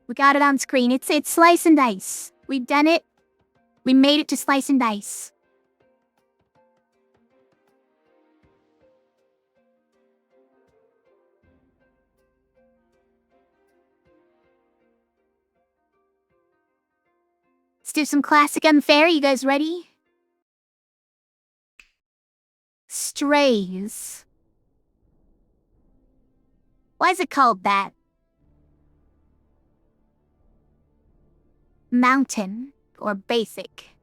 We got it on screen. It's slice and dice. We've done it. We made it to slice and dice. Let's do some classic unfair. You guys ready? Strays. Why is it called that? Mountain or basic.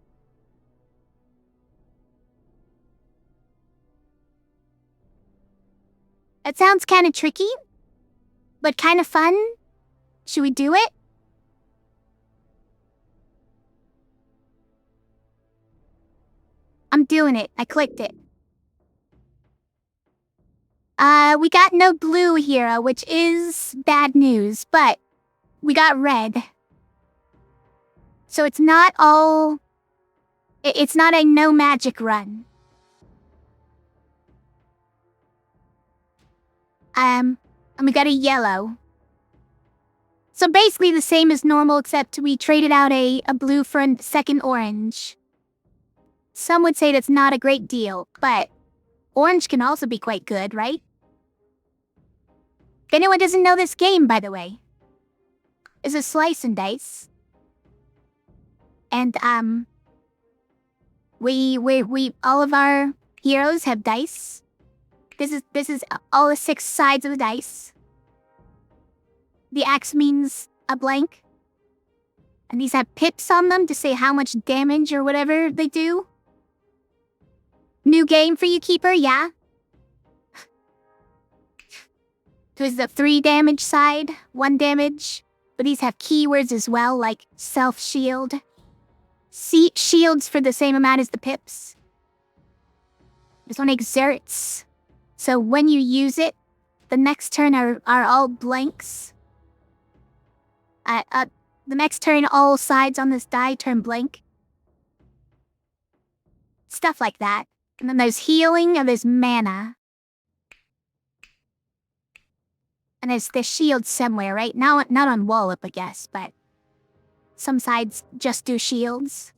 It sounds kind of tricky, but kind of fun. Should we do it? I'm doing it. I clicked it. We got no blue hero, which is bad news, but we got red. So it's not all... It's not a no magic run. And we got a yellow. So basically the same as normal, except we traded out a blue for a second orange. Some would say that's not a great deal, but orange can also be quite good, right? If anyone doesn't know this game, by the way, is a slice and dice. And, we all of our heroes have dice. This is all the 6 sides of the dice. The X means a blank. And these have pips on them to say how much damage or whatever they do. New game for you, Keeper, yeah? There's the 3 damage side, 1 damage. But these have keywords as well, like self-shield. Shields for the same amount as the pips. This one exerts. So when you use it, the next turn are all blanks. The next turn, all sides on this die turn blank. Stuff like that. And then there's healing and there's mana. And there's shield somewhere, right? Not on Wallop, I guess, but some sides just do shields.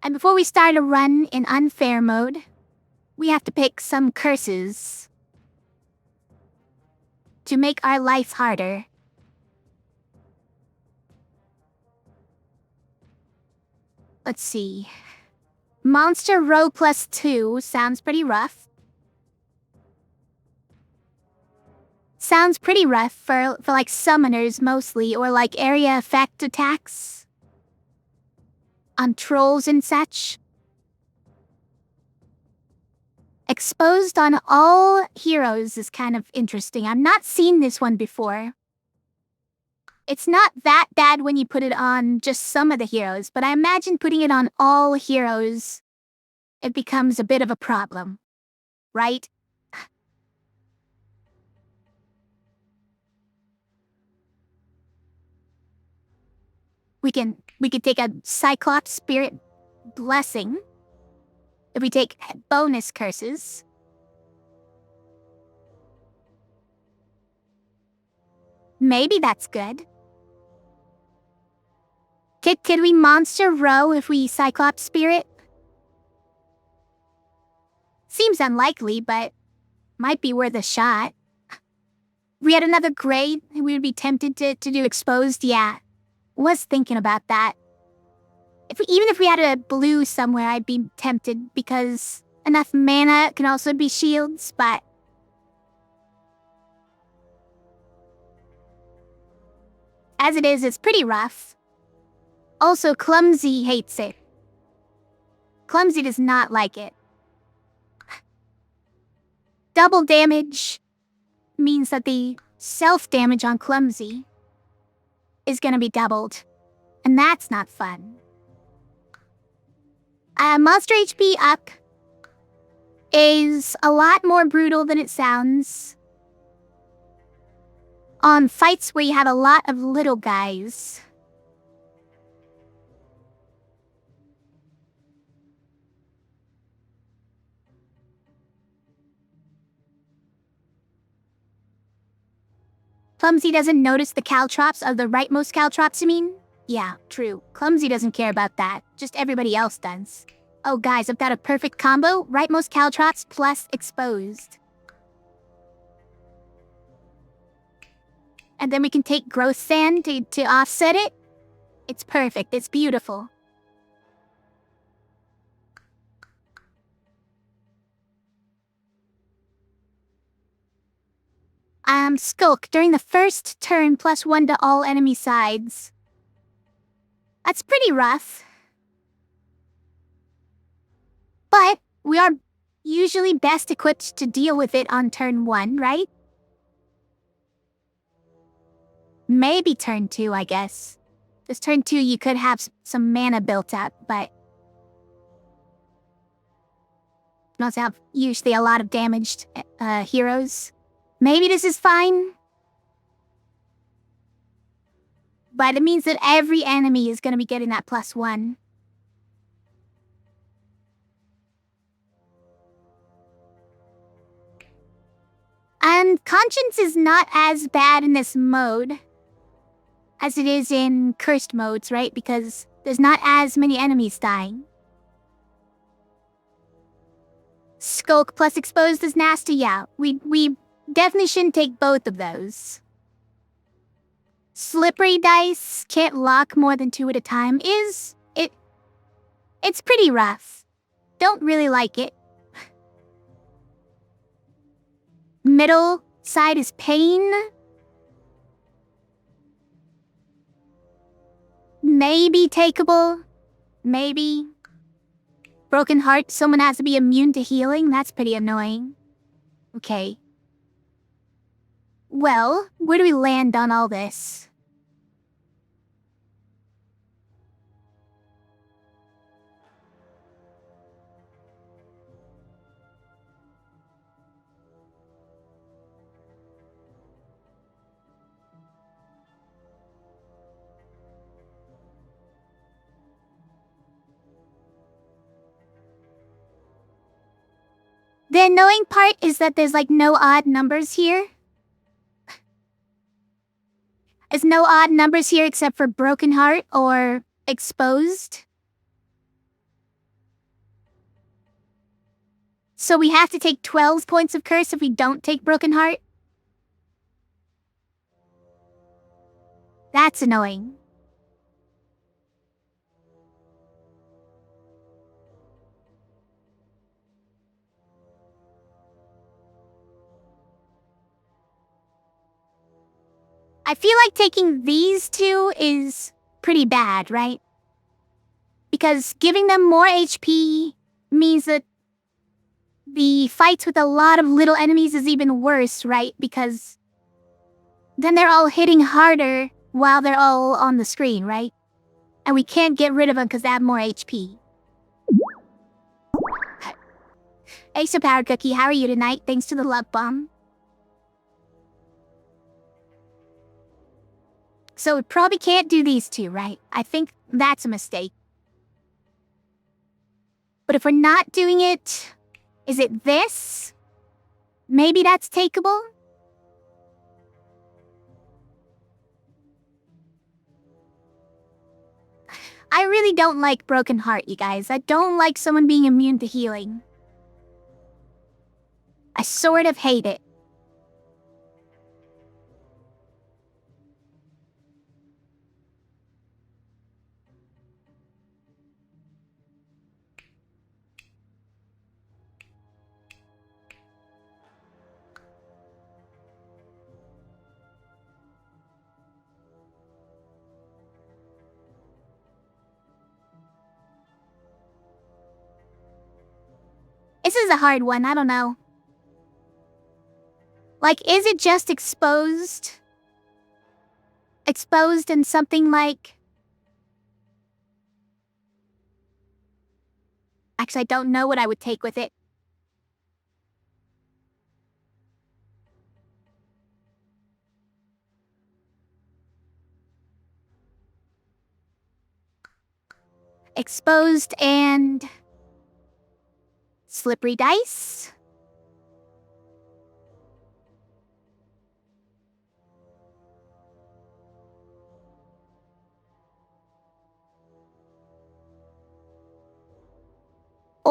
And before we start a run in unfair mode, we have to pick some curses to make our life harder. Let's see. Monster row +2 sounds pretty rough. Sounds pretty rough for like summoners mostly, or like area effect attacks on trolls and such. Exposed on all heroes is kind of interesting. I've not seen this one before. It's not that bad when you put it on just some of the heroes, but I imagine putting it on all heroes, it becomes a bit of a problem, right? We could take a Cyclops Spirit Blessing. If we take bonus curses. Maybe that's good. Could we Monster Row if we Cyclops Spirit? Seems unlikely, but might be worth a shot. If we had another gray, we would be tempted to do Exposed, yeah. Was thinking about that. Even if we had a blue somewhere, I'd be tempted because enough mana can also be shields, but as it is, it's pretty rough. Also, Clumsy hates it. Clumsy does not like it. Double damage means that the self-damage on Clumsy is gonna be doubled, and that's not fun. Monster HP up is a lot more brutal than it sounds on fights where you have a lot of little guys. Clumsy doesn't notice the caltrops of the rightmost caltrops, you mean? Yeah, true. Clumsy doesn't care about that. Just everybody else does. Oh guys, I've got a perfect combo. Rightmost caltrops plus exposed. And then we can take growth sand to offset it. It's perfect. It's beautiful. Skulk. During the first turn, +1 to all enemy sides. That's pretty rough. But we are usually best equipped to deal with it on turn 1, right? Maybe turn 2, I guess. This turn 2, you could have some mana built up, but you also have usually a lot of damaged heroes. Maybe this is fine. But it means that every enemy is going to be getting that +1. And Conscience is not as bad in this mode as it is in cursed modes, right? Because there's not as many enemies dying. Skulk plus exposed is nasty, yeah. We definitely shouldn't take both of those. Slippery dice can't lock more than 2 at a time it's pretty rough. Don't really like it. Middle side is pain. Maybe takeable. Maybe. Broken heart, someone has to be immune to healing. That's pretty annoying. Okay. Well, where do we land on all this? The annoying part is that there's like no odd numbers here. There's no odd numbers here except for Broken Heart or Exposed. So we have to take 12 points of curse if we don't take Broken Heart. That's annoying. I feel like taking these two is pretty bad, right? Because giving them more HP means that the fights with a lot of little enemies is even worse, right? Because then they're all hitting harder while they're all on the screen, right? And we can't get rid of them because they have more HP. Hey, so Power Cookie, how are you tonight? Thanks to the love bomb. So we probably can't do these two, right? I think that's a mistake. But if we're not doing it, is it this? Maybe that's takeable? I really don't like Broken Heart, you guys. I don't like someone being immune to healing. I sort of hate it. This is a hard one, I don't know. Like, is it just exposed? Exposed and something like... Actually, I don't know what I would take with it. Exposed and... Slippery dice?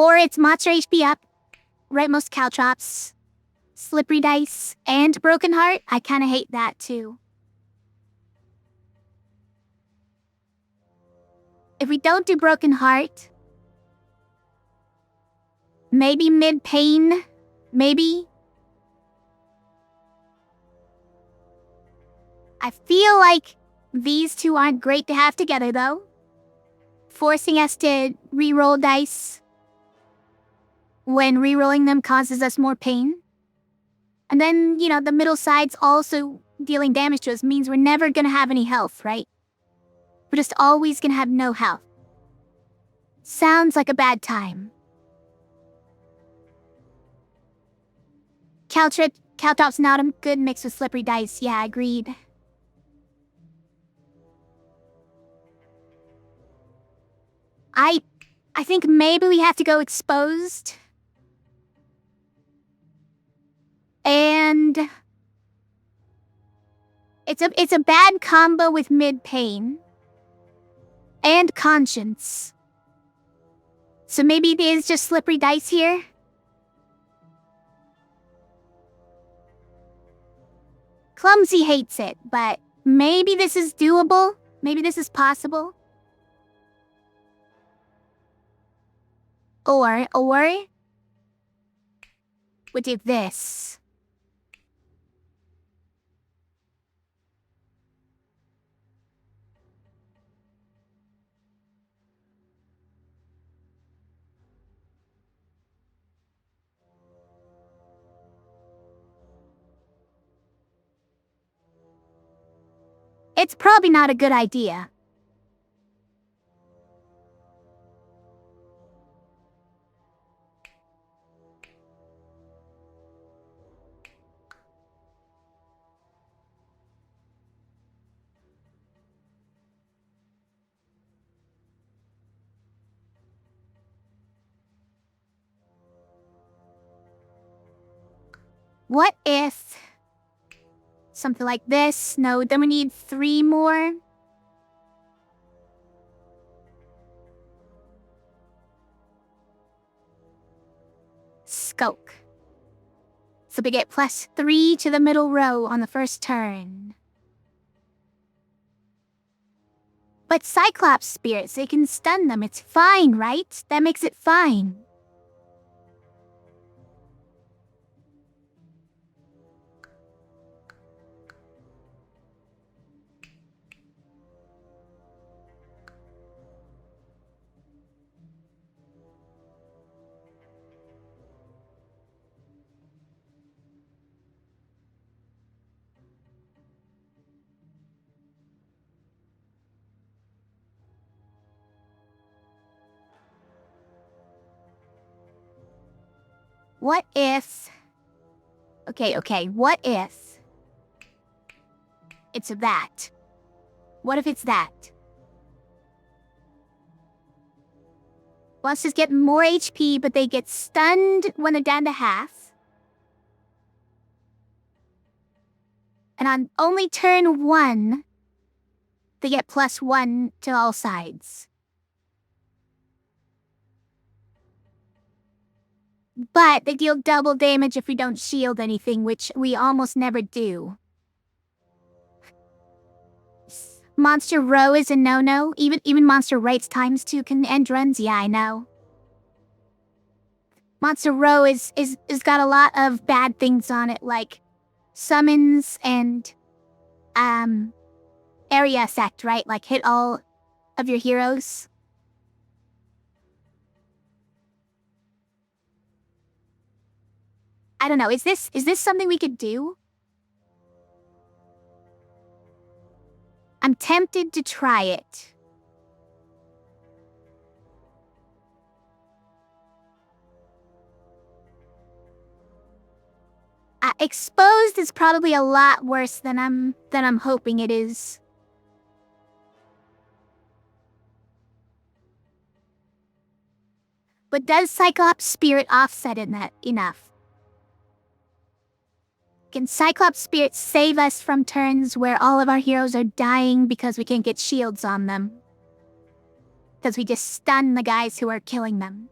Or it's monster HP up. Rightmost caltrops. Slippery dice. And broken heart. I kinda hate that too. If we don't do broken heart... maybe mid pain? Maybe? I feel like these two aren't great to have together, though. Forcing us to re-roll dice when re-rolling them causes us more pain. And then, you know, the middle side's also dealing damage to us means we're never gonna have any health, right? We're just always gonna have no health. Sounds like a bad time. Caltrop's not a good mix with slippery dice. Yeah, agreed. I think maybe we have to go exposed. And it's a bad combo with mid pain and conscience. So maybe it is just slippery dice here. Clumsy hates it, but maybe this is doable. Maybe this is possible. Or we do this. It's probably not a good idea. What if... something like this? No, then we need 3 more. Skulk. So we get +3 to the middle row on the first turn. But Cyclops spirits, they can stun them. It's fine, right? That makes it fine. What if... Okay, what if... it's that? What if it's that? Monsters get more HP, but they get stunned when they're down to half. And on only turn 1, they get +1 to all sides. But they deal double damage if we don't shield anything, which we almost never do. Monster row is a no-no. Even monster rights ×2 can end runs. Yeah, I know. Monster row is got a lot of bad things on it, like summons and area effect, right? Like hit all of your heroes. I don't know, is this something we could do? I'm tempted to try it. Exposed is probably a lot worse than I'm hoping it is. But does Cyclops Spirit offset in that enough? Can Cyclops Spirit save us from turns where all of our heroes are dying because we can't get shields on them? Because we just stun the guys who are killing them.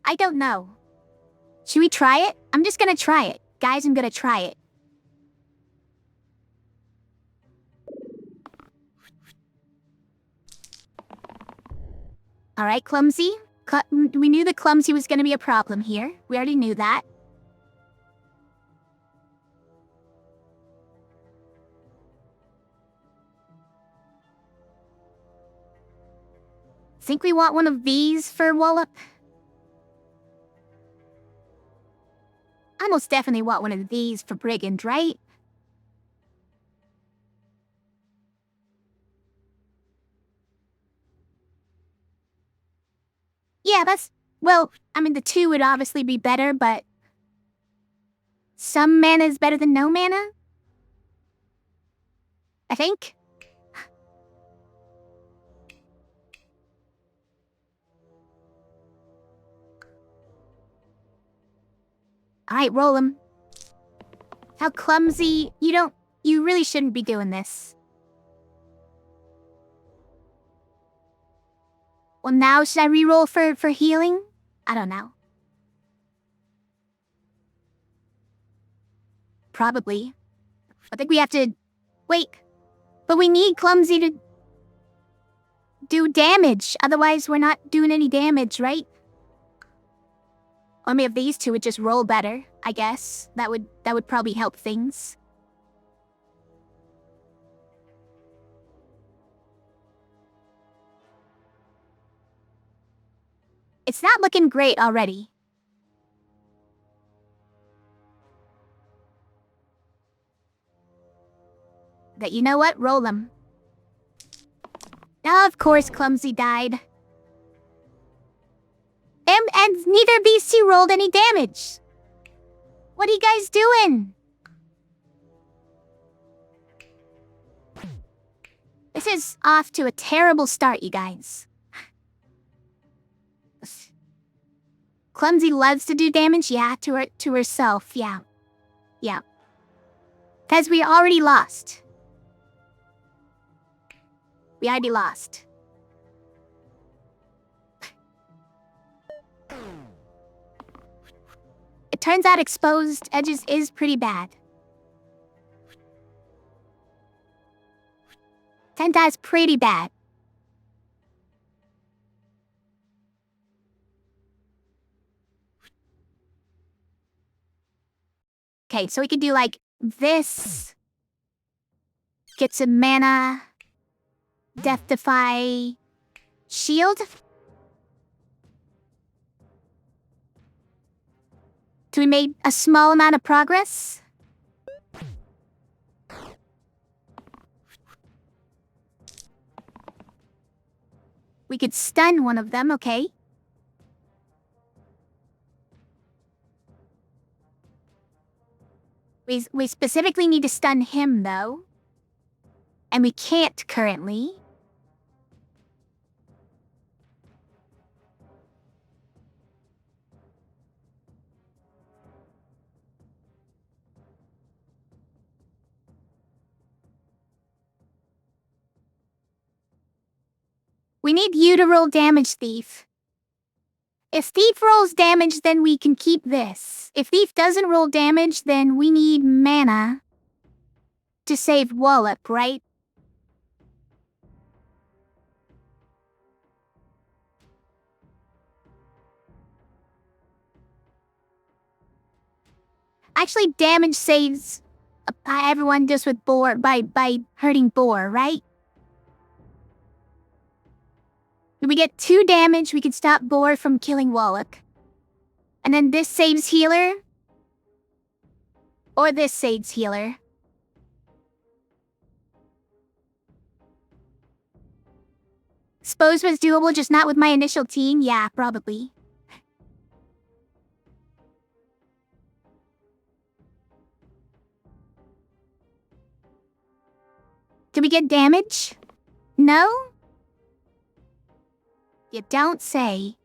I don't know. Should we try it? I'm just gonna try it. Guys, I'm gonna try it. Alright, Clumsy. We knew that Clumsy was gonna be a problem here. We already knew that. Think we want one of these for Wallop? I most definitely want one of these for Brigand, right? Yeah, well, I mean, the 2 would obviously be better, but some mana is better than no mana? I think? Alright, roll him. How clumsy. You really shouldn't be doing this. Well, now should I re-roll for healing? I don't know. Probably. I think we have to... Wait. But we need Clumsy to do damage. Otherwise, we're not doing any damage, right? Or maybe if these 2 would just roll better, I guess. That would probably help things. It's not looking great already. That you know what? Roll them. Of course, Clumsy died. And neither of these 2 rolled any damage. What are you guys doing? This is off to a terrible start, you guys. Clumsy loves to do damage, yeah, to herself, yeah. Yeah. 'Cause we already lost. We already lost. It turns out exposed edges is pretty bad. Tenta's pretty bad. Okay, so we could do like this. Get some mana. Death Defy. Shield. So we made a small amount of progress. We could stun one of them, okay? We specifically need to stun him, though. And we can't currently. We need you to roll damage, Thief. If Thief rolls damage, then we can keep this. If Thief doesn't roll damage, then we need mana to save Wallop, right? Actually, damage saves everyone just with Boar by hurting Boar, right? If we get 2 damage, we can stop Boar from killing Wallop. And then this saves healer. Or this saves healer. Suppose was doable, just not with my initial team? Yeah, probably. Did we get damage? No? You don't say.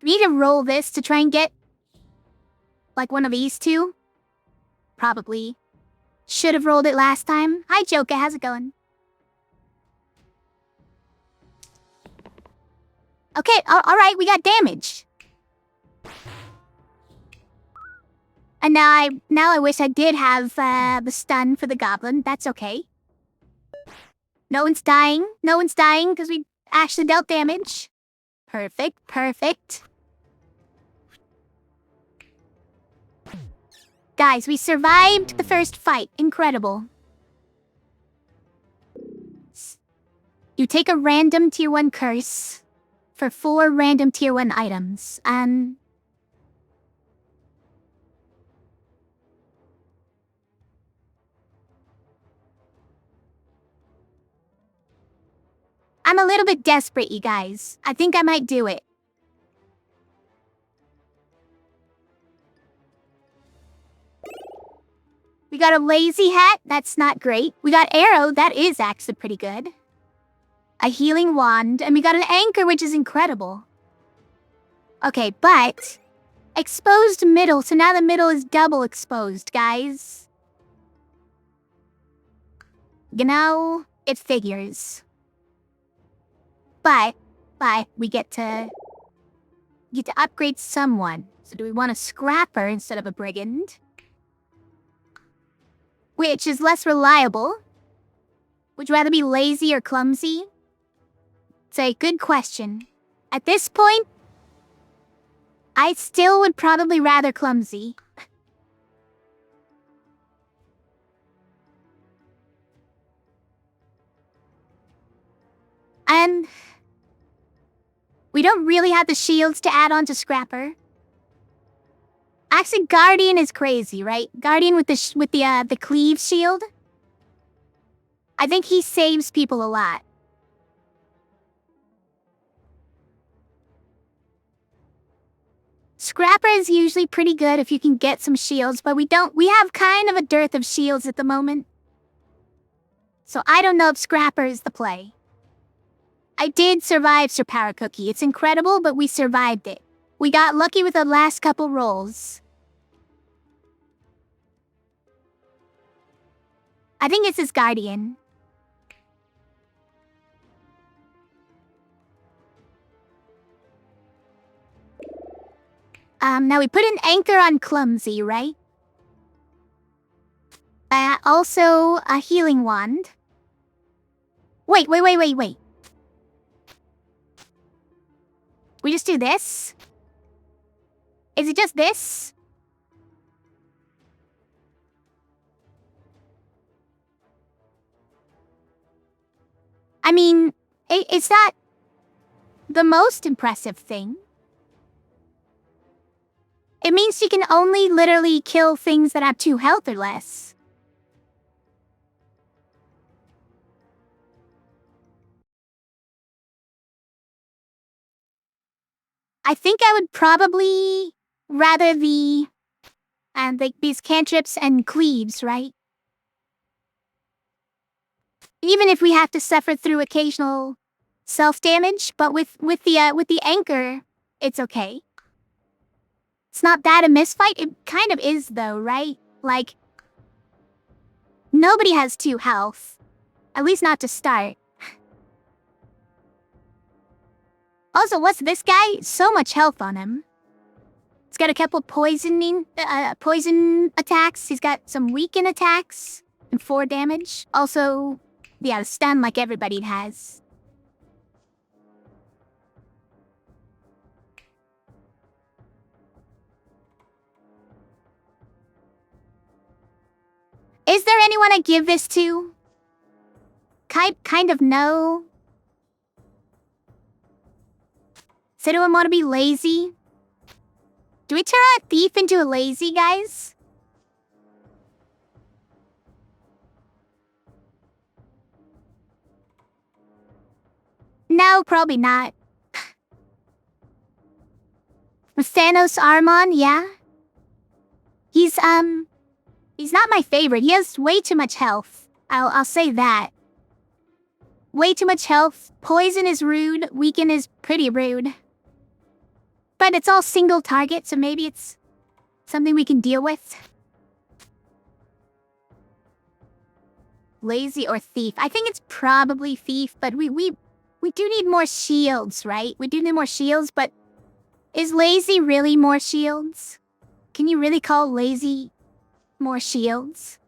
We need to roll this to try and get, like, one of these 2? Probably. Should have rolled it last time. Hi, Joker. How's it going? Okay, all right, we got damage. And now I wish I did have the stun for the goblin. That's okay. No one's dying. No one's dying because we actually dealt damage. Perfect, perfect. Guys, we survived the first fight. Incredible. You take a random tier 1 curse for 4 random tier 1 items. I'm a little bit desperate, you guys. I think I might do it. We got a lazy hat. That's not great. We got arrow. That is actually pretty good. A healing wand. And we got an anchor, which is incredible. Okay, but exposed middle. So now the middle is double exposed, guys. You know, it figures. But we get to upgrade someone. So do we want a scrapper instead of a brigand? Which is less reliable? Would you rather be lazy or clumsy? It's a good question. At this point, I still would probably rather clumsy. And we don't really have the shields to add on to Scrapper. Actually, Guardian is crazy, right? Guardian with the cleave shield. I think he saves people a lot. Scrapper is usually pretty good if you can get some shields, but we have kind of a dearth of shields at the moment. So I don't know if Scrapper is the play. I did survive Sir Power Cookie. It's incredible, but we survived it. We got lucky with the last couple rolls. I think this is Guardian. Now we put an anchor on Clumsy, right? Also a healing wand. Wait. We just do this? Is it just this? I mean, it's not the most impressive thing. It means she can only literally kill things that have 2 health or less. I think I would probably rather these cantrips and cleaves, right? Even if we have to suffer through occasional self-damage, but with the anchor, it's okay. It's not that a misfight. It kind of is, though, right? Like, nobody has 2 health. At least not to start. Also, what's this guy? So much health on him. He's got a couple poison attacks. He's got some weaken attacks and 4 damage. Also, yeah, stun like everybody has. Is there anyone I give this to? Kind of no. Does anyone want to be lazy? Do we turn a thief into a lazy, guys? No, probably not. Thanos Armon, yeah? He's not my favorite. He has way too much health. I'll say that. Way too much health. Poison is rude. Weaken is pretty rude. But it's all single target, so maybe it's something we can deal with. Lazy or thief? I think it's probably thief, but we do need more shields, right? We do need more shields, but is lazy really more shields? Can you really call lazy more shields?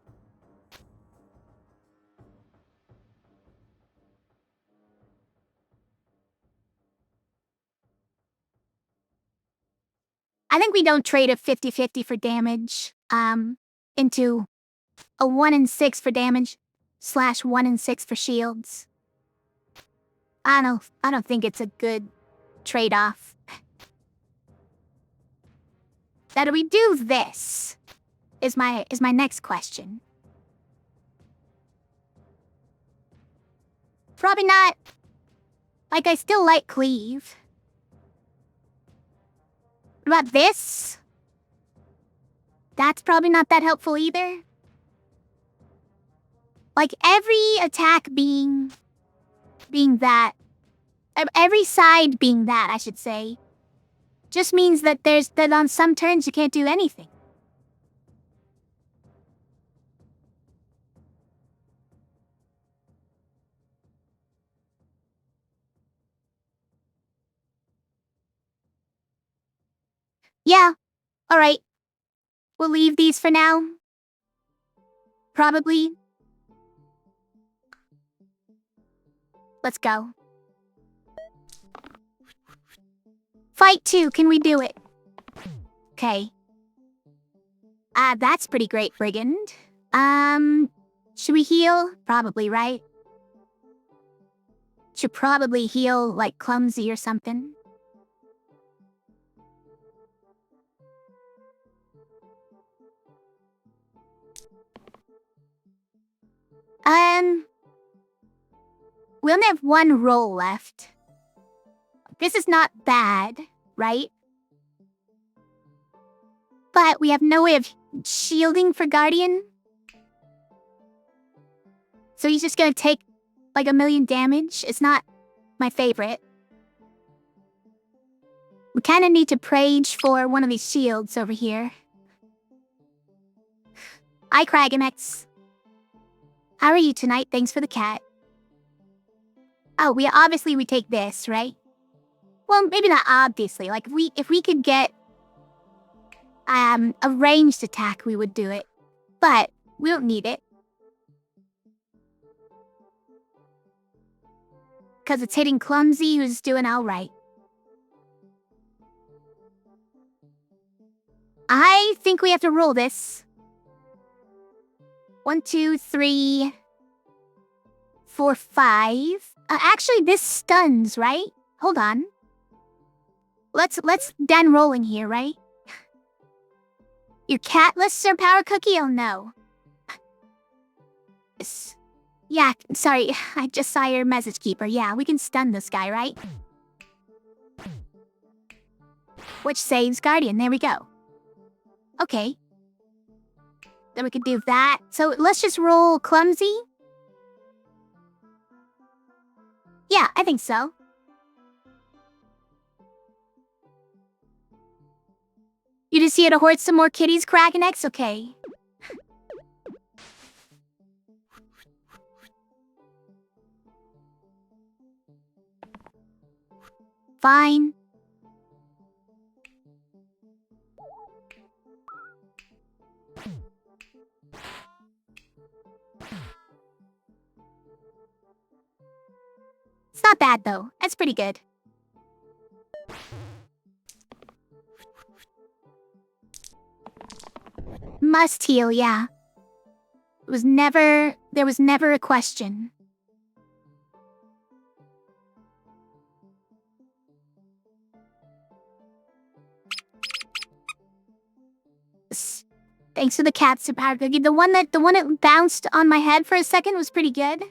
I think we don't trade a 50-50 for damage, into a 1 and 6 for damage / 1 and 6 for shields. I don't think it's a good trade-off. That we do this is my next question. Probably not. Like, I still like cleave. What about this? That's probably not that helpful either. Like, every attack being that, every side being that, I should say, just means that that on some turns you can't do anything. Yeah, alright. We'll leave these for now. Probably. Let's go. Fight 2, can we do it? Okay. That's pretty great, Brigand. Should we heal? Probably, right? Should probably heal, like, clumsy or something. We only have 1 roll left. This is not bad, right? But we have no way of shielding for Guardian. So he's just gonna take, like, 1,000,000 damage. It's not my favorite. We kinda need to prage for one of these shields over here. Hi, Cragamex. How are you tonight? Thanks for the cat. Oh, we take this, right? Well, maybe not obviously. Like, if we could get a ranged attack, we would do it. But we don't need it. Because it's hitting Clumsy, who's doing alright. I think we have to roll this. 1, 2, 3, 4, 5. Actually, this stuns, right? Hold on. Let's done rolling here, right? Your cat lists our power cookie? Oh no. Yeah, sorry, I just saw your message keeper. Yeah, we can stun this guy, right? Which saves Guardian, there we go. Okay. Then we could do that. So let's just roll Clumsy. Yeah, I think so. You just here to hoard some more kitties, Krakenex? Okay. Fine. It's not bad, though. That's pretty good. Must heal, yeah. There was never a question. Thanks for the cat super cookie. The one that bounced on my head for a second was pretty good.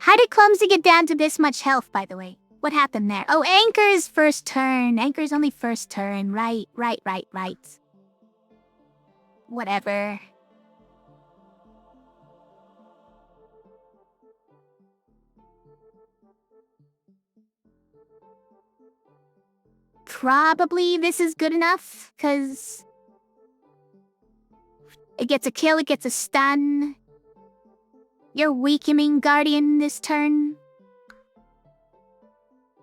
How did Clumsy get down to this much health, by the way? What happened there? Oh, Anchor's first turn. Anchor's only first turn. Right. Whatever. Probably this is good enough, because It gets a kill, it gets a stun. You're weakening Guardian this turn.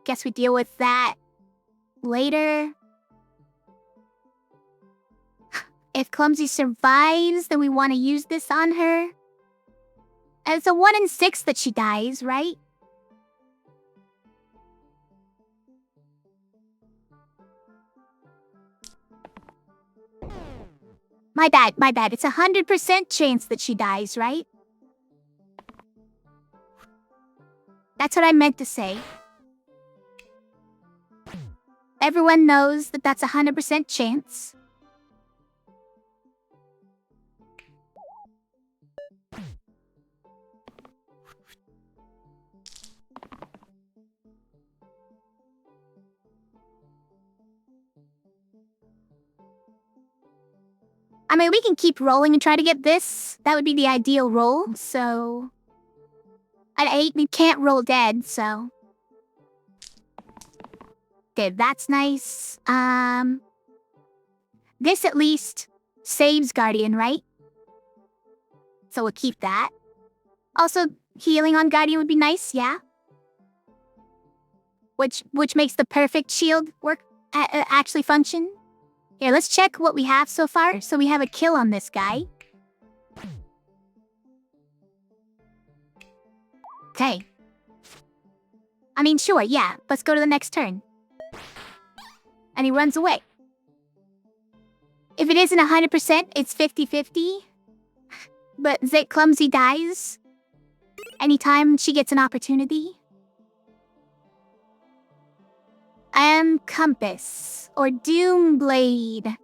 Guess we deal with that later. If Clumsy survives, then we want to use this on her. And it's a 1 in 6 that she dies, right? My bad. It's a 100% chance that she dies, right? That's what I meant to say. Everyone knows that that's a 100% chance. I mean, we can keep rolling and try to get this. That would be the ideal roll, so... At 8, we can't roll dead, so... Okay, that's nice. This at least saves Guardian, right? So we'll keep that. Also, healing on Guardian would be nice, yeah? Which makes the perfect shield work, actually function. Here, let's check what we have so far. So we have a kill on this guy. Okay. I mean, sure, yeah. Let's go to the next turn. And he runs away. If it isn't 100%, it's 50-50. But Zit Clumsy dies anytime she gets an opportunity. And Compass, or Doomblade.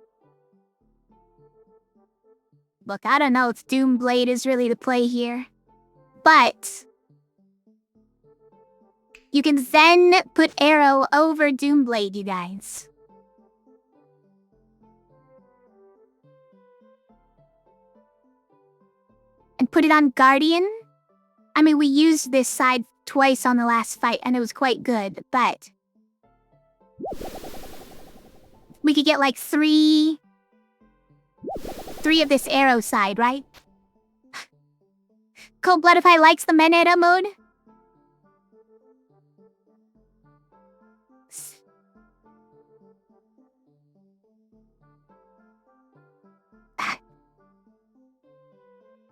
Look, I don't know if Doomblade is really the play here. But you can then put Arrow over Doomblade, you guys. And put it on Guardian. I mean, we used this side twice on the last fight, and it was quite good, but... we could get like three of this Arrow side, right? Cold-Bloodify likes the Meneta mode.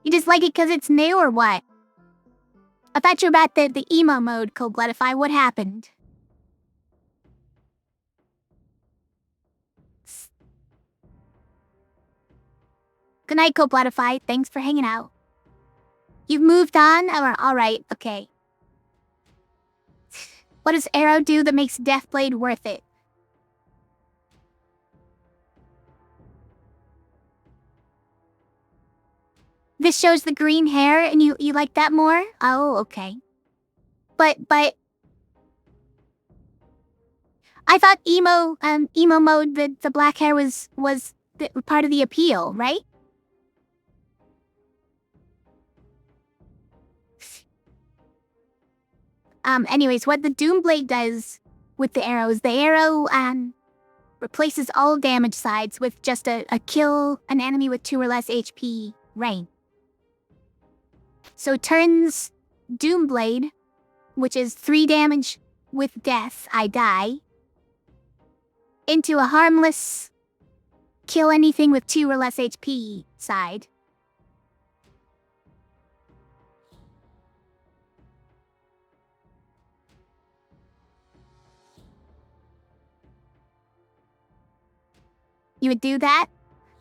You just like it because it's new or what? I thought you were about the emo mode, Cold-Bloodify. What happened? Good night, Cold-Bloodify. Thanks for hanging out. You've moved on? Alright, okay. What does Arrow do that makes Deathblade worth it? This shows the green hair and you like that more? Oh, okay. But I thought emo mode, the black hair was part of the appeal, right? Anyways, what the Doomblade does with the arrows, the arrow replaces all damage sides with just a kill an enemy with 2 or less HP range. So it turns Doomblade, which is 3 damage with death, I die, into a harmless kill anything with 2 or less HP side. You would do that?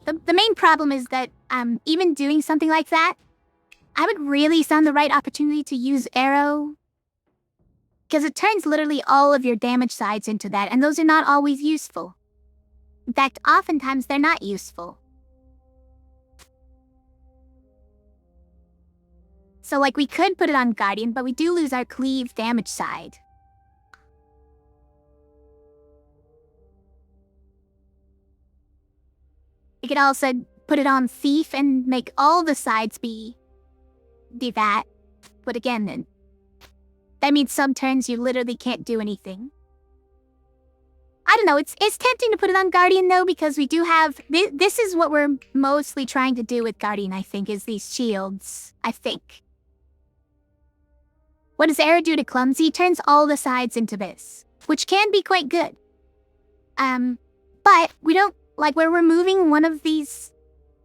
The main problem is that even doing something like that, I would really find the right opportunity to use Arrow. Because it turns literally all of your damage sides into that, and those are not always useful. In fact, oftentimes they're not useful. So like we could put it on Guardian, but we do lose our cleave damage side. You could also put it on Thief and make all the sides be that. But again, then that means some turns you literally can't do anything. I don't know, it's tempting to put it on Guardian though, because we do have, this is what we're mostly trying to do with Guardian, I think, is these shields, I think. What does Air do to Clumsy? Turns all the sides into this, which can be quite good. But we don't, like, we're removing one of these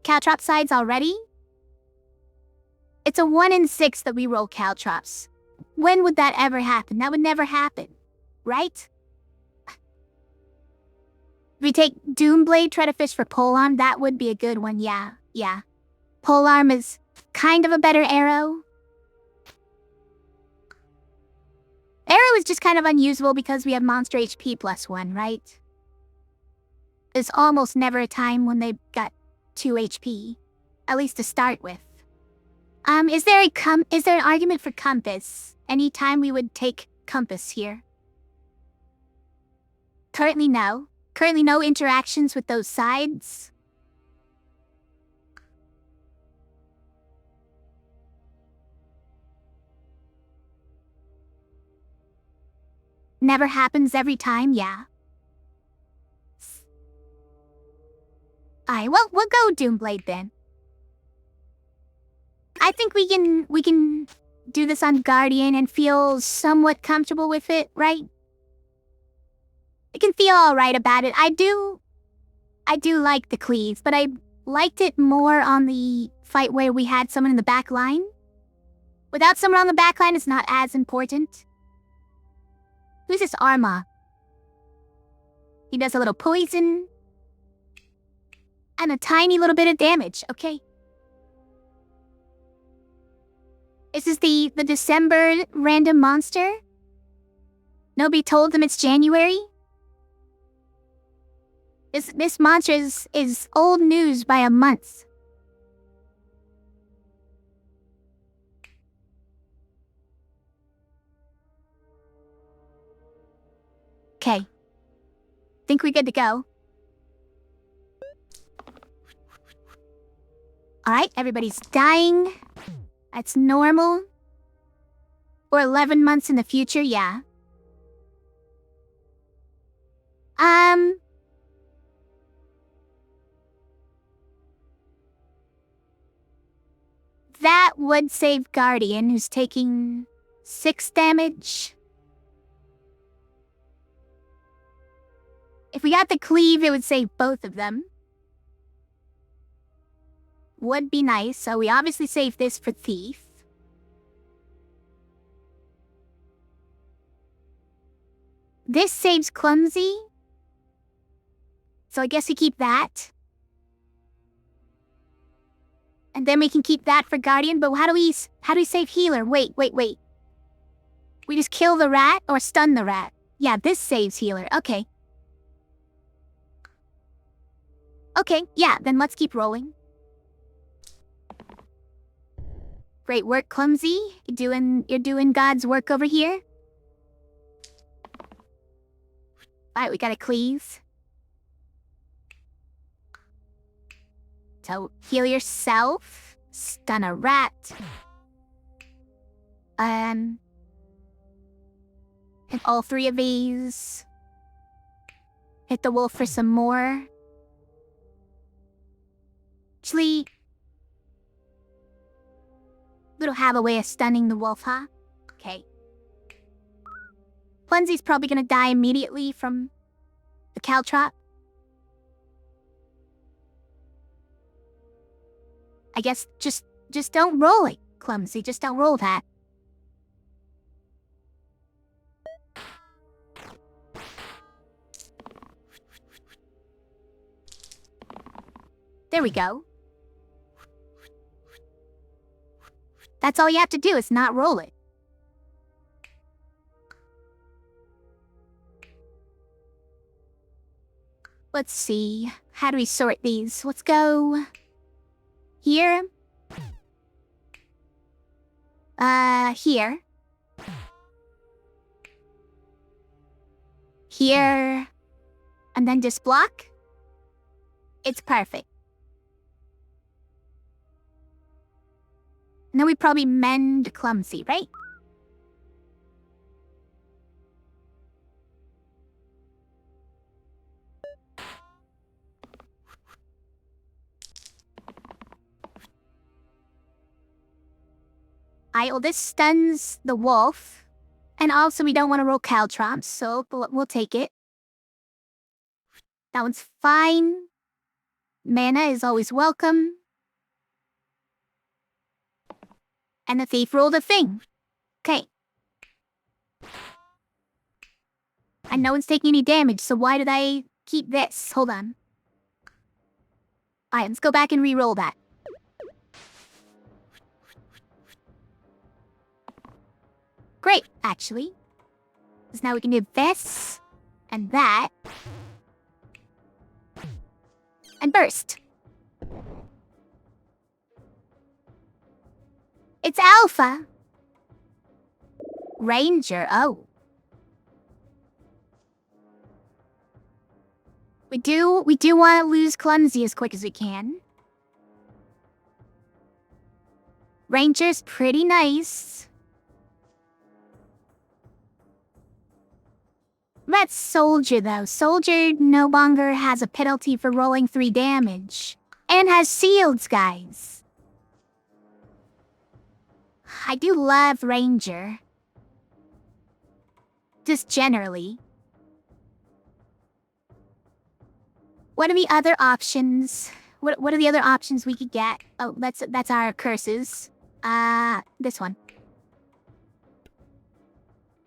Caltrops sides already. It's a 1 in 6 that we roll Caltrops. When would that ever happen? That would never happen, right? If we take Doomblade, try to fish for Polearm, that would be a good one, yeah. Polearm is kind of a better arrow. Arrow is just kind of unusable because we have monster HP +1, right? There's almost never a time when they've got 2 HP, at least to start with. Is there an argument for Compass? Any time we would take Compass here? Currently no. Currently no interactions with those sides. Never happens every time, yeah. Alright, well, we'll go Doomblade then. I think we can do this on Guardian and feel somewhat comfortable with it, right? I can feel alright about it. I do like the cleave, but I liked it more on the fight where we had someone in the back line. Without someone on the back line, it's not as important. Who's this Arma? He does a little poison. And a tiny little bit of damage, okay. Is this the December random monster? Nobody told them it's January? This monster is old news by a month. Okay. Think we're good to go. Alright, everybody's dying. That's normal. Or 11 months in the future, yeah. That would save Guardian, who's taking 6 damage. If we got the cleave, it would save both of them. Would be nice, so we obviously save this for Thief. This saves Clumsy. So I guess we keep that. And then we can keep that for Guardian, but how do we save Healer? Wait. We just kill the rat or stun the rat? Yeah, this saves Healer, okay. Okay, yeah, then let's keep rolling. Great work, Clumsy. You're doing God's work over here. Alright, we got a cleave. So, heal yourself. Stun a rat. Hit all 3 of these. Hit the wolf for some more. Actually, we don't have a way of stunning the wolf, huh? Okay. Clumsy's probably gonna die immediately from the caltrop. I guess just don't roll it, Clumsy. Just don't roll that. There we go. That's all you have to do, is not roll it. Let's see. How do we sort these? Let's go here. Here. Here. And then just block. It's perfect. And then we probably mend Clumsy, right? Well, this stuns the wolf. And also, we don't want to roll caltrops, so we'll take it. That one's fine. Mana is always welcome. And the thief rolled a thing. Okay. And no one's taking any damage, so why did I keep this? Hold on. Alright, let's go back and re-roll that. Great, actually. Because now we can do this, and that, and burst. It's Alpha. Ranger, oh. We do want to lose Clumsy as quick as we can. Ranger's pretty nice. That's Soldier, though. Soldier no longer has a penalty for rolling 3 damage. And has shields, guys. I do love Ranger. Just generally. What are the other options? What are the other options we could get? Oh, that's our curses. This one.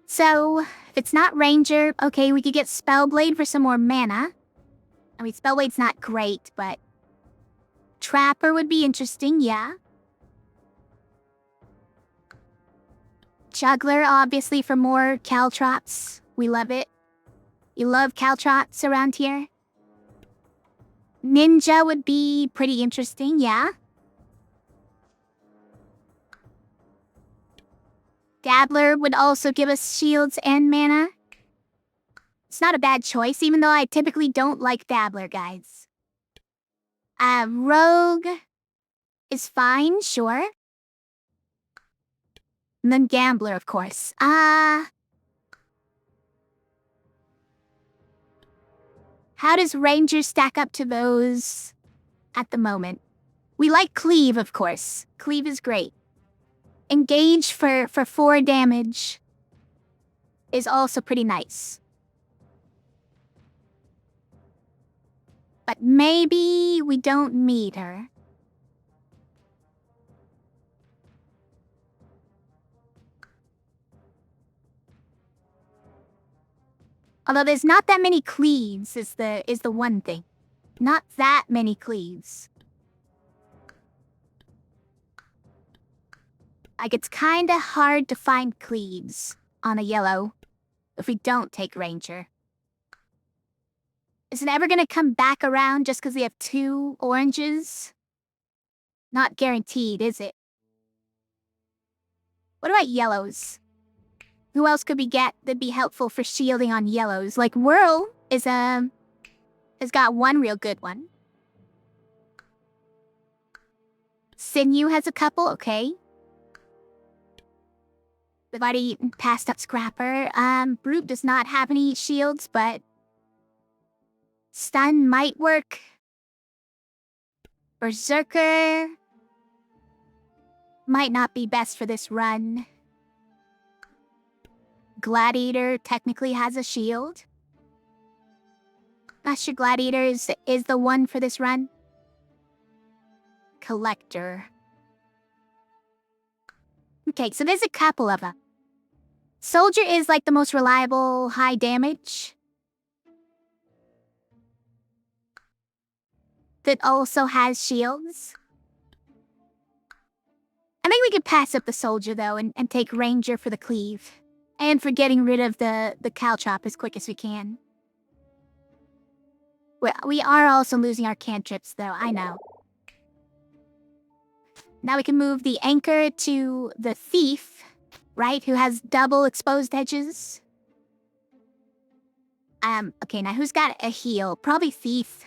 So, if it's not Ranger, okay, we could get Spellblade for some more mana. I mean, Spellblade's not great, but Trapper would be interesting, yeah. Juggler, obviously, for more caltrops. We love it. You love caltrops around here? Ninja would be pretty interesting, yeah. Dabbler would also give us shields and mana. It's not a bad choice, even though I typically don't like Dabbler, guys. Rogue is fine, sure. And then Gambler, of course. How does Ranger stack up to those at the moment? We like Cleave, of course. Cleave is great. Engage for 4 damage is also pretty nice. But maybe we don't need her. Although there's not that many cleaves is the one thing. Not that many cleaves. Like, it's kinda hard to find cleaves on a yellow if we don't take Ranger. Is it ever gonna come back around just because we have 2 oranges? Not guaranteed, is it? What about yellows? Who else could we get that'd be helpful for shielding on yellows? Like, Whirl has got one real good one. Sinew has a couple, okay. We've already passed up Scrapper. Brute does not have any shields, but Stun might work. Berserker might not be best for this run. Gladiator technically has a shield. Not sure Gladiator is the one for this run. Collector. Okay, so there's a couple of them. Soldier is like the most reliable high damage. That also has shields. I think we could pass up the Soldier though and take Ranger for the Cleave. And for getting rid of the Caltrop as quick as we can. Well, we are also losing our cantrips though, I know. Now we can move the Anchor to the Thief, right? Who has double exposed edges. Okay, now who's got a heal? Probably Thief.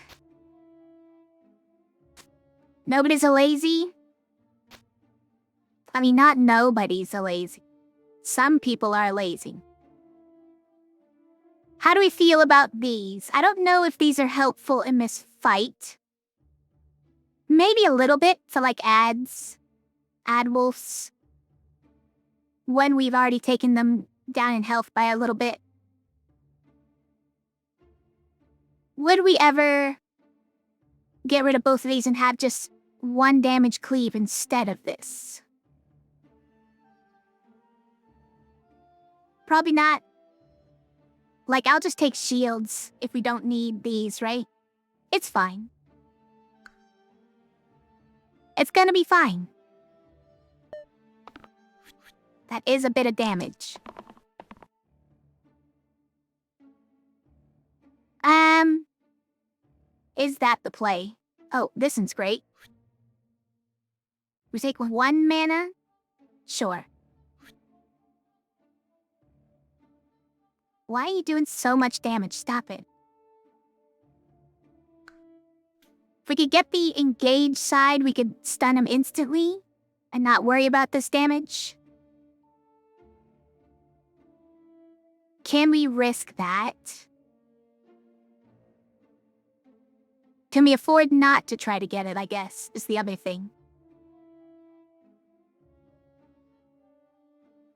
Nobody's a lazy? I mean, not nobody's a lazy. Some people are lazy. How do we feel about these? I don't know if these are helpful in this fight. Maybe a little bit for like ads. Ad wolves. when we've already taken them down in health by a little bit. Would we ever get rid of both of these and have just one damage cleave instead of this? Probably not. Like, I'll just take shields if we don't need these, right? It's fine. It's gonna be fine. That is a bit of damage. Is that the play? Oh, this one's great. We take 1 mana? Sure. Why are you doing so much damage? Stop it. If we could get the engaged side, we could stun him instantly and not worry about this damage. Can we risk that? Can we afford not to try to get it, I guess, is the other thing.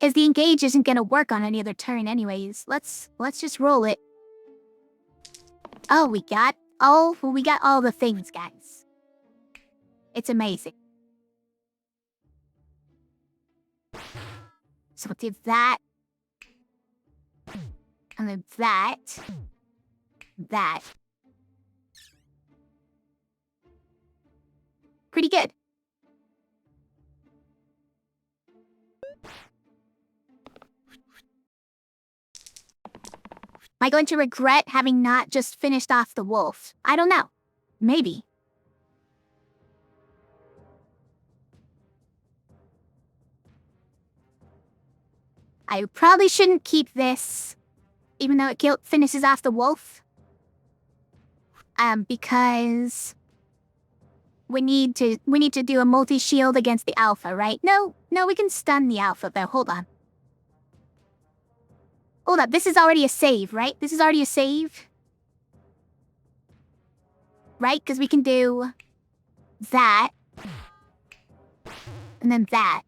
As the engage isn't gonna work on any other turn anyways. Let's just roll it. Oh, we got all the things, guys. It's amazing. So we'll do that. And then that. That. Pretty good. Am I going to regret having not just finished off the wolf? I don't know. Maybe. I probably shouldn't keep this, even though it finishes off the wolf. Because we need to do a multi-shield against the alpha, right? No, we can stun the alpha though. Hold on. Hold up, this is already a save, right? This is already a save. Right? Because we can do that. And then that.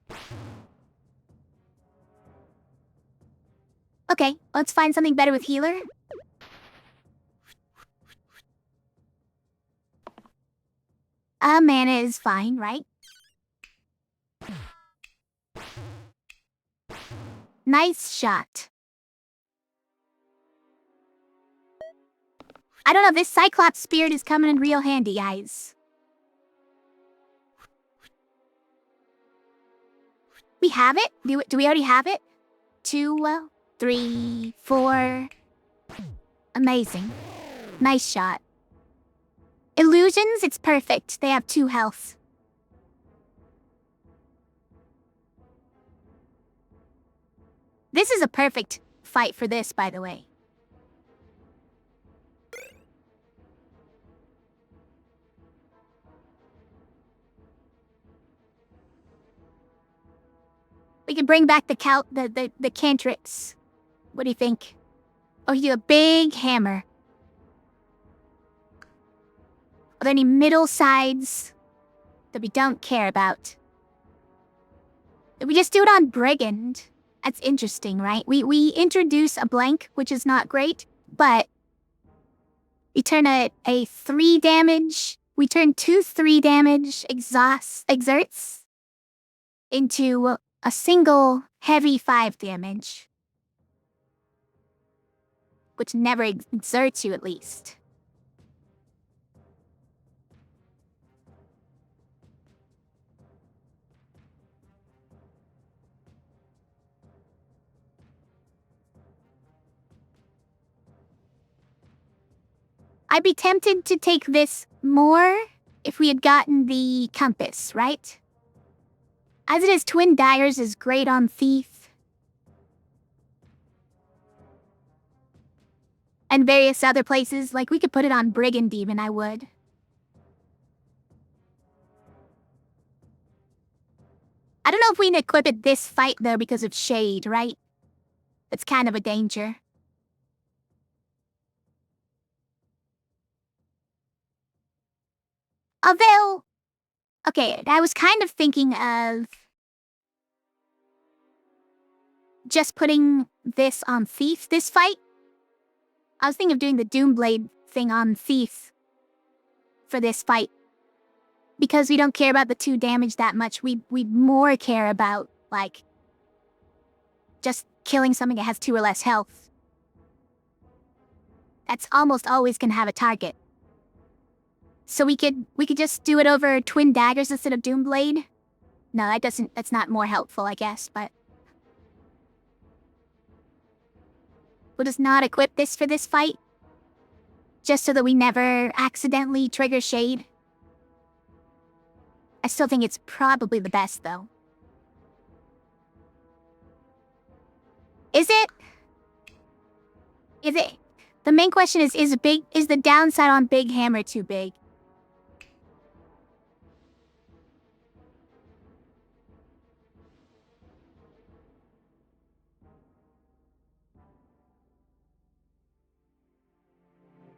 Okay, let's find something better with healer. Mana is fine, right? Nice shot. I don't know, this Cyclops spirit is coming in real handy, guys. We have it? Do we already have it? 2, 3, 4. Amazing. Nice shot. Illusions, it's perfect. They have 2 health. This is a perfect fight for this, by the way. We can bring back the cantrips. What do you think? Oh, you do a big hammer. Are there any middle sides that we don't care about? We just do it on Brigand. That's interesting, right? We introduce a blank, which is not great, but we turn a 3 damage. We turn 2 3 damage exerts into a single heavy 5 damage. Which never exerts you, at least. I'd be tempted to take this more if we had gotten the compass, right? As it is, Twin Dyers is great on Thief. And various other places, like we could put it on Brigand even, I would. I don't know if we can equip it this fight though because of Shade, right? It's kind of a danger. Although, okay, I was kind of thinking of just putting this on Thief this fight. I was thinking of doing the Doomblade thing on Thief for this fight. Because we don't care about the 2 damage that much, we more care about, like, just killing something that has 2 or less health. That's almost always gonna have a target. So we could just do it over twin daggers instead of Doomblade. No, that's not more helpful, I guess, but we'll just not equip this for this fight. Just so that we never accidentally trigger Shade. I still think it's probably the best, though. Is it? Is it? The main question is the downside on Big Hammer too big?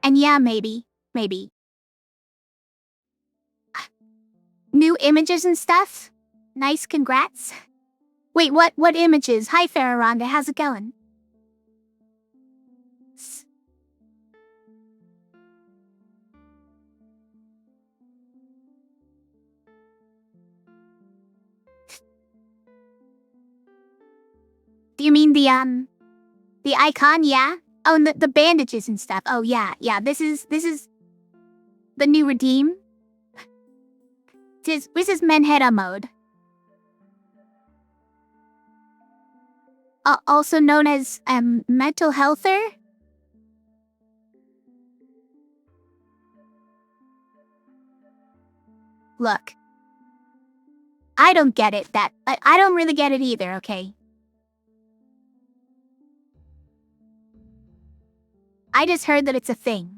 And yeah, maybe. New images and stuff? Nice, congrats. Wait, what images? Hi, Farronda, how's it going? Do you mean the icon? Yeah. Oh, and the bandages and stuff. Oh yeah. This is the new redeem. This is Menheta mode. Also known as mental healther. Look, I don't get it. I don't really get it either. Okay. I just heard that it's a thing.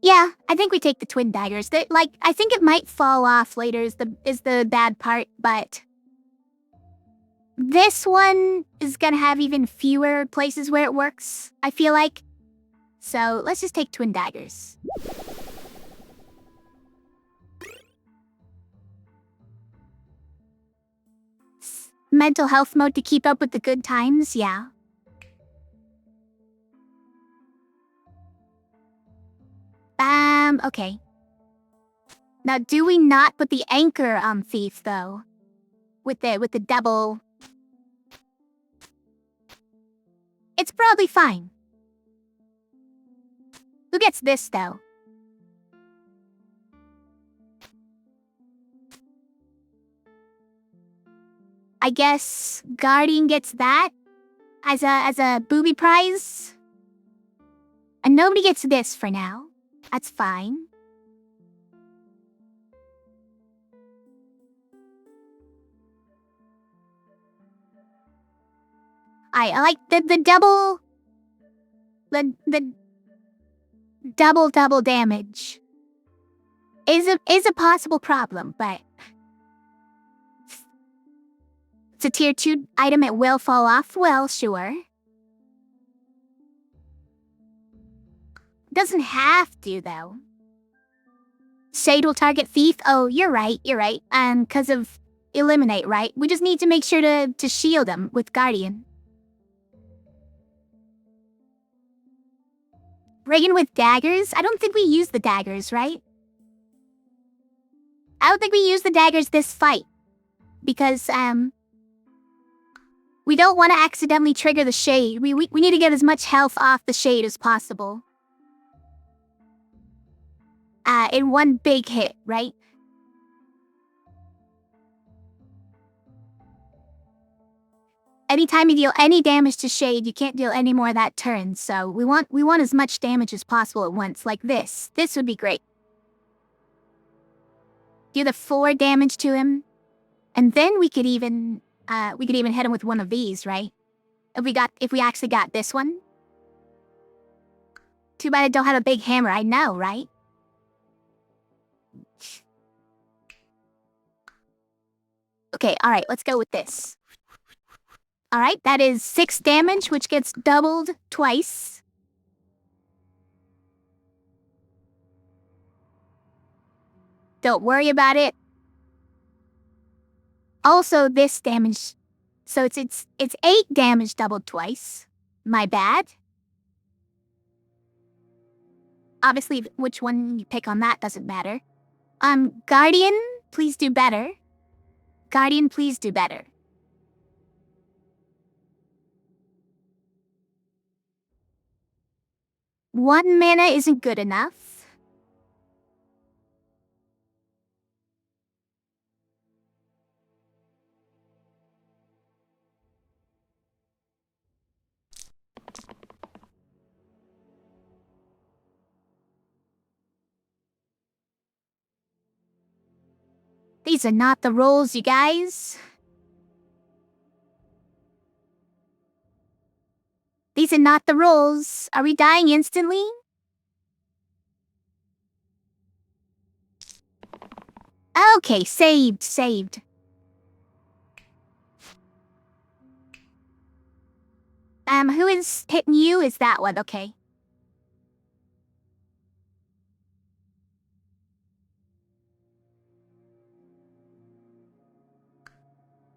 Yeah, I think we take the twin daggers. I think it might fall off later is the bad part, but this one is gonna have even fewer places where it works, I feel like. So let's just take twin daggers. Mental health mode to keep up with the good times, yeah. Okay. Now, do we not put the anchor on Thief, though? With the double... It's probably fine. Who gets this, though? I guess Guardian gets that as a booby prize. And nobody gets this for now. That's fine. I like the double... The double damage is a possible problem, but it's a tier 2 item, it will fall off. Well, sure. Doesn't have to, though. Shade will target Thief. Oh, you're right. Because of Eliminate, right? We just need to make sure to shield him with Guardian. Reagan with daggers? I don't think we use the daggers, right? I don't think we use the daggers this fight. Because, we don't want to accidentally trigger the Shade. We need to get as much health off the Shade as possible. In one big hit, right? Anytime you deal any damage to Shade, you can't deal any more that turn, so we want as much damage as possible at once, like this. This would be great. Do the 4 damage to him, and then we could even hit him with one of these, right? If we actually got this one. Too bad I don't have a big hammer, I know, right? Okay, alright, let's go with this. Alright, that is 6 damage, which gets doubled twice. Don't worry about it. also this damage. So it's 8 damage doubled twice. My bad. Obviously, which one you pick on that doesn't matter. Guardian, please do better. Guardian, please do better. One mana isn't good enough. These are not the rolls, you guys. These are not the rolls. Are we dying instantly? Okay, saved. Who is hitting you? Is that one, okay.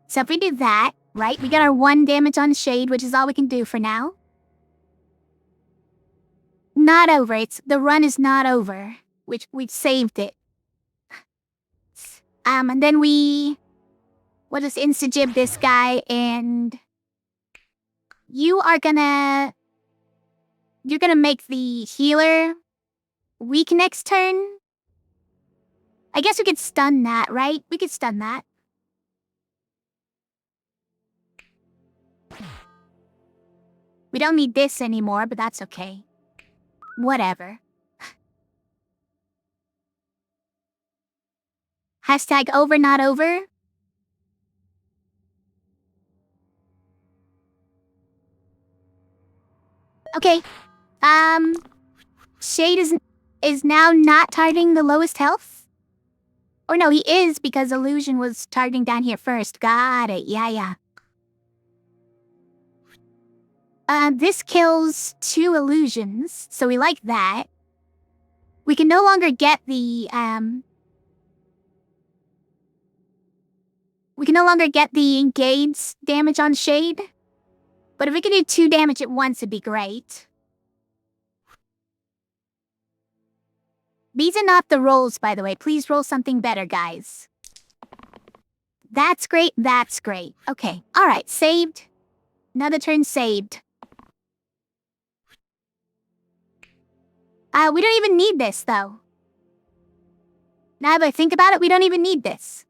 So if we do that, right, we got our 1 damage on Shade, which is all we can do for now. Not over, the run is not over, which we've saved it. And then we'll just insta-jib this guy, and you're gonna make the healer weak next turn. I guess we could stun that, right? We could stun that. We don't need this anymore, but that's okay. Whatever. Hashtag over, not over. Okay. Shade is now not targeting the lowest health? Or no, he is because Illusion was targeting down here first. Got it. Yeah. This kills 2 illusions, so we like that. We can no longer get the, we can no longer get the engage damage on Shade. But if we could do 2 damage at once, it'd be great. These are not the rolls, by the way. Please roll something better, guys. That's great. Okay. Alright, saved. Another turn saved. We don't even need this, though. Now that I think about it, we don't even need this.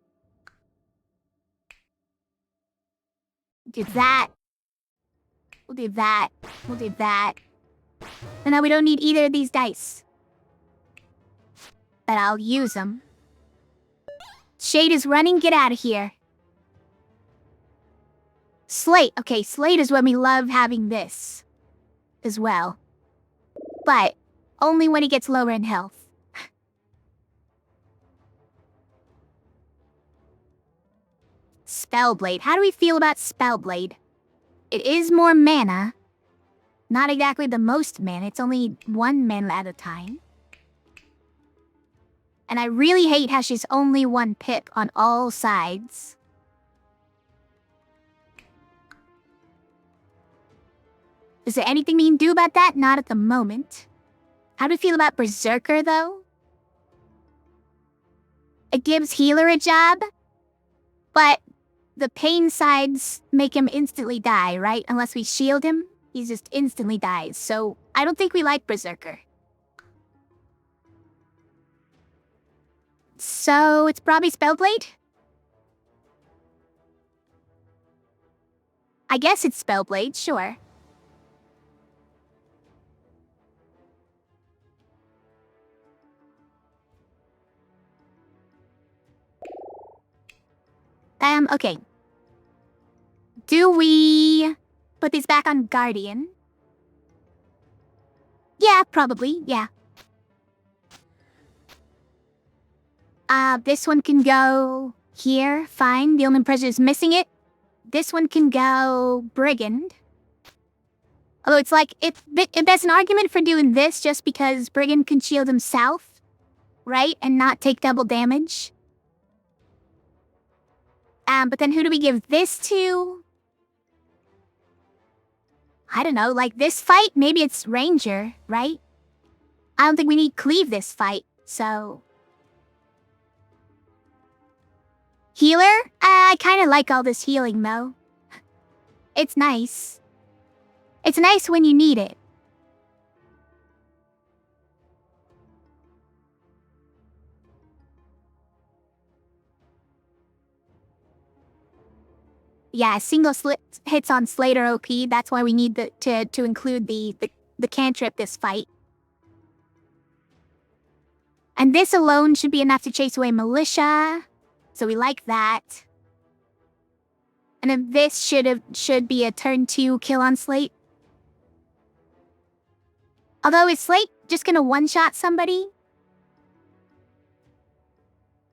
Do that. We'll do that. And now we don't need either of these dice. But I'll use them. Shade is running. Get out of here. Slate. Okay, Slate is when we love having this as well. But only when he gets lower in health. Spellblade. How do we feel about Spellblade? It is more mana. Not exactly the most mana. It's only 1 mana at a time. And I really hate how she's only 1 pip on all sides. Is there anything we can do about that? Not at the moment. How do we feel about Berserker, though? It gives healer a job, but the pain sides make him instantly die, right? Unless we shield him, he just instantly dies. So I don't think we like Berserker. So it's probably Spellblade? I guess it's Spellblade, sure. Okay. Do we put these back on Guardian? Yeah, probably, yeah. This one can go here, fine. The Omen Pressure is missing it. This one can go Brigand. Although it's like, if there's an argument for doing this just because Brigand can shield himself, right? And not take double damage. But then who do we give this to? I don't know, like this fight? Maybe it's Ranger, right? I don't think we need Cleave this fight, so... Healer? I kinda like all this healing, though. It's nice. It's nice when you need it. Yeah, single hits on Slater OP. That's why we need to include the cantrip this fight. And this alone should be enough to chase away Militia. So we like that. And then this should be a turn 2 kill on Slate. Although is Slate just gonna one-shot somebody?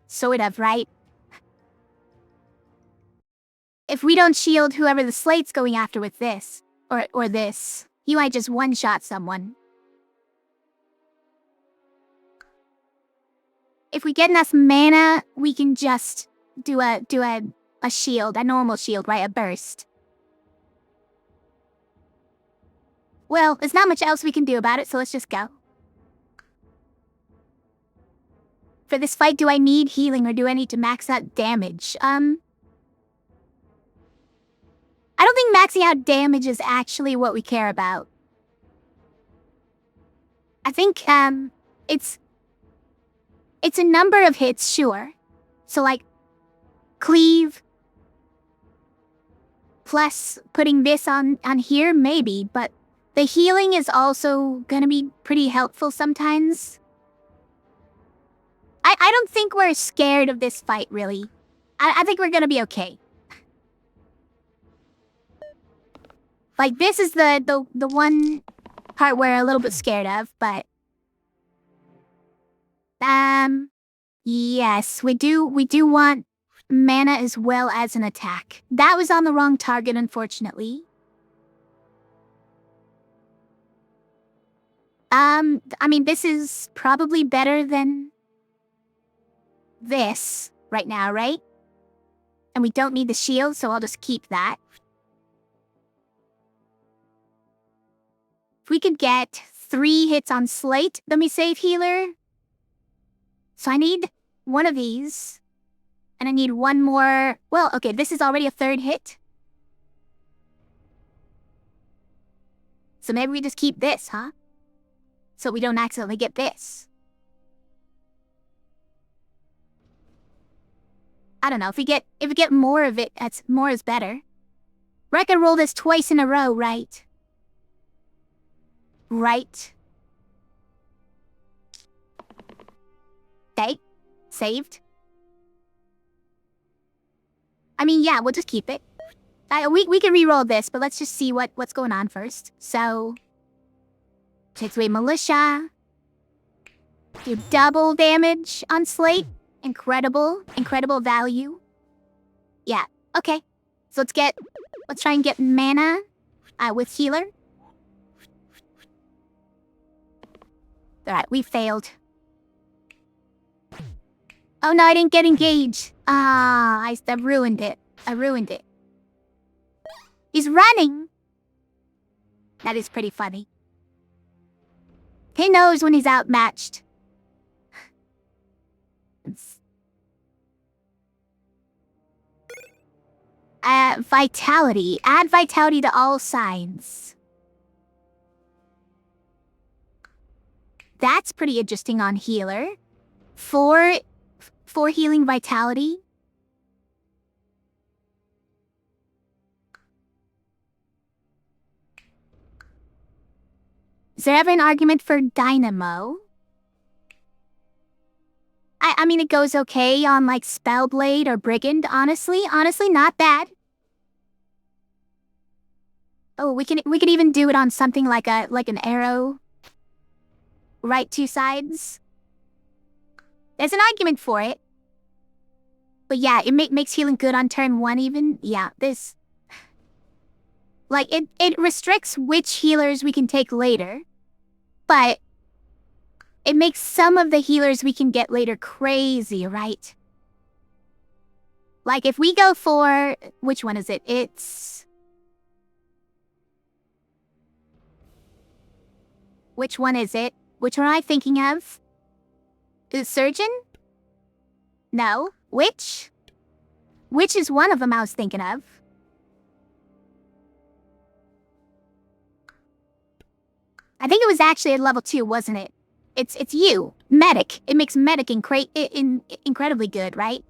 Sort of, right? If we don't shield whoever the Slate's going after with this, or this, he might just one-shot someone. If we get enough mana, we can just do a shield, a normal shield, right? A burst. Well, there's not much else we can do about it, so let's just go. For this fight, do I need healing or do I need to max out damage? I don't think maxing out damage is actually what we care about. I think, it's a number of hits, sure. So, like, Cleave, plus putting this on here, maybe, but the healing is also gonna be pretty helpful sometimes. I don't think we're scared of this fight, really. I think we're gonna be okay. Like, this is the one part we're a little bit scared of, but... Yes, we do want mana as well as an attack. That was on the wrong target, unfortunately. I mean, this is probably better than this right now, right? And we don't need the shield, so I'll just keep that. If we could get 3 hits on Slate, then we save healer. So I need one of these. And I need one more... Well, okay, this is already a 3rd hit. So maybe we just keep this, huh? So we don't accidentally get this. I don't know, if we get more of it, more is better. We're gonna roll this twice in a row, right? Right. Okay. Saved. I mean, yeah, we'll just keep it. We can re-roll this, but let's just see what's going on first. So... Takes away Militia. Do double damage on Slate. Incredible. Incredible value. Yeah, okay. So let's try and get mana with healer. Alright, we failed. Oh no, I didn't get engaged. I ruined it. I ruined it. He's running! That is pretty funny. He knows when he's outmatched. Vitality. Add vitality to all signs. That's pretty interesting on healer. 4 healing vitality. Is there ever an argument for Dynamo? I mean, it goes okay on, like, Spellblade or Brigand, honestly. Honestly, not bad. Oh, we could even do it on something like an arrow. Right 2 sides. There's an argument for it. But yeah, it makes healing good on turn 1 even. Yeah, this... Like, it restricts which healers we can take later. But it makes some of the healers we can get later crazy, right? Like, if we go for... Which one is it? It's... Which one is it? Which one am I thinking of? Is it surgeon? No. Which? Which is one of them I was thinking of. I think it was actually at level 2, wasn't it? It's you. Medic. It makes medic incredibly good, right?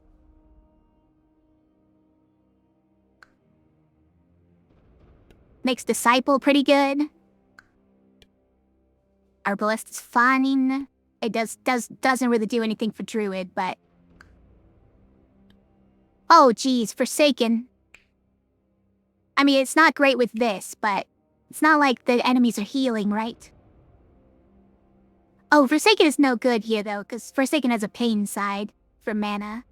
Makes disciple pretty good. Herbalist is fine. It doesn't really do anything for druid, but... Oh, geez, Forsaken. I mean, it's not great with this, but it's not like the enemies are healing, right? Oh, Forsaken is no good here, though, because Forsaken has a pain side for mana.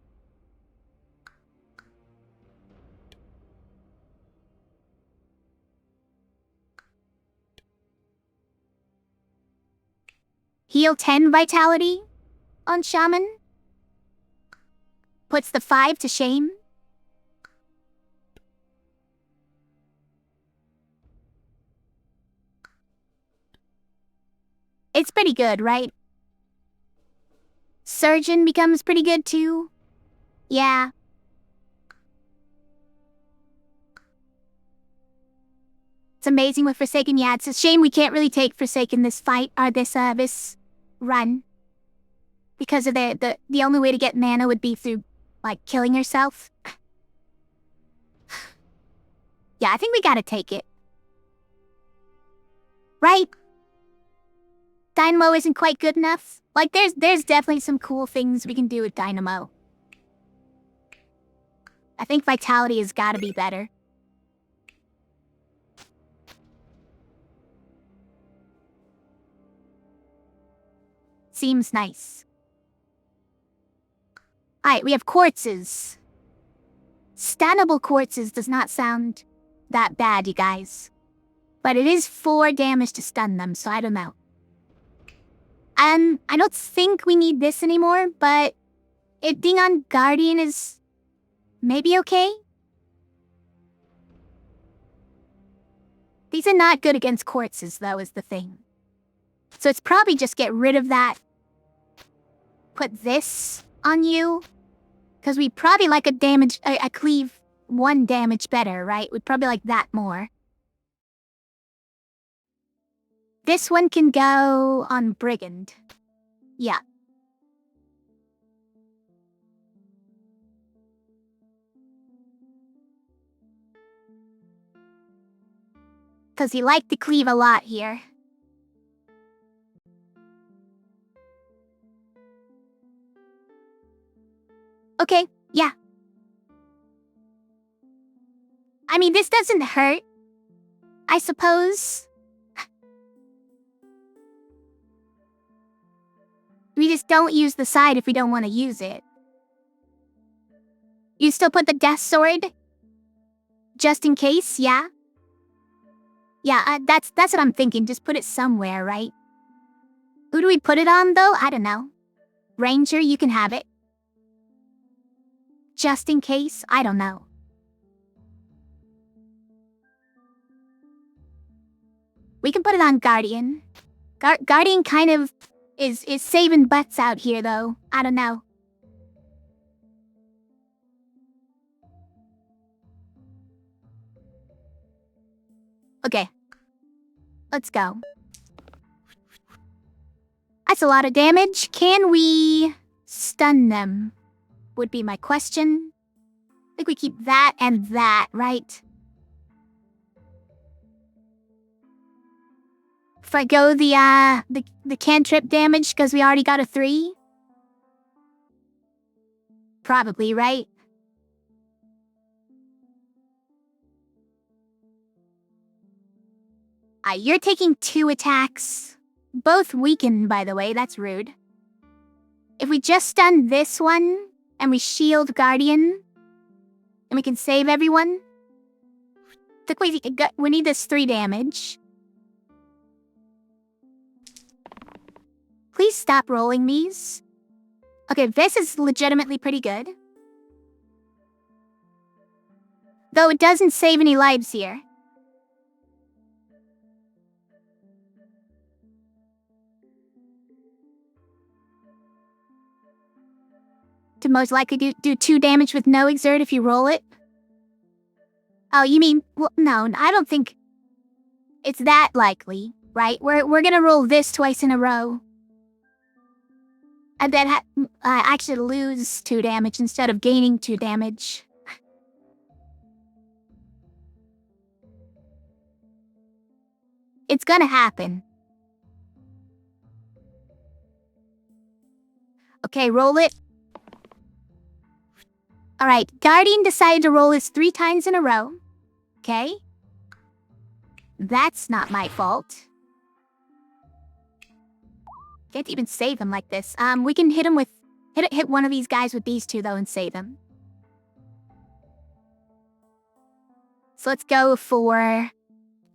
Heal 10 vitality on Shaman. Puts the 5 to shame. It's pretty good, right? Surgeon becomes pretty good too. Yeah. It's amazing with Forsaken. Yeah, it's a shame we can't really take Forsaken this fight, or this run. Because of the only way to get mana would be through, like, killing yourself. Yeah, I think we gotta take it. Right? Dynamo isn't quite good enough. Like, there's definitely some cool things we can do with Dynamo. I think Vitality has gotta be better. Seems nice. Alright, we have quartzes. Stunnable quartzes does not sound that bad, you guys. But it is 4 damage to stun them, so I don't know. I don't think we need this anymore, but it being on Guardian is maybe okay? These are not good against quartzes, though, is the thing. So it's probably just get rid of that. Put this on you. Because we probably like a cleave 1 damage better, right? We'd probably like that more. This one can go on Brigand. Yeah. Because he liked to cleave a lot here. Okay, yeah. I mean, this doesn't hurt, I suppose. We just don't use the side if we don't want to use it. You still put the Death Sword? Just in case, yeah? Yeah, that's what I'm thinking. Just put it somewhere, right? Who do we put it on, though? I don't know. Ranger, you can have it. Just in case? I don't know. We can put it on Guardian. Guardian kind of is saving butts out here, though. I don't know. Okay. Let's go. That's a lot of damage. Can we stun them? Would be my question. I think we keep that and that, right? Forgo the cantrip damage because we already got a 3? Probably, right? You're taking 2 attacks. Both weakened, by the way, that's rude. If we just stun this one, and we shield Guardian, and we can save everyone. We need this 3 damage. Please stop rolling these. Okay, this is legitimately pretty good. Though it doesn't save any lives here. To most likely do 2 damage with no exert if you roll it. Oh, you mean, well, no, I don't think it's that likely, right? We're gonna roll this twice in a row. And then actually lose 2 damage instead of gaining 2 damage. It's gonna happen. Okay, roll it. Alright, Guardian decided to roll this 3 times in a row. Okay? That's not my fault. Can't even save him like this. We can hit him with... Hit one of these guys with these 2, though, and save him. So let's go for...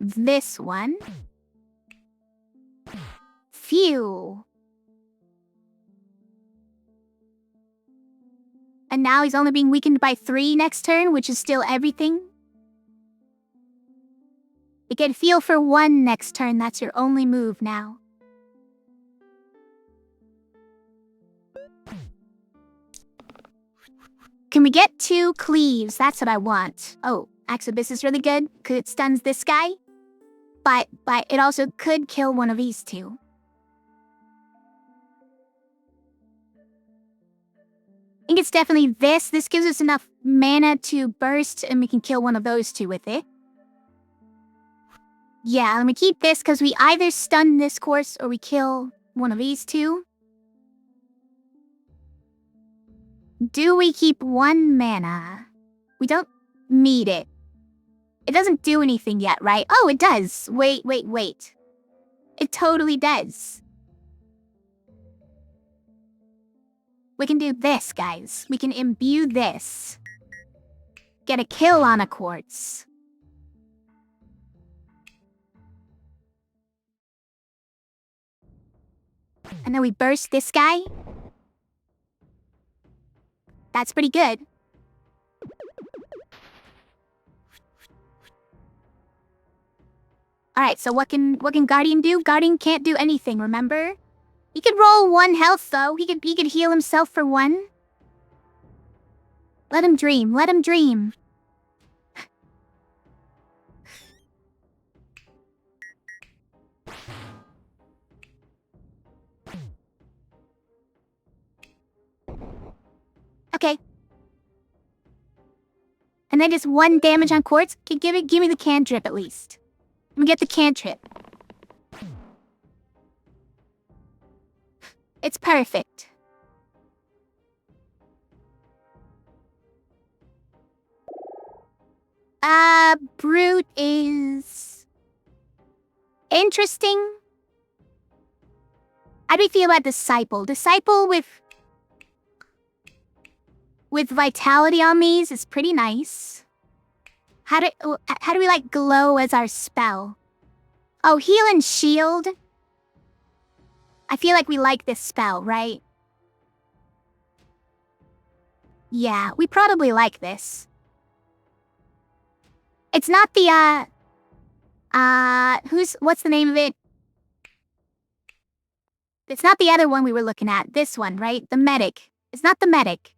this one. Phew. And now he's only being weakened by 3 next turn, which is still everything. You can heal for 1 next turn, that's your only move now. Can we get 2 cleaves? That's what I want. Oh, Axe Abyss is really good, because it stuns this guy. But it also could kill one of these 2. I think it's definitely this. This gives us enough mana to burst, and we can kill one of those 2 with it. Yeah, let me keep this, because we either stun this course, or we kill one of these 2. Do we keep 1 mana? We don't need it. It doesn't do anything yet, right? Oh, it does. Wait. It totally does. We can do this, guys. We can imbue this. Get a kill on a quartz. And then we burst this guy. That's pretty good. Alright, so what can Guardian do? Guardian can't do anything, remember? He could roll 1 health, though. He could heal himself for 1. Let him dream. Let him dream. Okay. And then just 1 damage on quartz. Give me the cantrip at least. Let me get the cantrip. It's perfect. Brute is... interesting. How do we feel about Disciple? Disciple with Vitality on these is pretty nice. How do we like Glow as our spell? Oh, Heal and Shield. I feel like we like this spell, right? Yeah, we probably like this. It's not the, what's the name of it? It's not the other one we were looking at. This one, right? The Medic. It's not the Medic.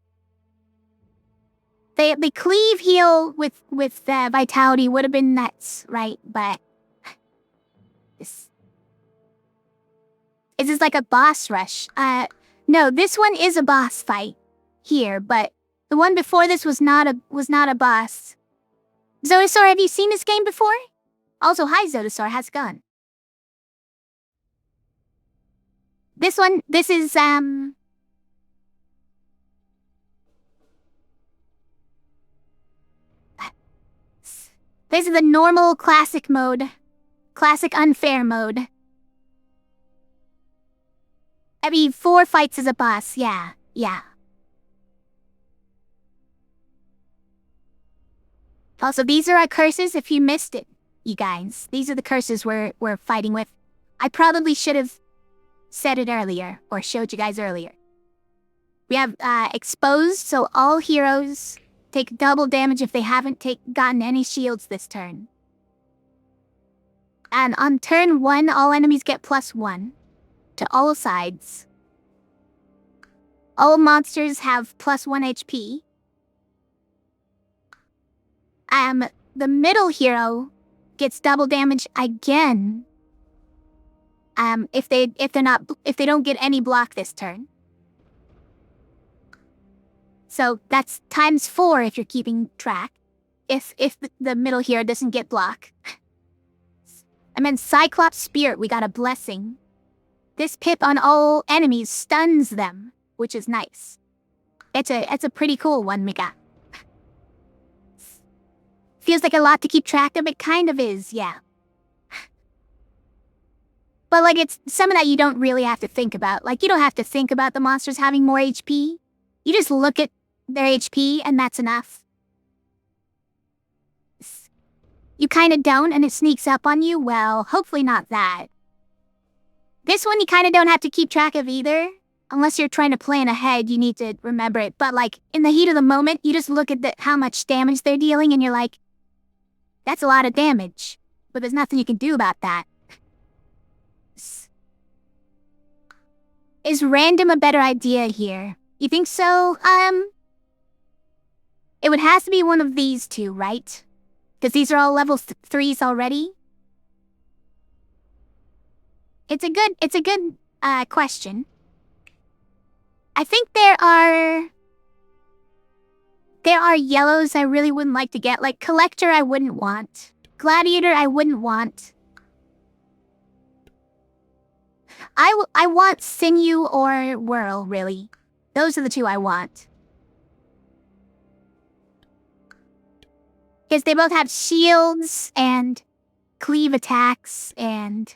The Cleave Heal with Vitality would have been nuts, right? But... This is like a boss rush. No, this one is a boss fight here, but the one before this was not a boss. Zotosaur, have you seen this game before? Also, hi Zotosaur, how's it going? This is this is the normal classic mode. Classic unfair mode. Every 4 fights as a boss, yeah. Also, these are our curses if you missed it, you guys. These are the curses we're fighting with. I probably should have said it earlier, or showed you guys earlier. We have Exposed, so all heroes take double damage if they haven't gotten any shields this turn. And on turn 1, all enemies get +1 to all sides. All monsters have +1 HP. The middle hero gets double damage again. If they don't get any block this turn. So that's ×4 if you're keeping track. If the middle hero doesn't get block. And then Cyclops Spirit, we got a blessing. This pip on all enemies stuns them, which is nice. It's a pretty cool one we got. Feels like a lot to keep track of. It kind of is, yeah. But like, it's some of that you don't really have to think about. Like, you don't have to think about the monsters having more HP. You just look at their HP and that's enough. You kind of don't and it sneaks up on you. Well, hopefully not that. This one you kind of don't have to keep track of either. Unless you're trying to plan ahead, you need to remember it. But like, in the heat of the moment, you just look at how much damage they're dealing and you're like, that's a lot of damage. But there's nothing you can do about that. Is random a better idea here? You think so? It would have to be one of these two, right? Because these are all level 3s already. It's a good question. I think there are yellows I really wouldn't like to get. Like Collector I wouldn't want. Gladiator I wouldn't want. I want Sinew or Whirl, really. Those are the two I want. Because they both have shields and cleave attacks and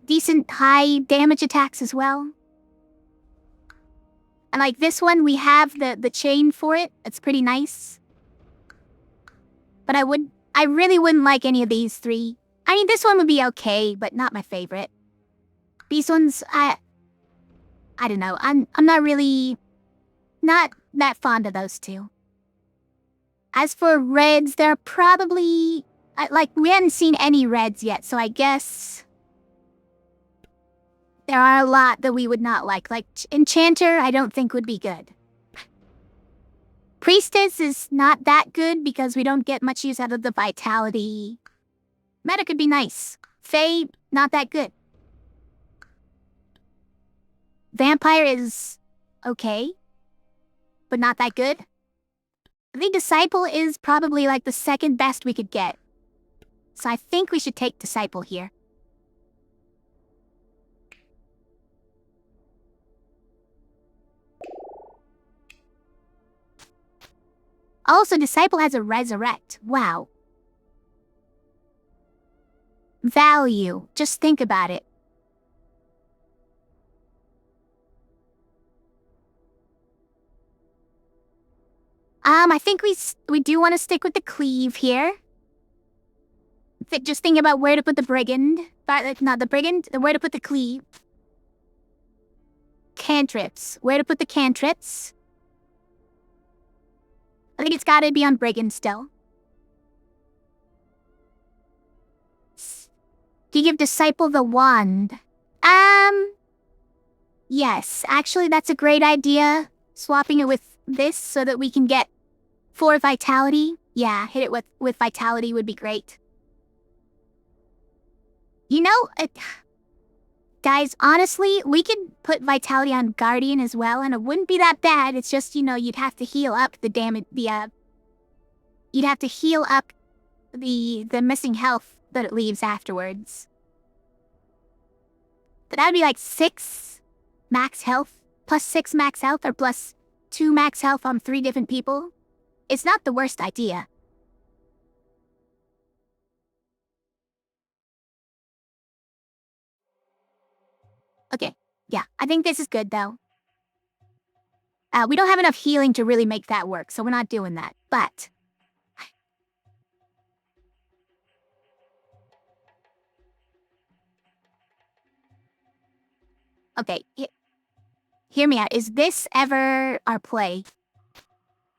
decent high damage attacks as well. And like this one, we have the chain for it. It's pretty nice. But I really wouldn't like any of these 3. I mean, this one would be okay, but not my favorite. These ones, I don't know. I'm not really, not that fond of those 2. As for reds, they're probably, like, we haven't seen any reds yet, so I guess there are a lot that we would not like. Like, Enchanter, I don't think would be good. Priestess is not that good because we don't get much use out of the vitality. Meta could be nice. Fae, not that good. Vampire is okay, but not that good. I think Disciple is probably like the second best we could get. So I think we should take Disciple here. Also, Disciple has a Resurrect. Wow. Value. Just think about it. I think we do want to stick with the cleave here. Just think about where to put the brigand. Not the brigand, where to put the cleave. Cantrips. Where to put the cantrips. I think it's gotta be on brigand still. Do you give Disciple the wand? Yes, actually that's a great idea. Swapping it with this so that we can get 4 vitality. Yeah, hit it with vitality would be great. You know, guys, honestly, we could put vitality on Guardian as well, and it wouldn't be that bad. It's just, you know, you'd have to heal up the damage, you'd have to heal up the missing health that it leaves afterwards. But that would be like 6 max health, plus 6 max health, or plus 2 max health on 3 different people. It's not the worst idea. Okay, yeah, I think this is good though. We don't have enough healing to really make that work, so we're not doing that, but... Okay, hear me out. Is this ever our play?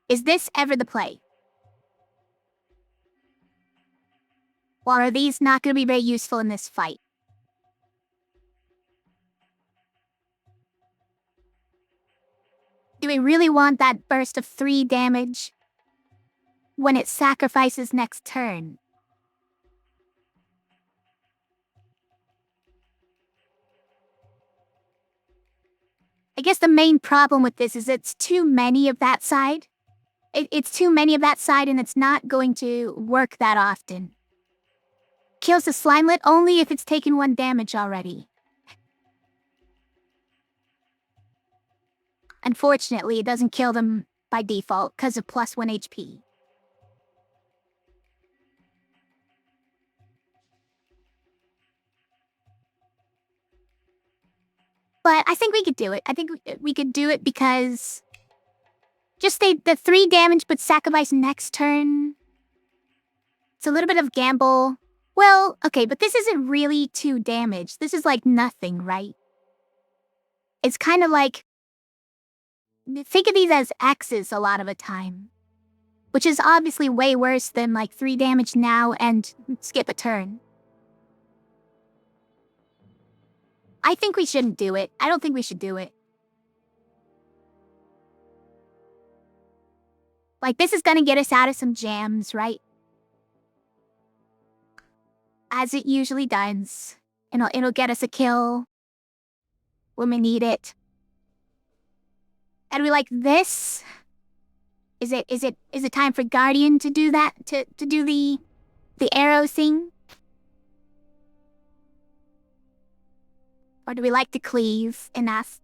Is this ever the play? Or are these not going to be very useful in this fight? Do we really want that burst of 3 damage when it sacrifices next turn? I guess the main problem with this is it's too many of that side. It's too many of that side and it's not going to work that often. Kills the Slimelet only if it's taken 1 damage already. Unfortunately, it doesn't kill them by default because of +1 HP. But I think we could do it. I think we could do it because just the 3 damage but sacrifice next turn. It's a little bit of gamble. Well, okay, but this isn't really 2 damage. This is like nothing, right? It's kind of like, think of these as X's a lot of the time. Which is obviously way worse than like 3 damage now and skip a turn. I think we shouldn't do it. I don't think we should do it. Like, this is gonna get us out of some jams, right? As it usually does. It'll get us a kill when we need it. And we like this. Is it time for Guardian to do that? To do the arrow thing? Or do we like to cleave enough?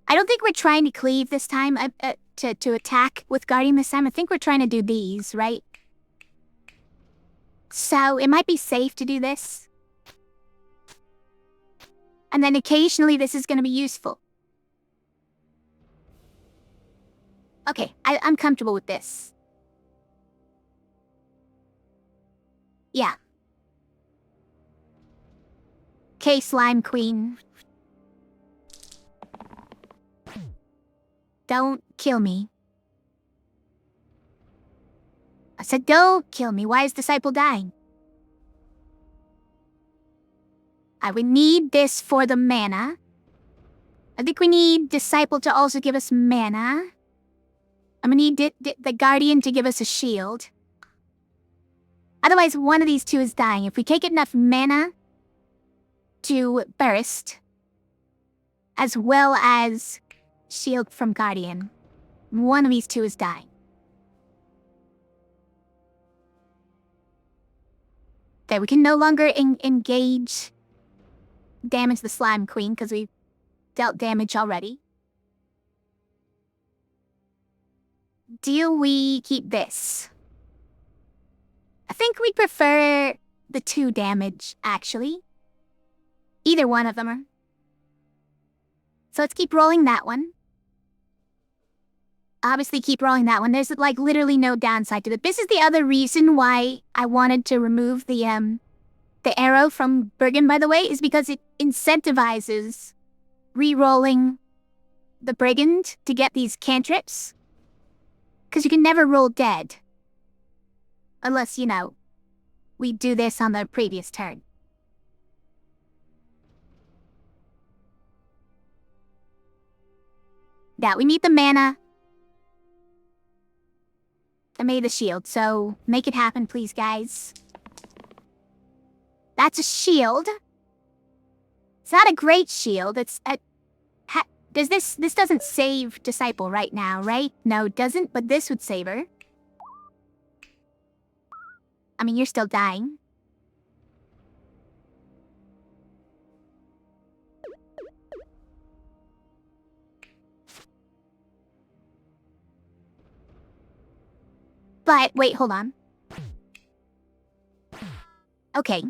I don't think we're trying to cleave this time, to attack with Guardian this time. I think we're trying to do these, right? So it might be safe to do this. And then occasionally this is going to be useful. Okay, I'm comfortable with this. Yeah. Okay, Slime Queen. Don't kill me. I said don't kill me. Why is Disciple dying? I would need this for the mana. I think we need Disciple to also give us mana. I'm gonna need the Guardian to give us a shield. Otherwise, one of these two is dying. If we can't get enough mana to burst, as well as shield from Guardian, one of these two is dying. There, we can no longer engage damage the Slime Queen because we've dealt damage already. Do we keep this? I think we prefer the 2 damage, actually. Either one of them are. So let's keep rolling that one. Obviously keep rolling that one. There's like literally no downside to it. This is the other reason why I wanted to remove the arrow from Bergen, by the way, is because it incentivizes re-rolling the Brigand to get these cantrips. Because you can never roll dead. Unless, you know, we do this on the previous turn. Yeah, we need the mana. I made the shield, so make it happen, please, guys. That's a shield. It's not a great shield. It's a... Does this doesn't save Disciple right now, right? No, it doesn't, but this would save her. I mean, you're still dying. But, wait, hold on. Okay.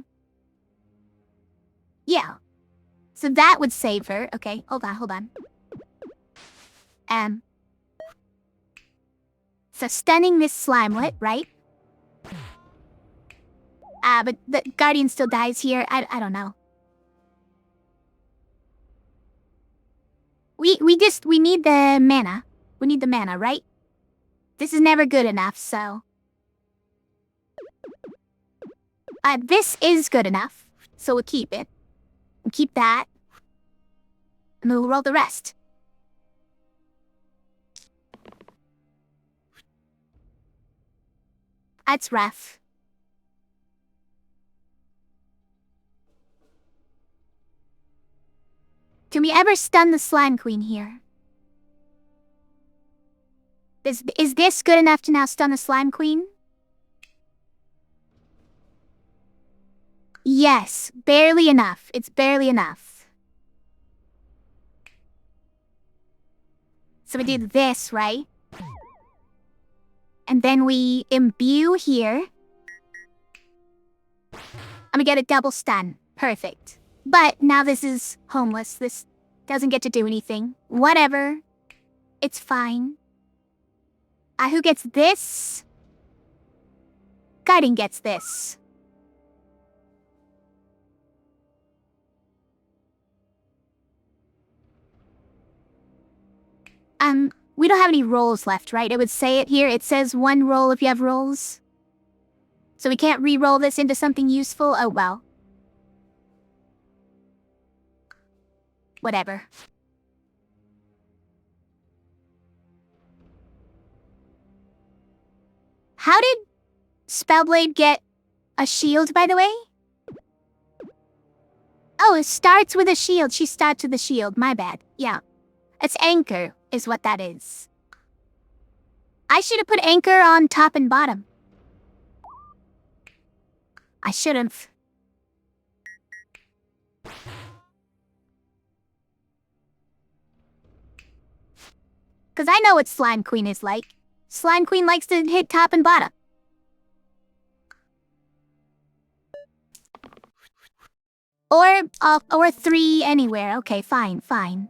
Yeah. So that would save her. Okay, hold on. So stunning this Slimelet, right? But the Guardian still dies here. I don't know. We need the mana. We need the mana, right? This is never good enough, so... this is good enough, so we'll keep it. We'll keep that. And we'll roll the rest. That's rough. Can we ever stun the Slime Queen here? Is this good enough to now stun the Slime Queen? Yes, barely enough. It's barely enough. So we do this, right? And then we imbue here. And we get a double stun. Perfect. But now this is homeless. This doesn't get to do anything. Whatever. It's fine. Who gets this? Guardian gets this. We don't have any rolls left, right? It would say it here. It says 1 roll if you have rolls. So we can't re-roll this into something useful? Oh, well. Whatever. How did Spellblade get a shield, by the way? Oh, it starts with a shield. She starts with a shield. My bad. Yeah. It's anchor, is what that is. I should have put anchor on top and bottom. I should've. Because I know what Slime Queen is like. Slime Queen likes to hit top and bottom. Or 3 anywhere. Okay, fine, fine.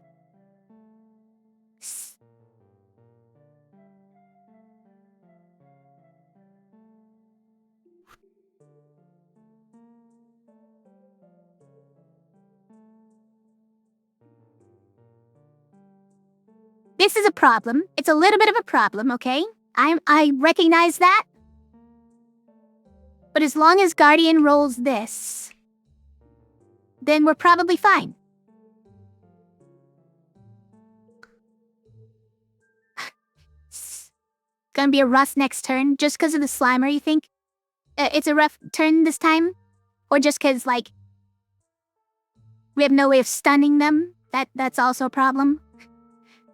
This is a problem. It's a little bit of a problem, okay? I recognize that. But as long as Guardian rolls this, then we're probably fine. Gonna be a rough next turn, just because of the Slimer, you think? It's a rough turn this time? Or just because, like, we have no way of stunning them? That's also a problem?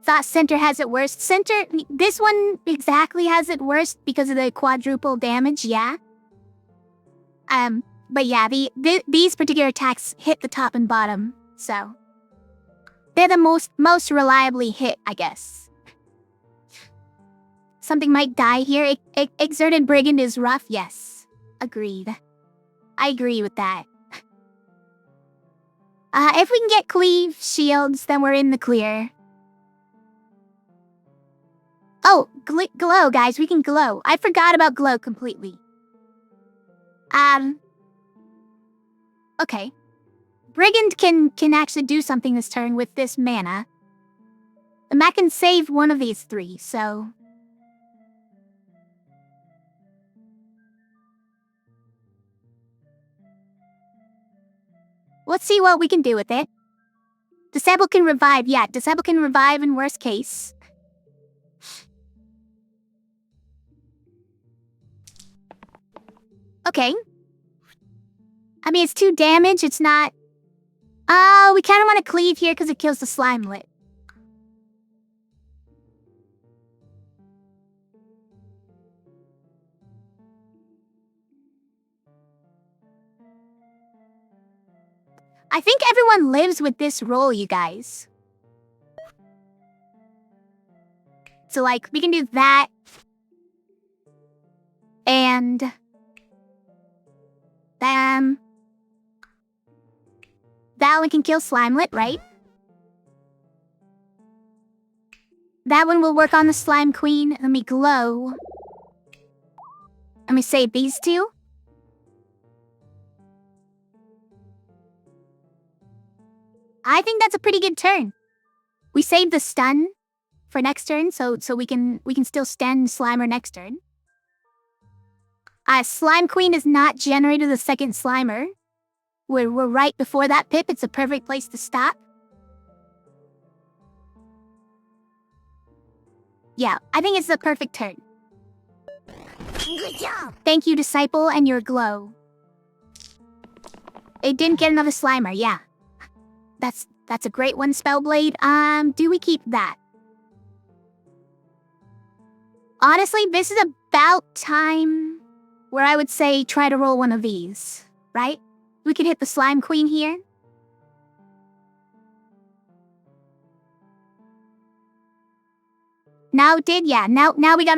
Thought Center has it worst. Center, this one exactly has it worst because of the quadruple damage, yeah? But yeah, these particular attacks hit the top and bottom, so... They're the most reliably hit, I guess. Something might die here. Exerted Brigand is rough, yes. Agreed. I agree with that. If we can get Cleave shields, then we're in the clear. Oh, glow, guys. We can glow. I forgot about glow completely. Okay. Brigand can actually do something this turn with this mana. The Mac can save one of these 3, so... Let's see what we can do with it. Disable can revive. Yeah, Disable can revive in worst case. Okay. I mean, it's 2 damage. It's not... we kind of want to cleave here because it kills the Slimelet. I think everyone lives with this roll, you guys. So, like, we can do that. And... that one can kill Slimelet, right? That one will work on the Slime Queen. Let me glow. Let me save these 2. I think that's a pretty good turn. We saved the stun for next turn, so we can still stun Slimer next turn. Slime Queen has not generated the second Slimer. We're right before that, Pip. It's a perfect place to stop. Yeah, I think it's the perfect turn. Good job! Thank you, Disciple, and your glow. It didn't get another Slimer, yeah. That's a great one, Spellblade. Do we keep that? Honestly, this is about time where I would say try to roll one of these, right? We could hit the Slime Queen here. Now we got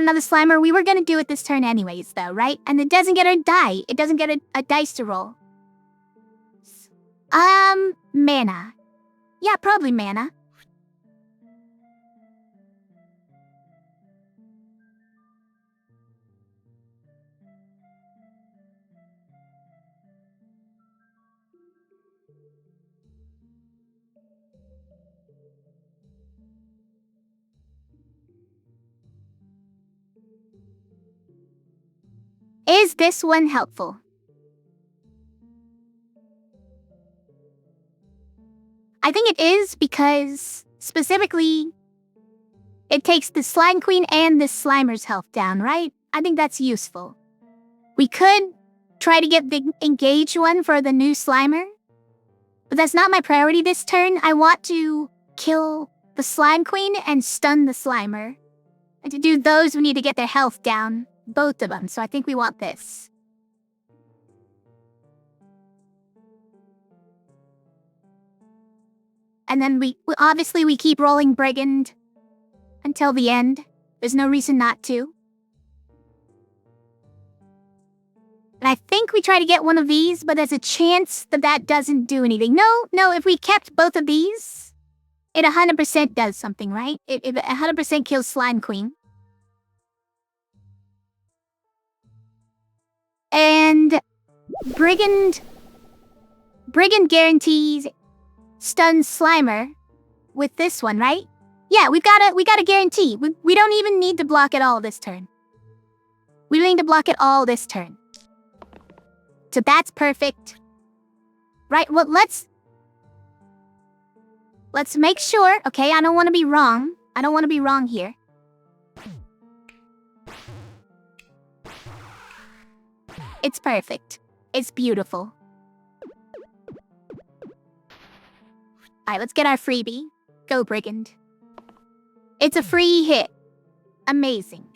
another Slimer. We were gonna do it this turn anyways, though, right? And it doesn't get a die. It doesn't get a dice to roll. Mana. Yeah, probably mana. Is this one helpful? I think it is because, specifically, it takes the Slime Queen and this Slimer's health down, right? I think that's useful. We could try to get the engaged one for the new Slimer, but that's not my priority this turn. I want to kill the Slime Queen and stun the Slimer. And to do those, we need to get their health down, both of them, so I think we want this. And then we obviously keep rolling Brigand until the end. There's no reason not to. And I think we try to get one of these, but there's a chance that doesn't do anything. No, if we kept both of these, it 100% does something, right? It 100% kills Slime Queen. And Brigand guarantees stun Slimer with this one, right? Yeah, we got a guarantee. We don't even need to block it all this turn. We don't need to block it all this turn. So that's perfect. Right, well, let's make sure, okay? I don't want to be wrong. I don't want to be wrong here. It's perfect. It's beautiful. Alright, let's get our freebie. Go, Brigand. It's a free hit. Amazing.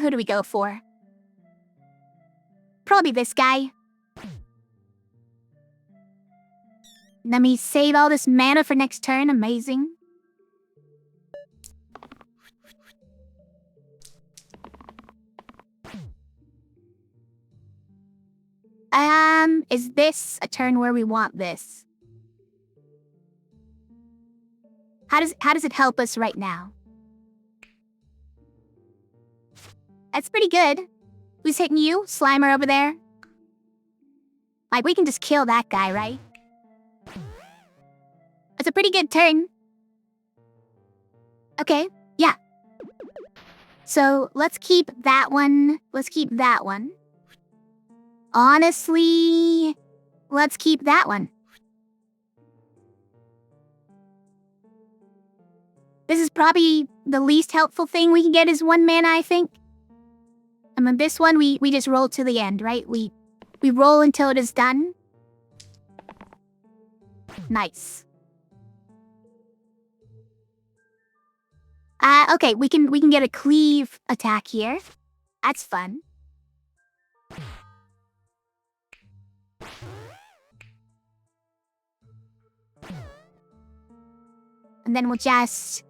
Who do we go for? Probably this guy. Let me save all this mana for next turn. Amazing. Is this a turn where we want this? How does it help us right now? That's pretty good. Who's hitting you? Slimer over there? Like, we can just kill that guy, right? That's a pretty good turn. Okay, yeah. So, let's keep that one. Let's keep that one. Honestly, let's keep that one. This is probably the least helpful thing we can get is 1 mana, I think. And then this one, we just roll to the end, right? We roll until it is done. Nice. Okay, we can get a cleave attack here. That's fun. And then we'll just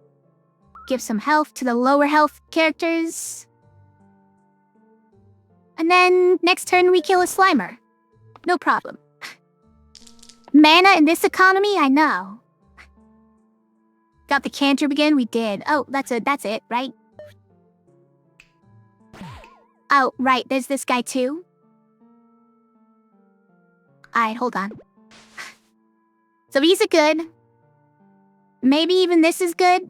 give some health to the lower health characters. And then next turn we kill a Slimer. No problem. Mana in this economy, I know. Got the cantrip again? We did. Oh, that's it, right? Oh, right, there's this guy too. Alright, hold on. So these are good. Maybe even this is good.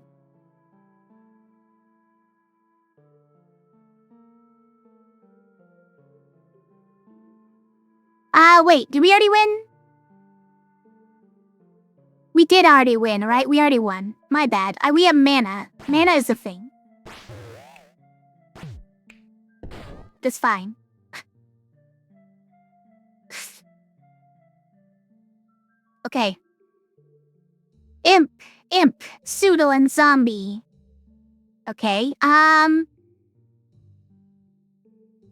Wait, did we already win? We did already win, right? We already won. My bad. We have mana. Mana is a thing. That's fine. Okay. Imp, Pseudo, and zombie. Okay,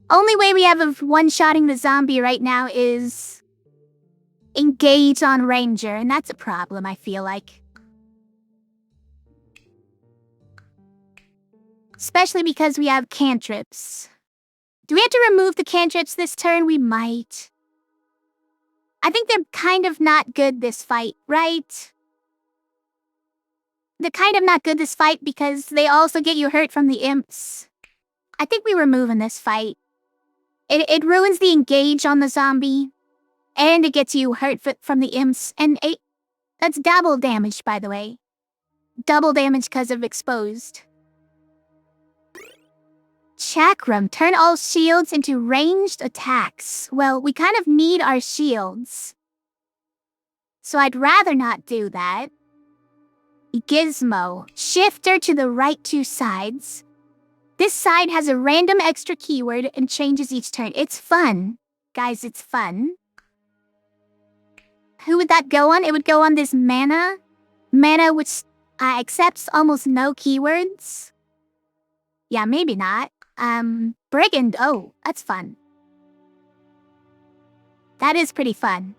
only way we have of one-shotting the zombie right now is engage on ranger, and that's a problem, I feel like. Especially because we have cantrips. Do we have to remove the cantrips this turn? We might. I think they're kind of not good this fight, right? They're kind of not good this fight because they also get you hurt from the imps. I think we remove in this fight. It ruins the engage on the zombie, and it gets you hurt from the imps, and that's double damage, by the way. Double damage because of exposed. Chakram, turn all shields into ranged attacks. Well, we kind of need our shields, so I'd rather not do that. Gizmo, shifter to the right 2 sides. This side has a random extra keyword and changes each turn. It's fun. Guys, it's fun. Who would that go on? It would go on this mana. Mana which accepts almost no keywords. Yeah, maybe not. Brigand. Oh, that's fun. That is pretty fun.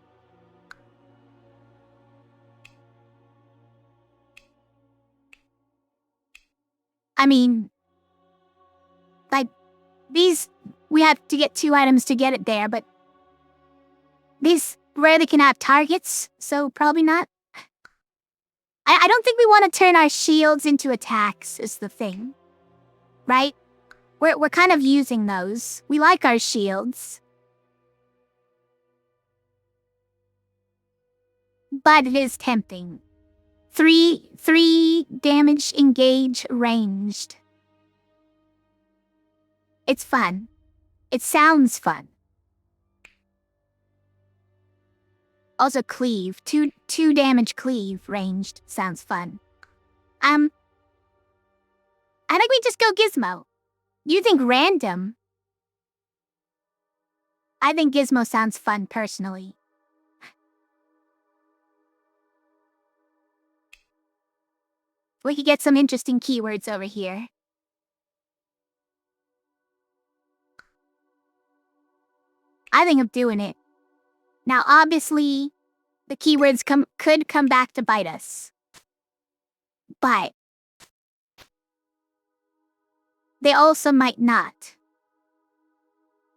I mean, like, these, we have to get 2 items to get it there, but these rarely can have targets, so probably not. I don't think we want to turn our shields into attacks, is the thing. Right? We're kind of using those. We like our shields. But it is tempting. 3 damage, engage, ranged. It's fun. It sounds fun. Also cleave. 2 damage cleave, ranged. Sounds fun. I think we just go Gizmo. You think random? I think Gizmo sounds fun, personally. We could get some interesting keywords over here. I think I'm doing it. Now, obviously, the keywords could come back to bite us. But they also might not.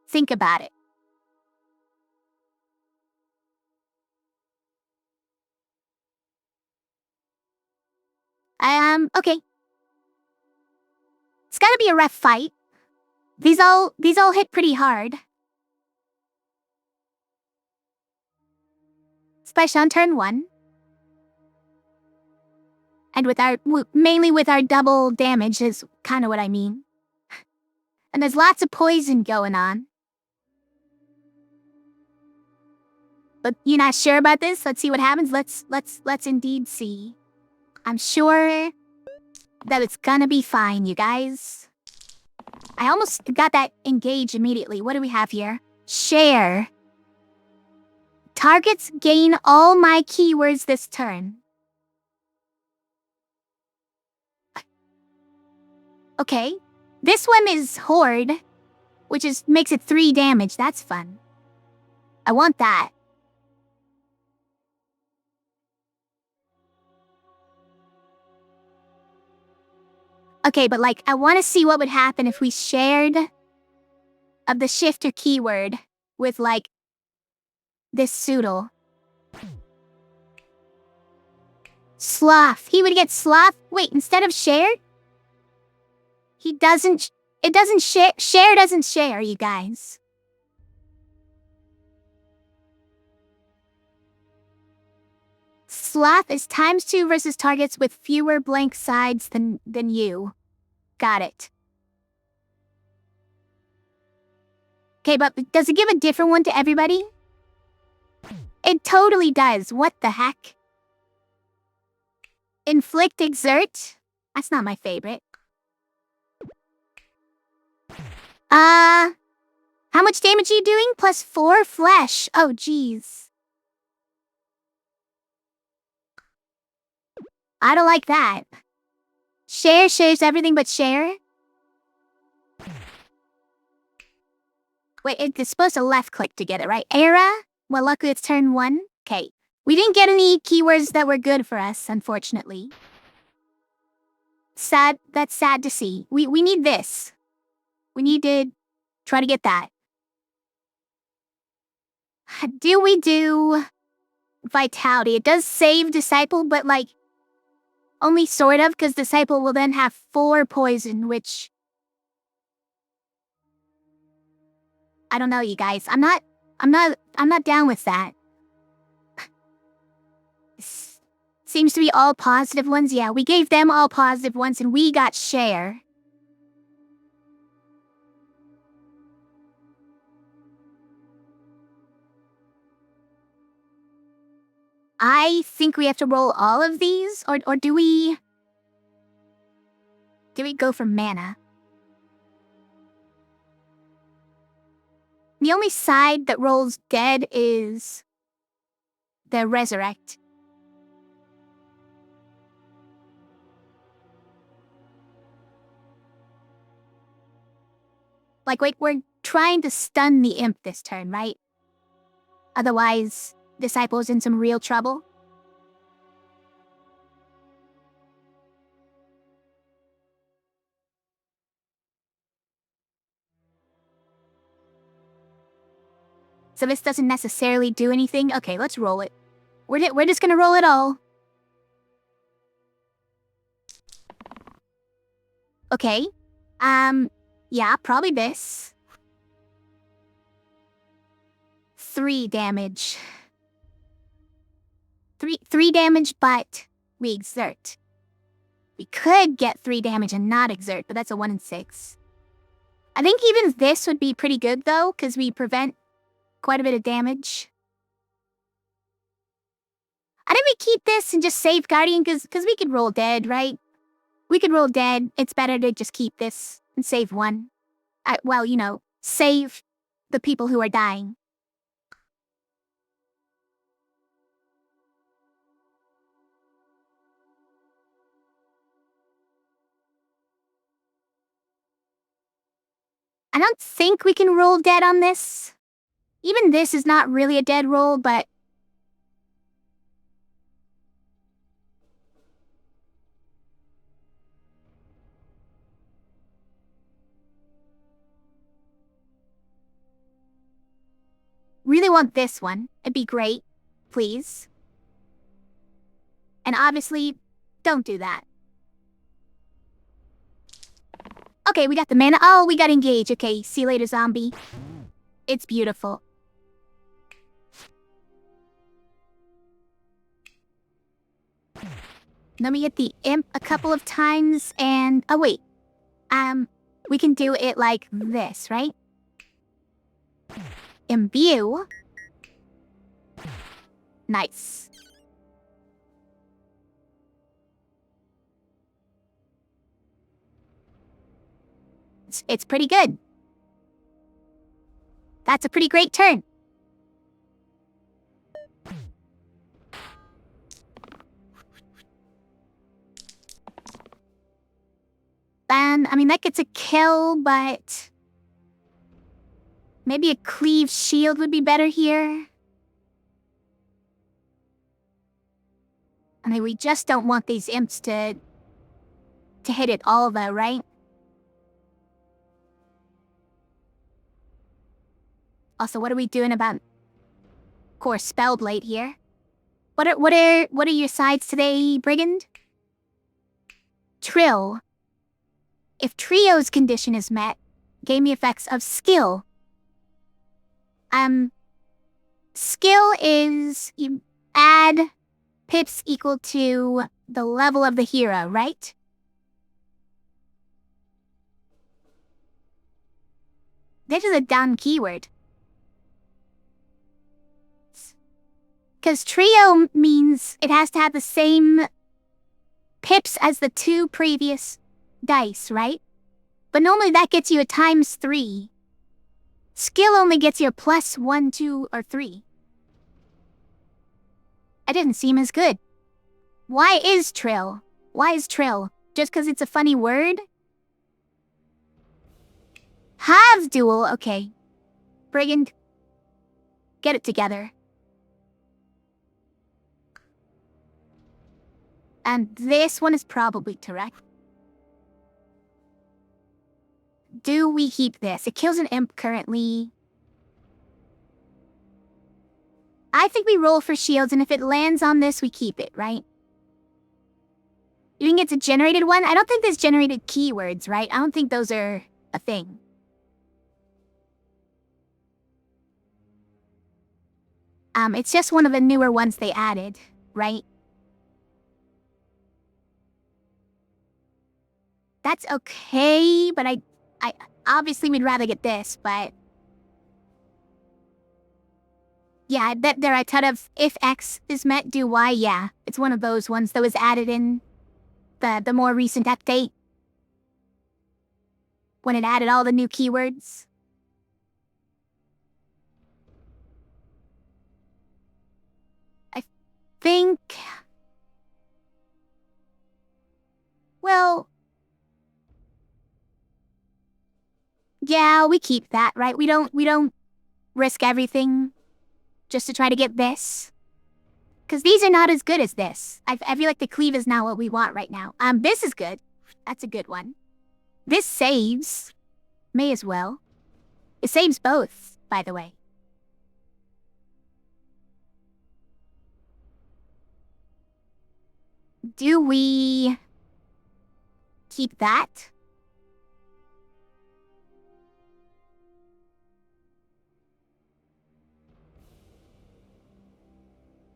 Think about it. Okay. It's gotta be a rough fight. These all hit pretty hard. Especially on turn 1. And mainly with our double damage is kind of what I mean. And there's lots of poison going on. But you're not sure about this? Let's see what happens. Let's indeed see. I'm sure that it's gonna be fine, you guys. I almost got that engage immediately. What do we have here? Share. Targets gain all my keywords this turn. Okay. This one is Horde, which makes it 3 damage. That's fun. I want that. Okay, but like, I want to see what would happen if we shared of the shifter keyword with like this Soodle. Sloth. He would get sloth. Wait, instead of shared? He doesn't. It doesn't share. Share doesn't share, you guys. Sloth is ×2 versus targets with fewer blank sides than you. Got it. Okay, but does it give a different one to everybody? It totally does. What the heck? Inflict exert? That's not my favorite. How much damage are you doing? +4 flesh. Oh, jeez. I don't like that. Share shares everything but share? Wait, it's supposed to left click to get it, right? Era? Well, luckily it's turn 1. Okay. We didn't get any keywords that were good for us, unfortunately. Sad. That's sad to see. We need this. We need to try to get that. Do we do vitality? It does save disciple, but like only sort of, because disciple will then have 4 poison, which I don't know, you guys. I'm not down with that. Seems to be all positive ones. Yeah, we gave them all positive ones and we got share. I think we have to roll all of these, or do we go for mana? The only side that rolls dead is the resurrect. Like, wait, we're trying to stun the imp this turn, right? Otherwise, disciple's in some real trouble. So this doesn't necessarily do anything. Okay, let's roll it. We're just gonna roll it all. Okay. Yeah, probably this. 3 damage. 3 damage, but we exert. We could get 3 damage and not exert, but that's a 1 in 6. I think even this would be pretty good, though, because we prevent quite a bit of damage. I think we keep this and just save Guardian, because we could roll dead, right? We could roll dead. It's better to just keep this and save 1. Well, you know, save the people who are dying. I don't think we can roll dead on this. Even this is not really a dead roll, but really want this one. It'd be great. Please. And obviously, don't do that. Okay, we got the mana. Oh, we got engage. Okay, see you later, zombie. It's beautiful. Let me hit the imp a couple of times and... Oh, wait. We can do it like this, right? Imbue. Nice. It's pretty good. That's a pretty great turn. I mean, that gets a kill, but maybe a cleave shield would be better here. I mean, we just don't want these imps to hit it all, though, right? Also, what are we doing about core Spellblade here? What are your sides today, Brigand? Trill. If Trio's condition is met, gain the effects of skill. Skill is you add pips equal to the level of the hero, right? This is a dumb keyword. Because trio means it has to have the same pips as the 2 previous dice, right? But normally that gets you a ×3. Skill only gets you a +1, 2, or 3. It didn't seem as good. Why is trill? Why is trill? Just because it's a funny word? Have duel, okay. Brigand, get it together. And this one is probably correct. Do we keep this? It kills an imp currently. I think we roll for shields, and if it lands on this, we keep it, right? You think it's a generated one? I don't think there's generated keywords, right? I don't think those are a thing. It's just one of the newer ones they added, right? That's okay, but I obviously we'd rather get this, but yeah, I bet there are a ton of if X is met, do Y. Yeah, it's one of those ones that was added in the more recent update when it added all the new keywords. I think, well, yeah, we keep that, right? We don't risk everything just to try to get this. Because these are not as good as this. I feel like the cleave is not what we want right now. This is good. That's a good one. This saves. May as well. It saves both, by the way. Do we keep that?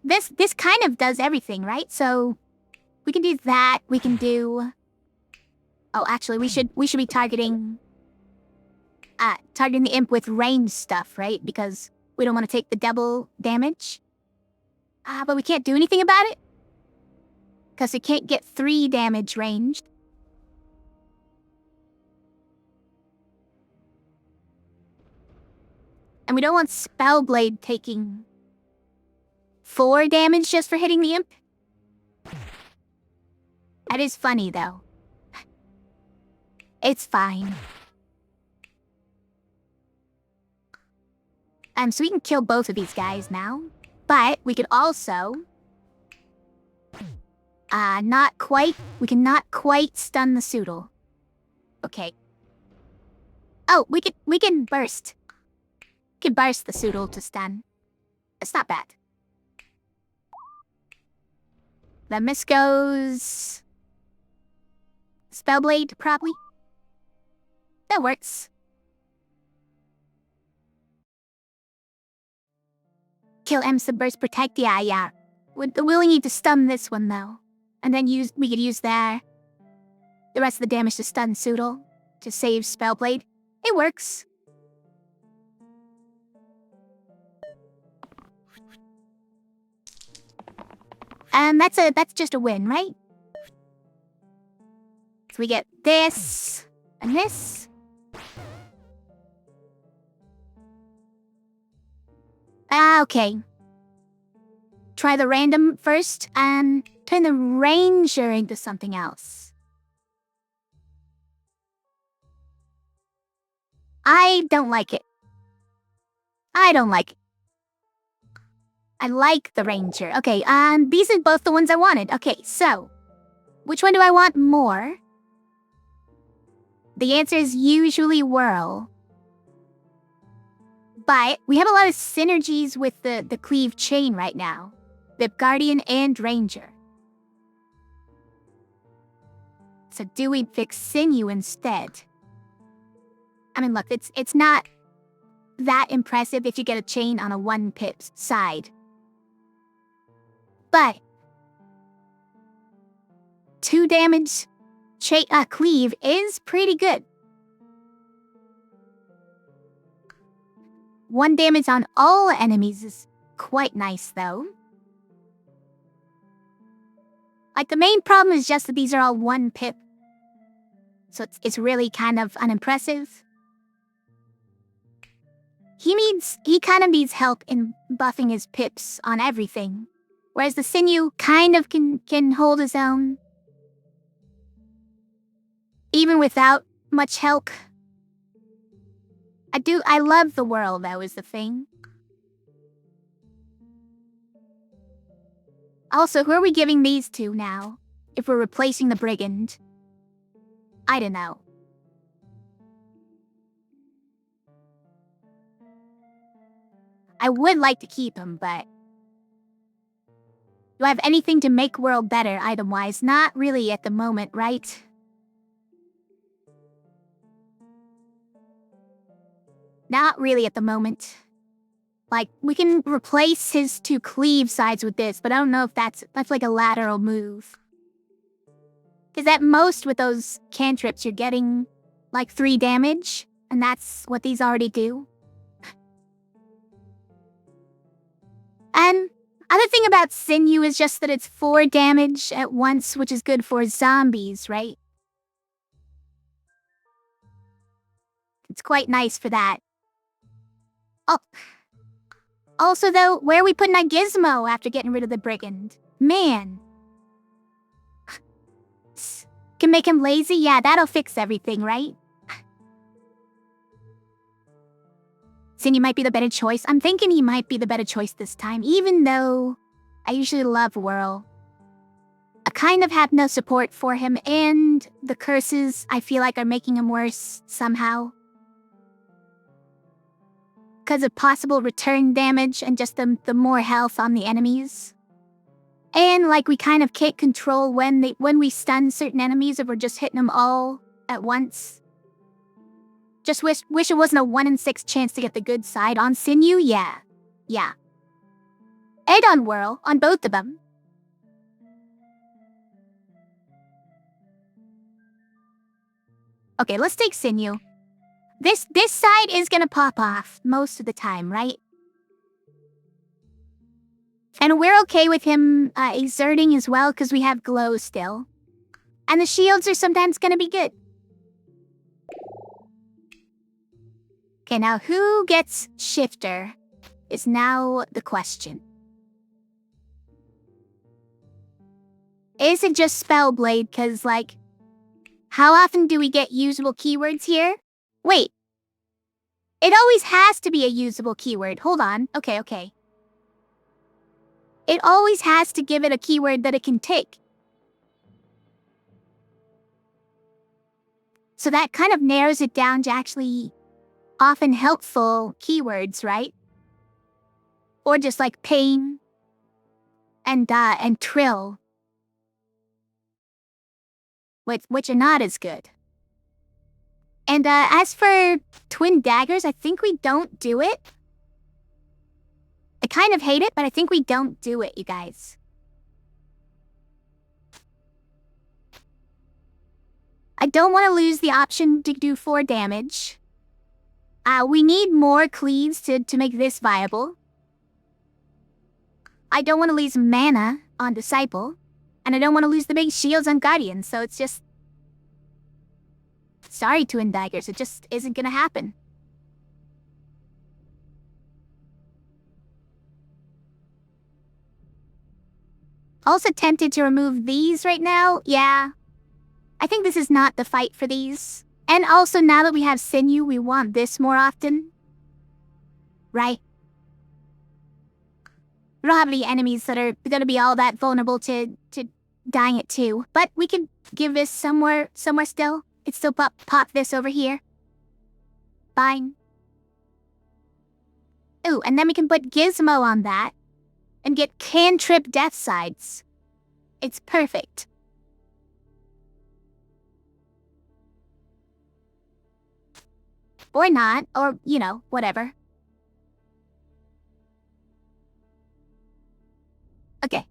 This kind of does everything, right? So we can do that. We can do. Oh, actually, we should be targeting the imp with range stuff, right? Because we don't want to take the double damage. But we can't do anything about it because we can't get 3 damage ranged. And we don't want Spellblade taking 4 damage just for hitting the imp. That is funny, though. It's fine. So we can kill both of these guys now. But we could also... not quite... We can not quite stun the Soodle. Okay. Oh, we can burst. We can burst the Soodle to stun. It's not bad. The Misko's... Spellblade, probably. That works. Kill M's burst protect. Yeah. We'll need to stun this one though, and then we could use the rest of the damage to stun Soodle to save Spellblade. It works. That's just a win, right? So we get this and this. Okay. Try the random first and turn the ranger into something else. I don't like it. I like the ranger. Okay, these are both the ones I wanted. Okay, so which one do I want more? The answer is usually whirl. But we have a lot of synergies with the cleave chain right now. The Guardian and Ranger. So do we pick Sinew instead? I mean, look, it's not that impressive if you get a chain on a 1 pip side. But 2 damage cleave is pretty good. 1 damage on all enemies is quite nice, though. Like, the main problem is just that these are all 1 pip. So it's really kind of unimpressive. He kind of needs help in buffing his pips on everything. Whereas the sinew kind of can hold his own. Even without much help. I love the whirl, though, is the thing. Also, who are we giving these to now? If we're replacing the brigand? I don't know. I would like to keep him, but... Do I have anything to make whirl better item-wise? Not really at the moment, right? Not really at the moment. Like, we can replace his 2 cleave sides with this, but I don't know if that's like a lateral move. Because at most with those cantrips, you're getting like 3 damage, and that's what these already do. And other thing about sinew is just that it's 4 damage at once, which is good for zombies, right? It's quite nice for that. Oh. Also, though, where are we putting that gizmo after getting rid of the brigand? Man. Can make him lazy? Yeah, that'll fix everything, right? Sinew might be the better choice. I'm thinking he might be the better choice this time, even though I usually love whirl. I kind of have no support for him, and the curses, I feel like, are making him worse somehow. Because of possible return damage and just the more health on the enemies. And like we kind of can't control when we stun certain enemies if we're just hitting them all at once. Just wish it wasn't a 1 in 6 chance to get the good side on sinew. Yeah. And on whirl, on both of them. Okay, let's take sinew. This side is gonna pop off most of the time, right? And we're okay with him exerting as well because we have glow still. And the shields are sometimes gonna be good. Okay, now who gets shifter is now the question. Is it just Spellblade? Because, like, how often do we get usable keywords here? Wait. It always has to be a usable keyword. Hold on. Okay. It always has to give it a keyword that it can take. So that kind of narrows it down to actually often helpful keywords, right? Or just like pain and trill. Which are not as good. And as for twin daggers, I think we don't do it. I kind of hate it, but I think we don't do it, you guys. I don't want to lose the option to do 4 damage. We need more cleaves to make this viable. I don't want to lose mana on Disciple. And I don't want to lose the big shields on Guardian, so it's just... Sorry, Twin Daggers, it just isn't gonna happen. Also tempted to remove these right now, yeah. I think this is not the fight for these. And also, now that we have sinew, we want this more often. Right? We don't have any enemies that are gonna be all that vulnerable to dying at 2. But we can give this somewhere still. It's still pop this over here. Fine. Ooh, and then we can put Gizmo on that. And get cantrip death sides. It's perfect. Or not, or, you know, whatever. Okay.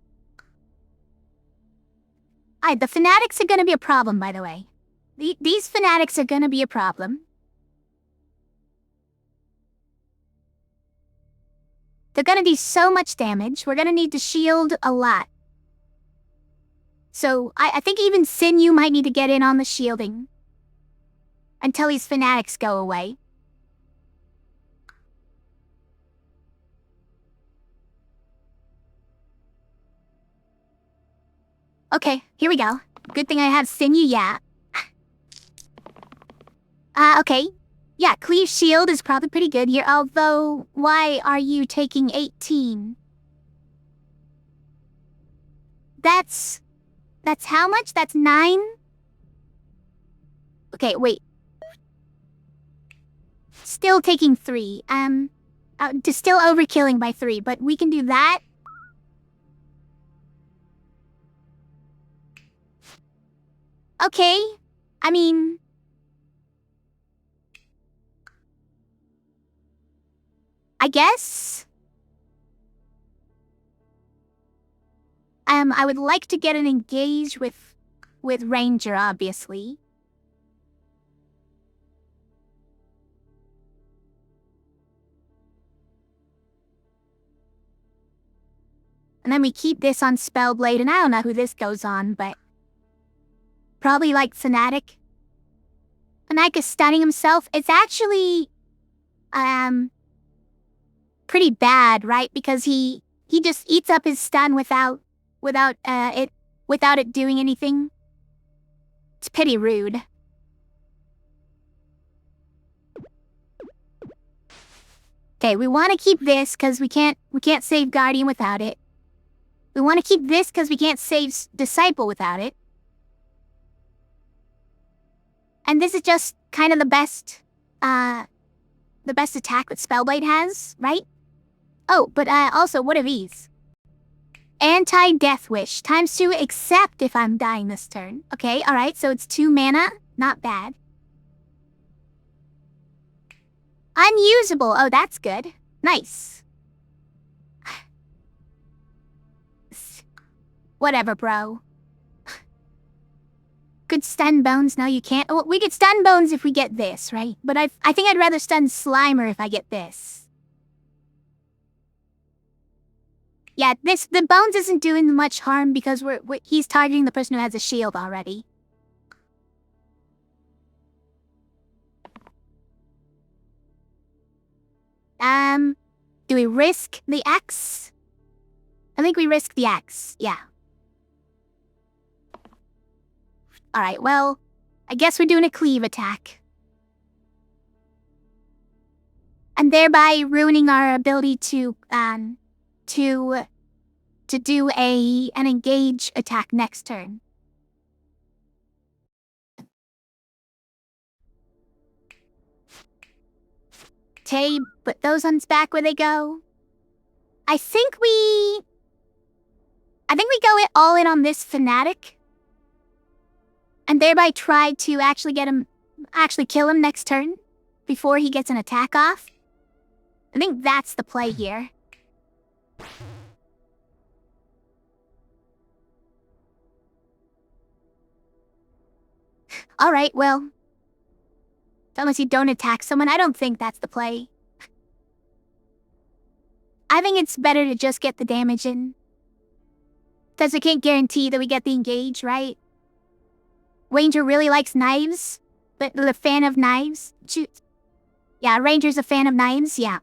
The fanatics are gonna be a problem, by the way. These fanatics are gonna be a problem. They're gonna do so much damage. We're gonna need to shield a lot. So I think even Sinew might need to get in on the shielding until these fanatics go away. Okay, here we go. Good thing I have Sinew, yeah. Okay. Yeah, Cleave Shield is probably pretty good here, although, why are you taking 18? That's how much? That's 9? Okay, wait. Still taking 3. Still overkilling by 3, but we can do that. Okay. I mean... I guess? I would like to get an engage with Ranger, obviously. And then we keep this on Spellblade, and I don't know who this goes on, but... Probably like Fnatic. Fnatic is stunning himself. It's actually... pretty bad, right? Because he just eats up his stun without it doing anything. It's pretty rude. Okay, we want to keep this because we can't save Guardian without it. We want to keep this because we can't save Disciple without it. And this is just kind of the best attack that Spellblade has, right? Oh, but also, what are these? Anti-Death Wish. ×2 except if I'm dying this turn. Okay, alright, so it's 2 mana. Not bad. Unusable. Oh, that's good. Nice. Whatever, bro. Could stun Bones? No, you can't. Well, we could stun Bones if we get this, right? But I think I'd rather stun Slimer if I get this. Yeah, the Bones isn't doing much harm because he's targeting the person who has a shield already. Do we risk the X? I think we risk the X, yeah. Alright, well, I guess we're doing a cleave attack. And thereby ruining our ability to do an engage attack next turn. Okay, put those ones back where they go. I think we go all in on this Fnatic. And thereby try to actually kill him next turn before he gets an attack off. I think that's the play here. Alright, well. Unless you don't attack someone, I don't think that's the play. I think it's better to just get the damage in. Because we can't guarantee that we get the engage, right? Ranger really likes knives, but the fan of knives. Yeah, Ranger's a fan of knives, yeah.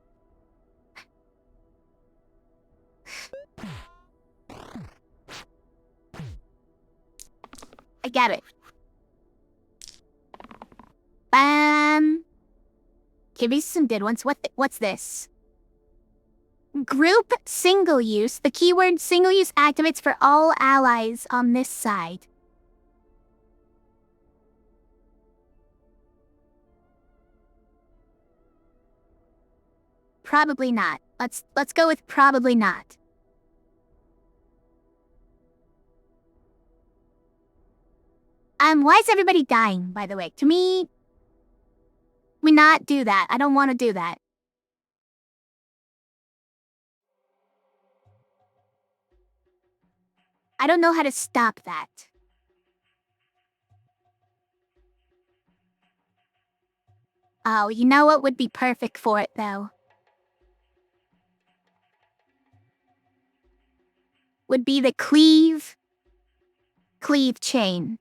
I get it. Okay, these are some good ones. What's this? Group single use. The keyword single use activates for all allies on this side. Probably not. Let's go with probably not. Why is everybody dying, by the way? To me, we not do that. I don't want to do that. I don't know how to stop that. Oh, you know what would be perfect for it, though? Would be the cleave chain.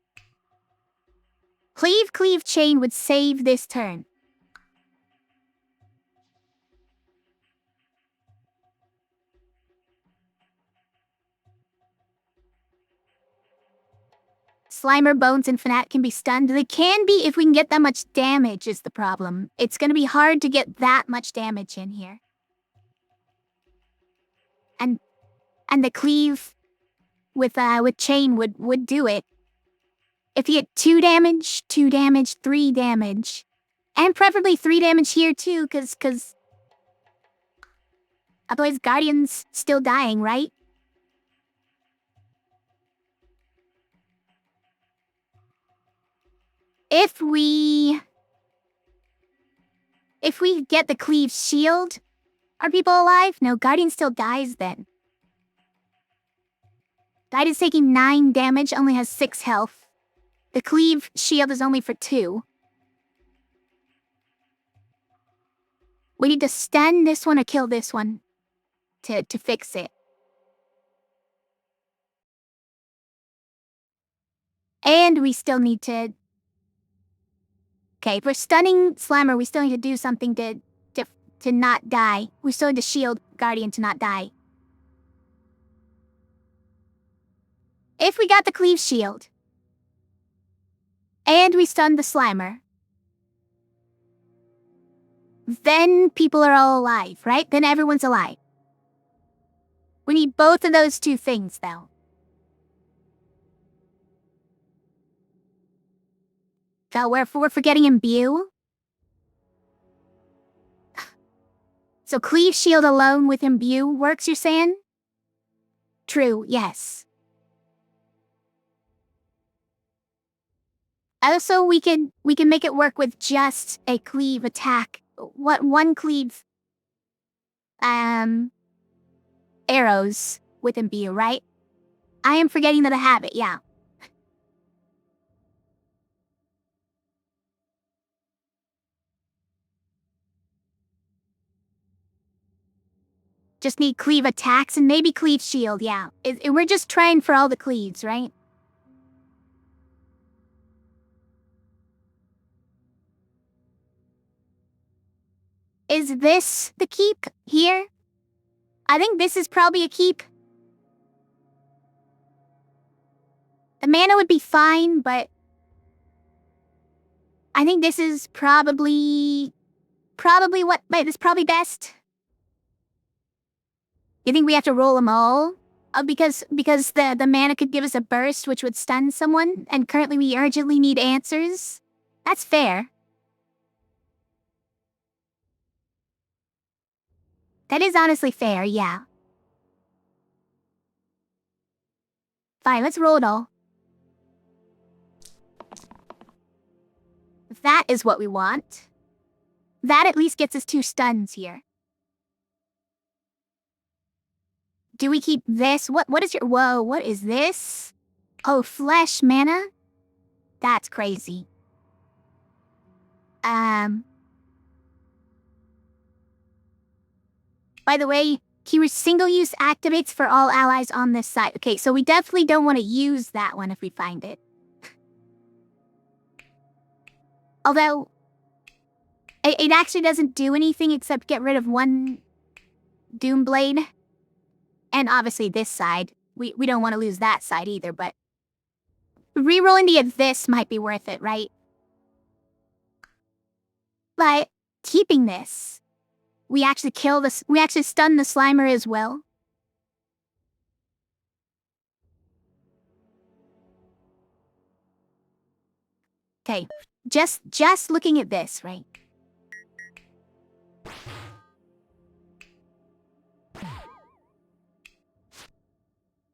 Cleave chain would save this turn. Slimer, Bones, and Fnat can be stunned. They can be if we can get that much damage is the problem. It's gonna be hard to get that much damage in here. And the cleave with chain would do it. If you get 2 damage, 3 damage. And preferably 3 damage here too, cause otherwise Guardian's still dying, right? If we get the cleave shield, are people alive? No, Guardian still dies then. Guardian's taking 9 damage, only has 6 health. The cleave shield is only for 2. We need to stun this one or kill this one to fix it. And we still need to... Okay, if we're stunning Slimer, we still need to do something to not die. We still need to shield Guardian to not die. If we got the cleave shield, and we stunned the Slimer, then people are all alive, right? Then everyone's alive. We need both of those 2 things, though. So we're forgetting Imbue. So cleave shield alone with Imbue works, you're saying? True, yes. Also, we can make it work with just a cleave attack. One cleave arrows with Imbue, right? I am forgetting that I have it, yeah. Just need cleave attacks and maybe cleave shield, yeah. We're just trying for all the cleaves, right? Is this the keep here? I think this is probably a keep. The mana would be fine, but I think this is probably what, wait, this is probably best. You think we have to roll them all? Because the mana could give us a burst which would stun someone, and currently we urgently need answers? That's fair. That is honestly fair, yeah. Fine, let's roll it all. That is what we want. That at least gets us 2 stuns here. Do we keep this? What is your... Whoa, what is this? Oh, flesh mana? That's crazy. By the way, keyword single use activates for all allies on this side. Okay, so we definitely don't want to use that one if we find it. Although, it actually doesn't do anything except get rid of 1 Doomblade. And obviously this side. We don't want to lose that side either, but... Rerolling to get this might be worth it, right? But keeping this, we actually stun the Slimer as well. Okay, just looking at this, right?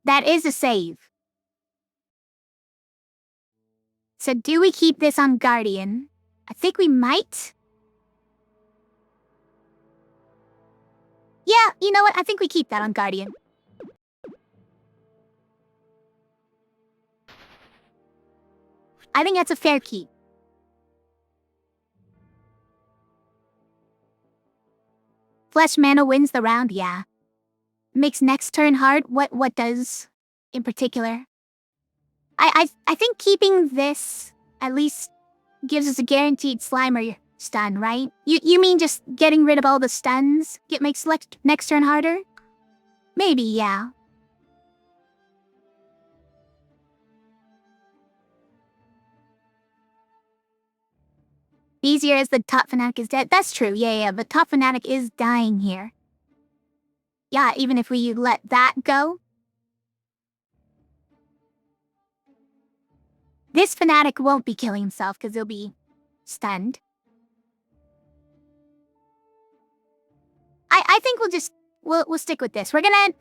That is a save. So do we keep this on Guardian? I think we might. Yeah, you know what? I think we keep that on Guardian. I think that's a fair keep. Flesh mana wins the round, yeah. Makes next turn hard. What does in particular? I think keeping this at least gives us a guaranteed Slimer stun, right? You mean just getting rid of all the stuns makes next turn harder? Maybe, yeah. Easier as the top fanatic is dead. That's true, yeah, but top fanatic is dying here. Yeah, even if we let that go. This fanatic won't be killing himself because he'll be stunned. I think we'll stick with this. We're gonna,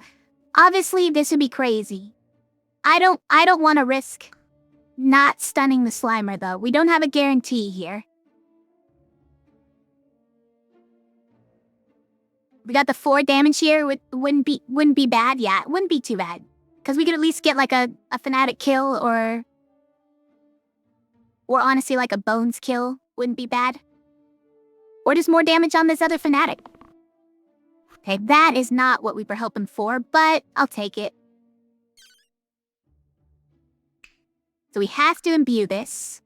obviously this would be crazy. I don't want to risk not stunning the Slimer though. We don't have a guarantee here. We got the 4 damage here. Wouldn't be bad. Yeah, it wouldn't be too bad. Because we could at least get like a fanatic kill or honestly like a bones kill wouldn't be bad. Or just more damage on this other fanatic. Okay, that is not what we were hoping for, but I'll take it. So we have to imbue this.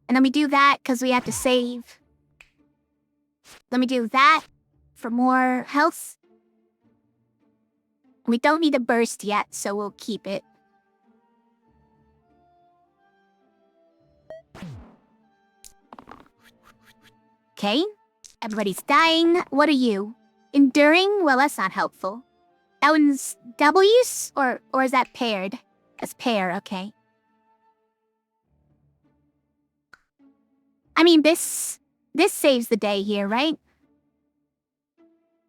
And then we do that because we have to save. Let me do that for more health. We don't need a burst yet, so we'll keep it. Okay, everybody's dying. What are you? Enduring? Well, that's not helpful. That one's W's? Or is that paired? That's pair, okay. I mean, this saves the day here, right?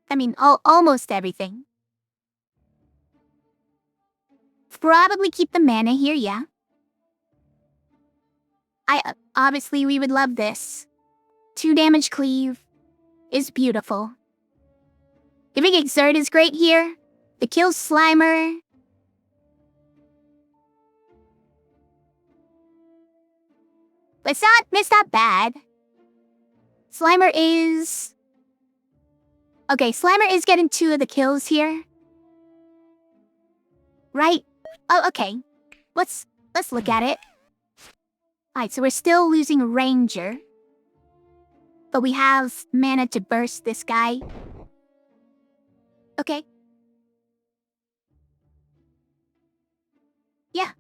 I mean, almost everything. Probably keep the mana here, yeah. Obviously, we would love this. 2 damage cleave is beautiful. Giving Exert is great here. The kill Slimer. But it's not bad. Slimer is... Okay, Slimer is getting 2 of the kills here. Right? Oh, okay. Let's look at it. Alright, so we're still losing Ranger. But we have mana to burst this guy. Okay. Yeah.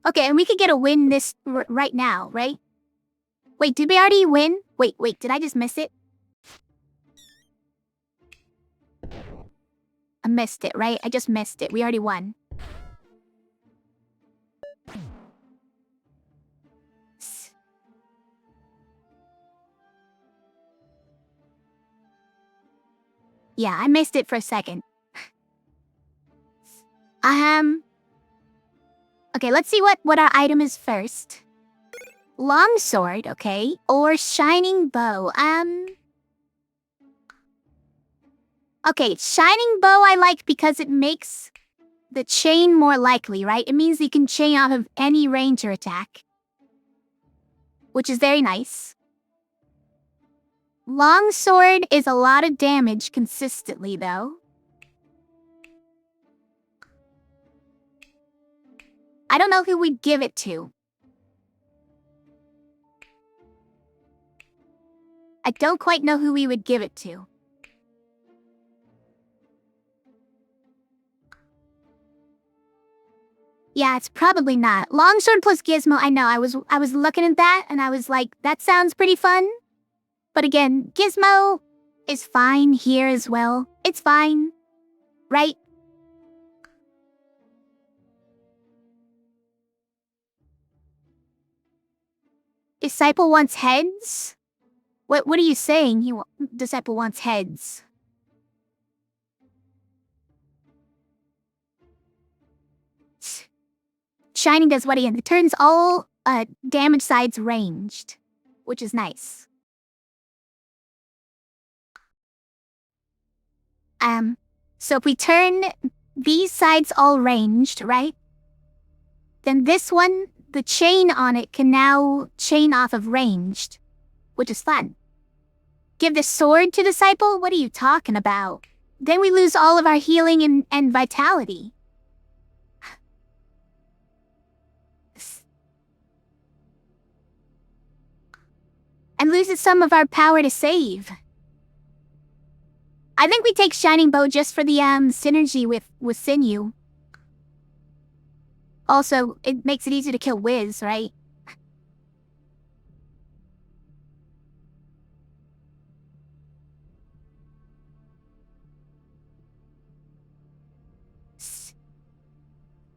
Okay, and we could get a win this right now, right? Wait, did we already win? Wait, did I just miss it? I missed it, right? I just missed it. We already won. Yeah, I missed it for a second. Okay, let's see what our item is first. Longsword, okay. Or shining bow. Okay, shining bow I like because it makes the chain more likely, right? It means you can chain off of any ranger attack. Which is very nice. Longsword is a lot of damage consistently, though. I don't know who we'd give it to. I don't quite know who we would give it to. Yeah, it's probably not. Longsword plus Gizmo, I know. I was looking at that and I was like, that sounds pretty fun. But again, Gizmo is fine here as well. It's fine. Right? Disciple wants heads? What are you saying? Disciple wants heads. Shining does what again? It turns all damage sides ranged, which is nice. So if we turn these sides all ranged, right? Then this one the chain on it can now chain off of ranged, which is fun. Give the sword to disciple? What are you talking about? Then we lose all of our healing and vitality. And loses some of our power to save. I think we take Shining Bow just for the synergy with Sinew. Also, it makes it easier to kill Wiz, right?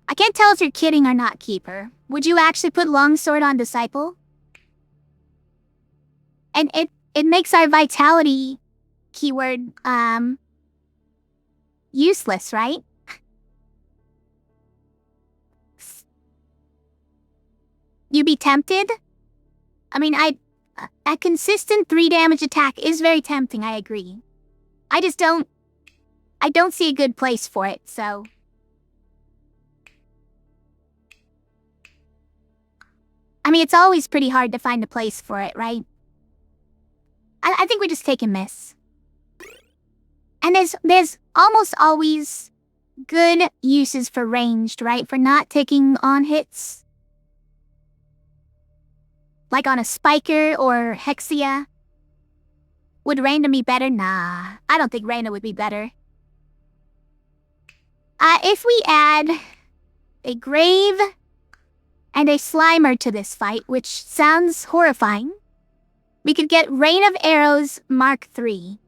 I can't tell if you're kidding or not, Keeper. Would you actually put Longsword on Disciple? And it makes our vitality keyword useless, right? You be tempted? I mean, a consistent 3 damage attack is very tempting, I agree. I don't see a good place for it, so. I mean, it's always pretty hard to find a place for it, right? I think we just take a miss. And there's almost always good uses for ranged, right? For not taking on hits. Like on a Spiker or Hexia. Would Reyna be better? Nah, I don't think Reyna would be better. If we add a Grave and a Slimer to this fight, which sounds horrifying, we could get Rain of Arrows Mark III.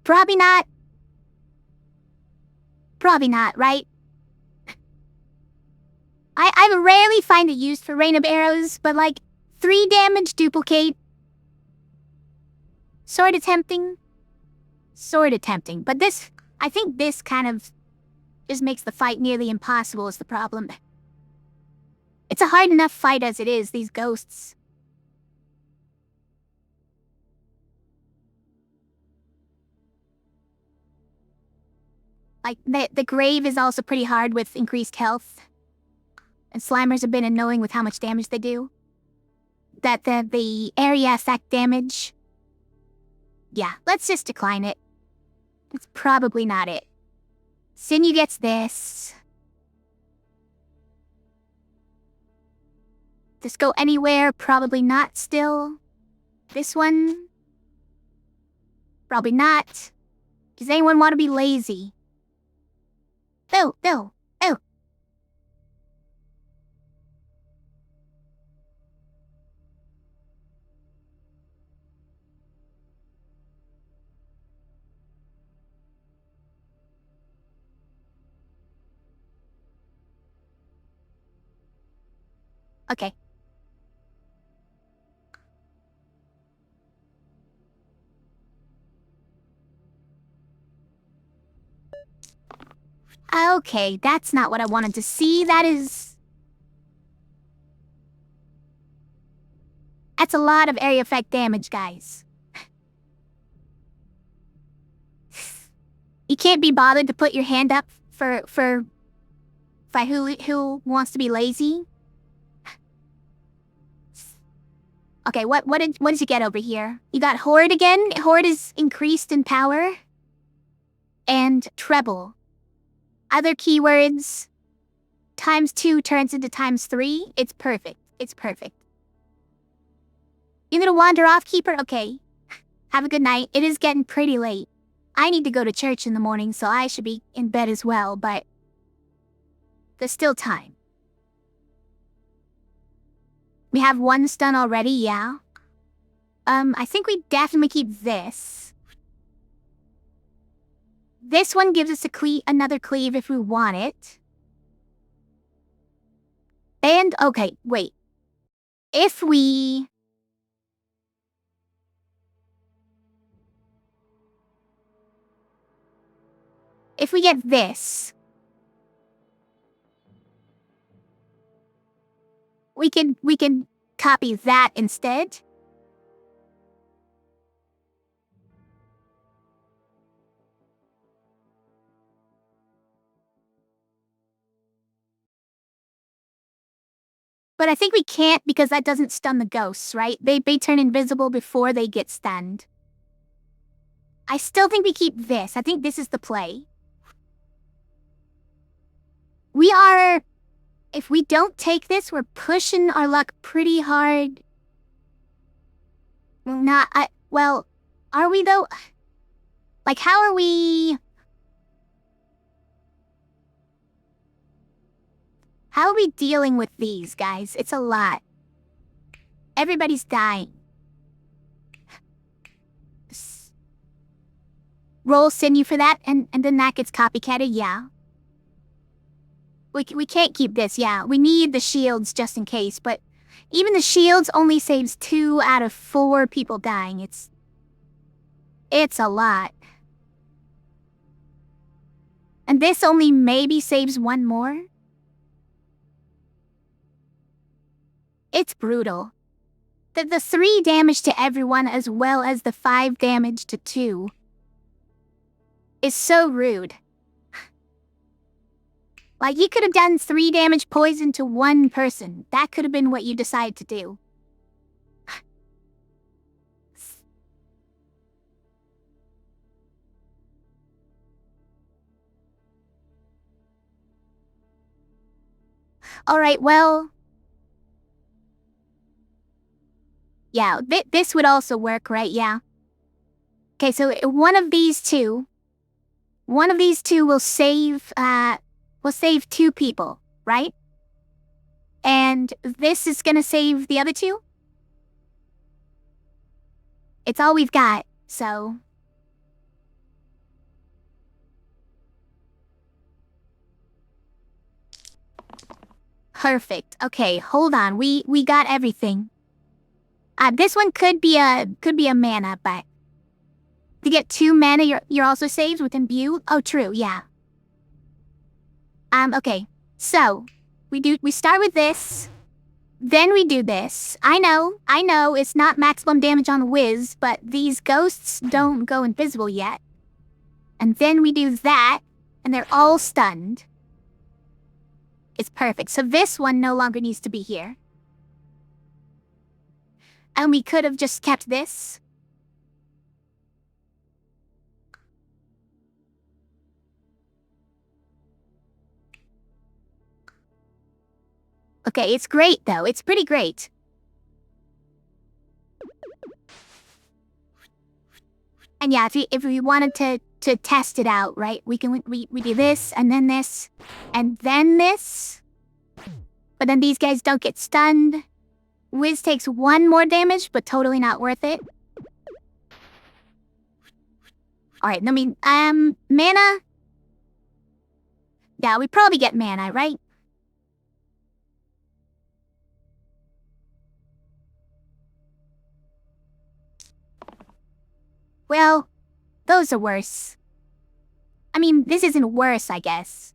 Probably not. Probably not, right? I rarely find it used for Rain of Arrows, but like 3 damage duplicate. Sorta tempting. Sorta tempting. But this, I think this kind of just makes the fight nearly impossible is the problem. It's a hard enough fight as it is, these ghosts. Like, the Grave is also pretty hard with increased health. And Slimers have been annoying with how much damage they do. That the area effect damage. Yeah, let's just decline it. It's probably not it. Sinew gets this. This go anywhere? Probably not still. This one? Probably not. Does anyone want to be lazy? Oh, oh, oh. Okay. Okay, that's not what I wanted to see. That's a lot of area effect damage, guys. You can't be bothered to put your hand up for who wants to be lazy. Okay, what did you get over here? You got Horde again. Horde is increased in power. And treble. Other keywords. ×2 turns into ×3. It's perfect. It's perfect. You gonna wander off, Keeper? Okay. Have a good night. It is getting pretty late. I need to go to church in the morning, so I should be in bed as well, but there's still time. We have 1 stun already, yeah. I think we definitely keep this. This one gives us another cleave if we want it. And, okay, wait. If we get this, we can copy that instead. But I think we can't because that doesn't stun the ghosts, right? They turn invisible before they get stunned. I still think we keep this. I think this is the play. We are... If we don't take this, we're pushing our luck pretty hard. Well, are we though? Like, how are we... How are we dealing with these, guys? It's a lot. Everybody's dying. Roll sinew for that, and then that gets copycatted, yeah. We can't keep this, yeah. We need the shields just in case, but even the shields only saves 2 out of 4 people dying. It's a lot. And this only maybe saves 1 more? It's brutal. The 3 damage to everyone as well as the 5 damage to 2 is so rude. Like, you could have done 3 damage poison to 1 person. That could have been what you decided to do. Alright, well... Yeah, this would also work, right? Yeah. Okay, so one of these two will save 2 people, right? And this is gonna save the other 2? It's all we've got, so... Perfect. Okay, hold on. We got everything. This one could be a mana, but to get 2 mana, you're also saved with imbue. Oh, true. Yeah. Okay. So we start with this, then we do this. I know. It's not maximum damage on Wiz, but these ghosts don't go invisible yet. And then we do that, and they're all stunned. It's perfect. So this one no longer needs to be here. And we could have just kept this. Okay, it's great though. It's pretty great. And yeah, if we wanted to test it out, right? We do this, and then this, and then this. But then these guys don't get stunned. Wiz takes 1 more damage, but totally not worth it. Alright, mana? Yeah, we probably get mana, right? Well, those are worse. I mean, this isn't worse, I guess.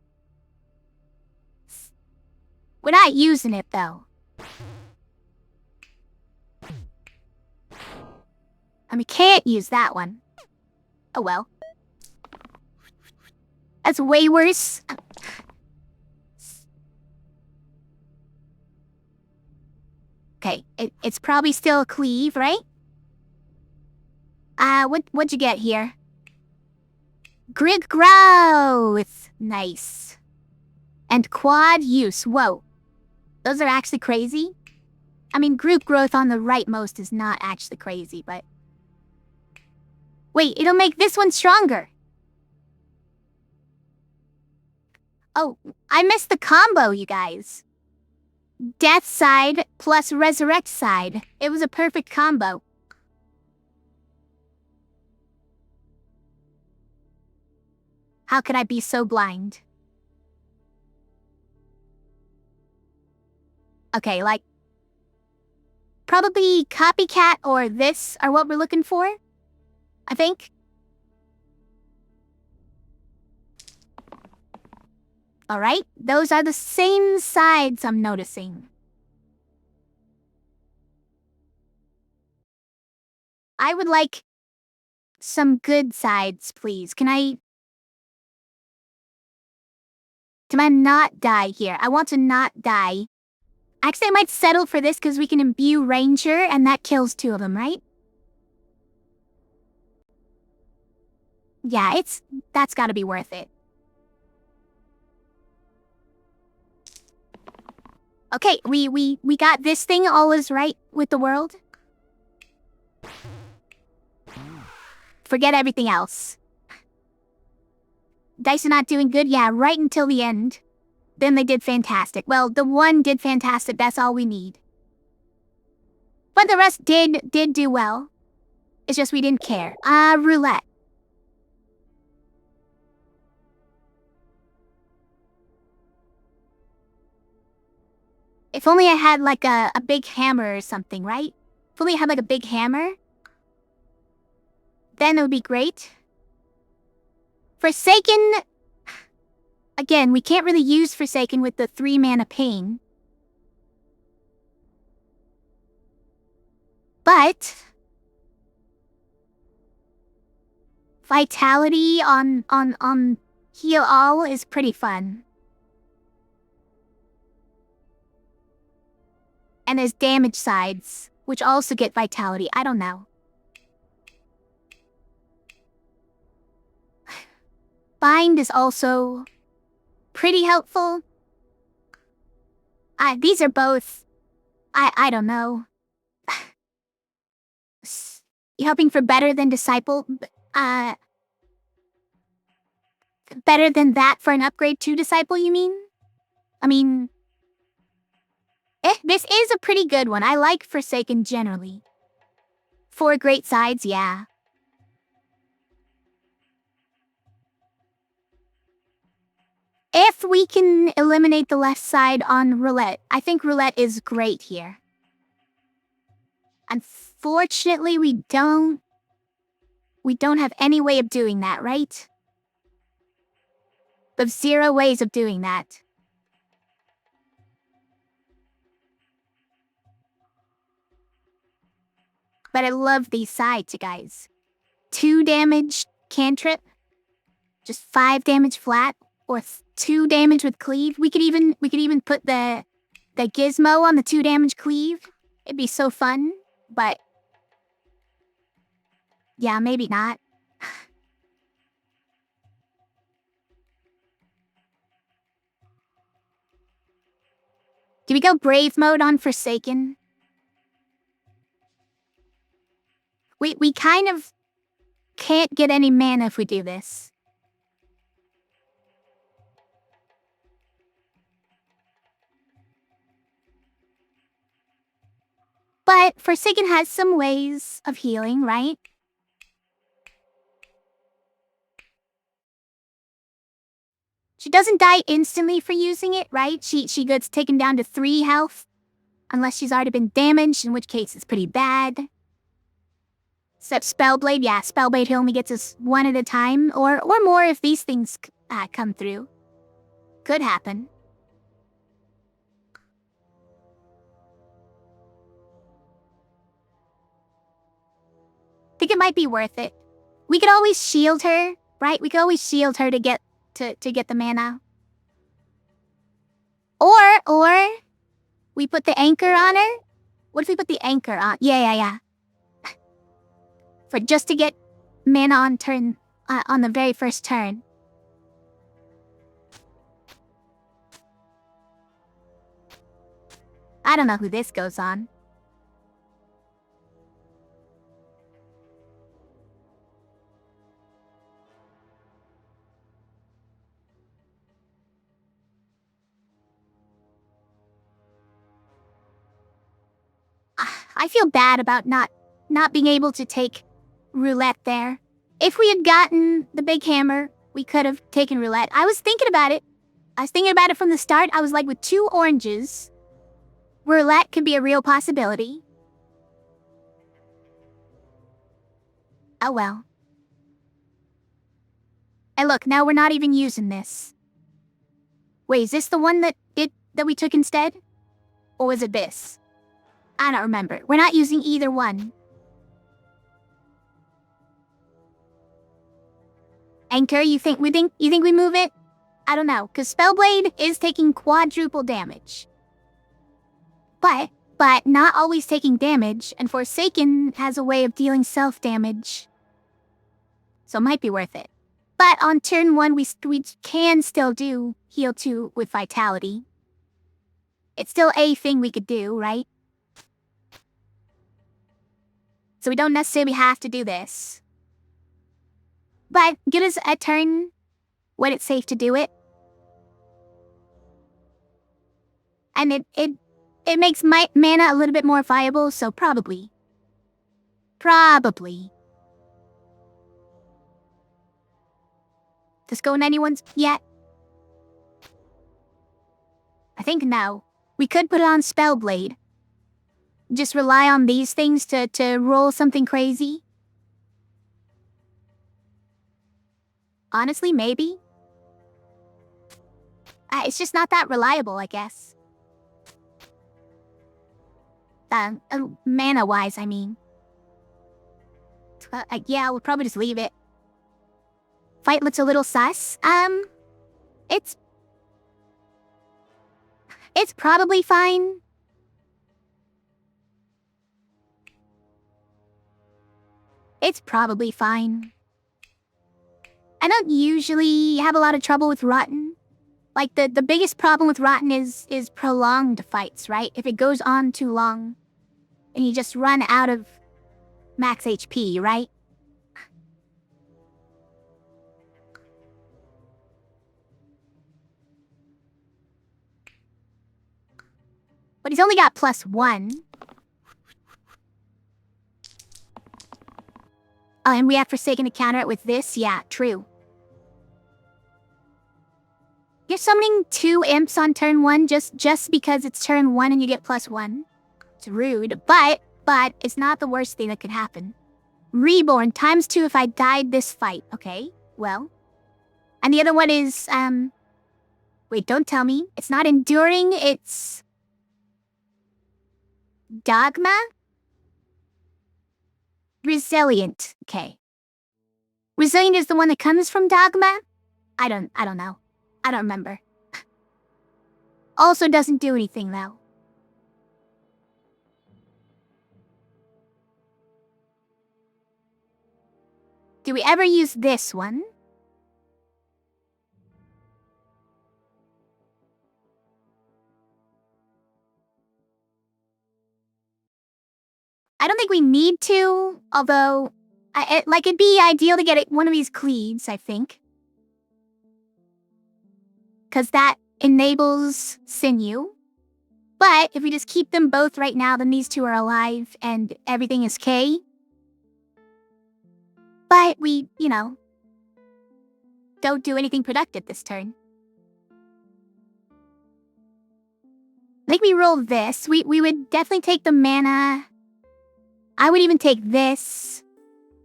We're not using it, though. And we can't use that one. Oh well. That's way worse. Okay, it's probably still a cleave, right? What'd you get here? Grid growth! Nice. And quad use, whoa. Those are actually crazy? I mean, group growth on the rightmost is not actually crazy, but... Wait, it'll make this one stronger! Oh, I missed the combo, you guys. Death side plus resurrect side. It was a perfect combo. How could I be so blind? Okay, like... Probably copycat or this are what we're looking for, I think. Alright, those are the same sides I'm noticing. I would like some good sides, please. Can I not die here? I want to not die. Actually, I might settle for this because we can imbue Ranger and that kills 2 of them, right? Yeah, that's gotta be worth it. Okay, we got this thing all is right with the world. Forget everything else. Dice are not doing good, yeah, right until the end. Then they did fantastic. Well, the one did fantastic, that's all we need. But the rest did do well. It's just we didn't care. Roulette. If only I had like a big hammer or something, right? If only I had like a big hammer. Then it would be great. Forsaken... Again, we can't really use Forsaken with the 3 mana pain. But... Vitality on Heal All is pretty fun. And there's damage sides, which also get Vitality. I don't know. Bind is also pretty helpful. These are both... I don't know. You hoping for better than Disciple? Better than that for an upgrade to Disciple, you mean? I mean... this is a pretty good one. I like Forsaken generally. 4 great sides, yeah. If we can eliminate the left side on Roulette, I think Roulette is great here. Unfortunately, we don't have any way of doing that, right? There's 0 ways of doing that. But I love these sides, you guys. 2 damage cantrip, just 5 damage flat, or 2 damage with cleave. We could even put the gizmo on the 2 damage cleave. It'd be so fun, but yeah, maybe not. Do we go brave mode on Forsaken? We kind of can't get any mana if we do this. But Forsaken has some ways of healing, right? She doesn't die instantly for using it, right? She gets taken down to 3 health. Unless she's already been damaged, in which case it's pretty bad. Except Spellblade, yeah, Spellblade only gets us 1 at a time, or more if these things come through. Could happen. Think it might be worth it. We could always shield her, right? We could always shield her to get the mana. Or we put the anchor on her. What if we put the anchor on? Yeah. For just to get mana on turn on the very first turn. I don't know who this goes on. I feel bad about not being able to take Roulette there. If we had gotten the big hammer, we could have taken Roulette. I was thinking about it. From the start. I was like, with 2 oranges, Roulette could be a real possibility. Oh well. And look, now we're not even using this. Wait, is this the one that we took instead? Or was it this? I don't remember. We're not using either one. Anchor, you think we move it? I don't know, because Spellblade is taking quadruple damage. but not always taking damage, and Forsaken has a way of dealing self-damage. So it might be worth it. But on turn 1, we can still do heal 2 with Vitality. It's still a thing we could do, right? So we don't necessarily have to do this. But give us a turn when it's safe to do it. And it makes my mana a little bit more viable, so probably. Does go in anyone's yet? I think no. We could put it on Spellblade. Just rely on these things to roll something crazy. Honestly, maybe. It's just not that reliable, I guess. Mana-wise, I mean. Yeah, we'll probably just leave it. Fight looks a little sus. It's probably fine. It's probably fine. I don't usually have a lot of trouble with Rotten. Like, the biggest problem with Rotten is prolonged fights, right? If it goes on too long, and you just run out of max HP, right? But he's only got +1. Oh, and we have Forsaken to counter it with this? Yeah, true. You're summoning 2 imps on turn 1 just because it's turn 1 and you get +1. It's rude, but it's not the worst thing that could happen. Reborn ×2 if I died this fight. Okay, well. And the other one is, wait, don't tell me. It's not enduring, it's Dogma? Resilient. Okay. Resilient is the one that comes from Dogma? I don't know. I don't remember. Also doesn't do anything, though. Do we ever use this one? I don't think we need to, although, it'd be ideal to get one of these cleaves, I think. Because that enables Sinew. But if we just keep them both right now, then these 2 are alive and everything is K. But we, don't do anything productive this turn. I think we roll this. We would definitely take the mana. I would even take this.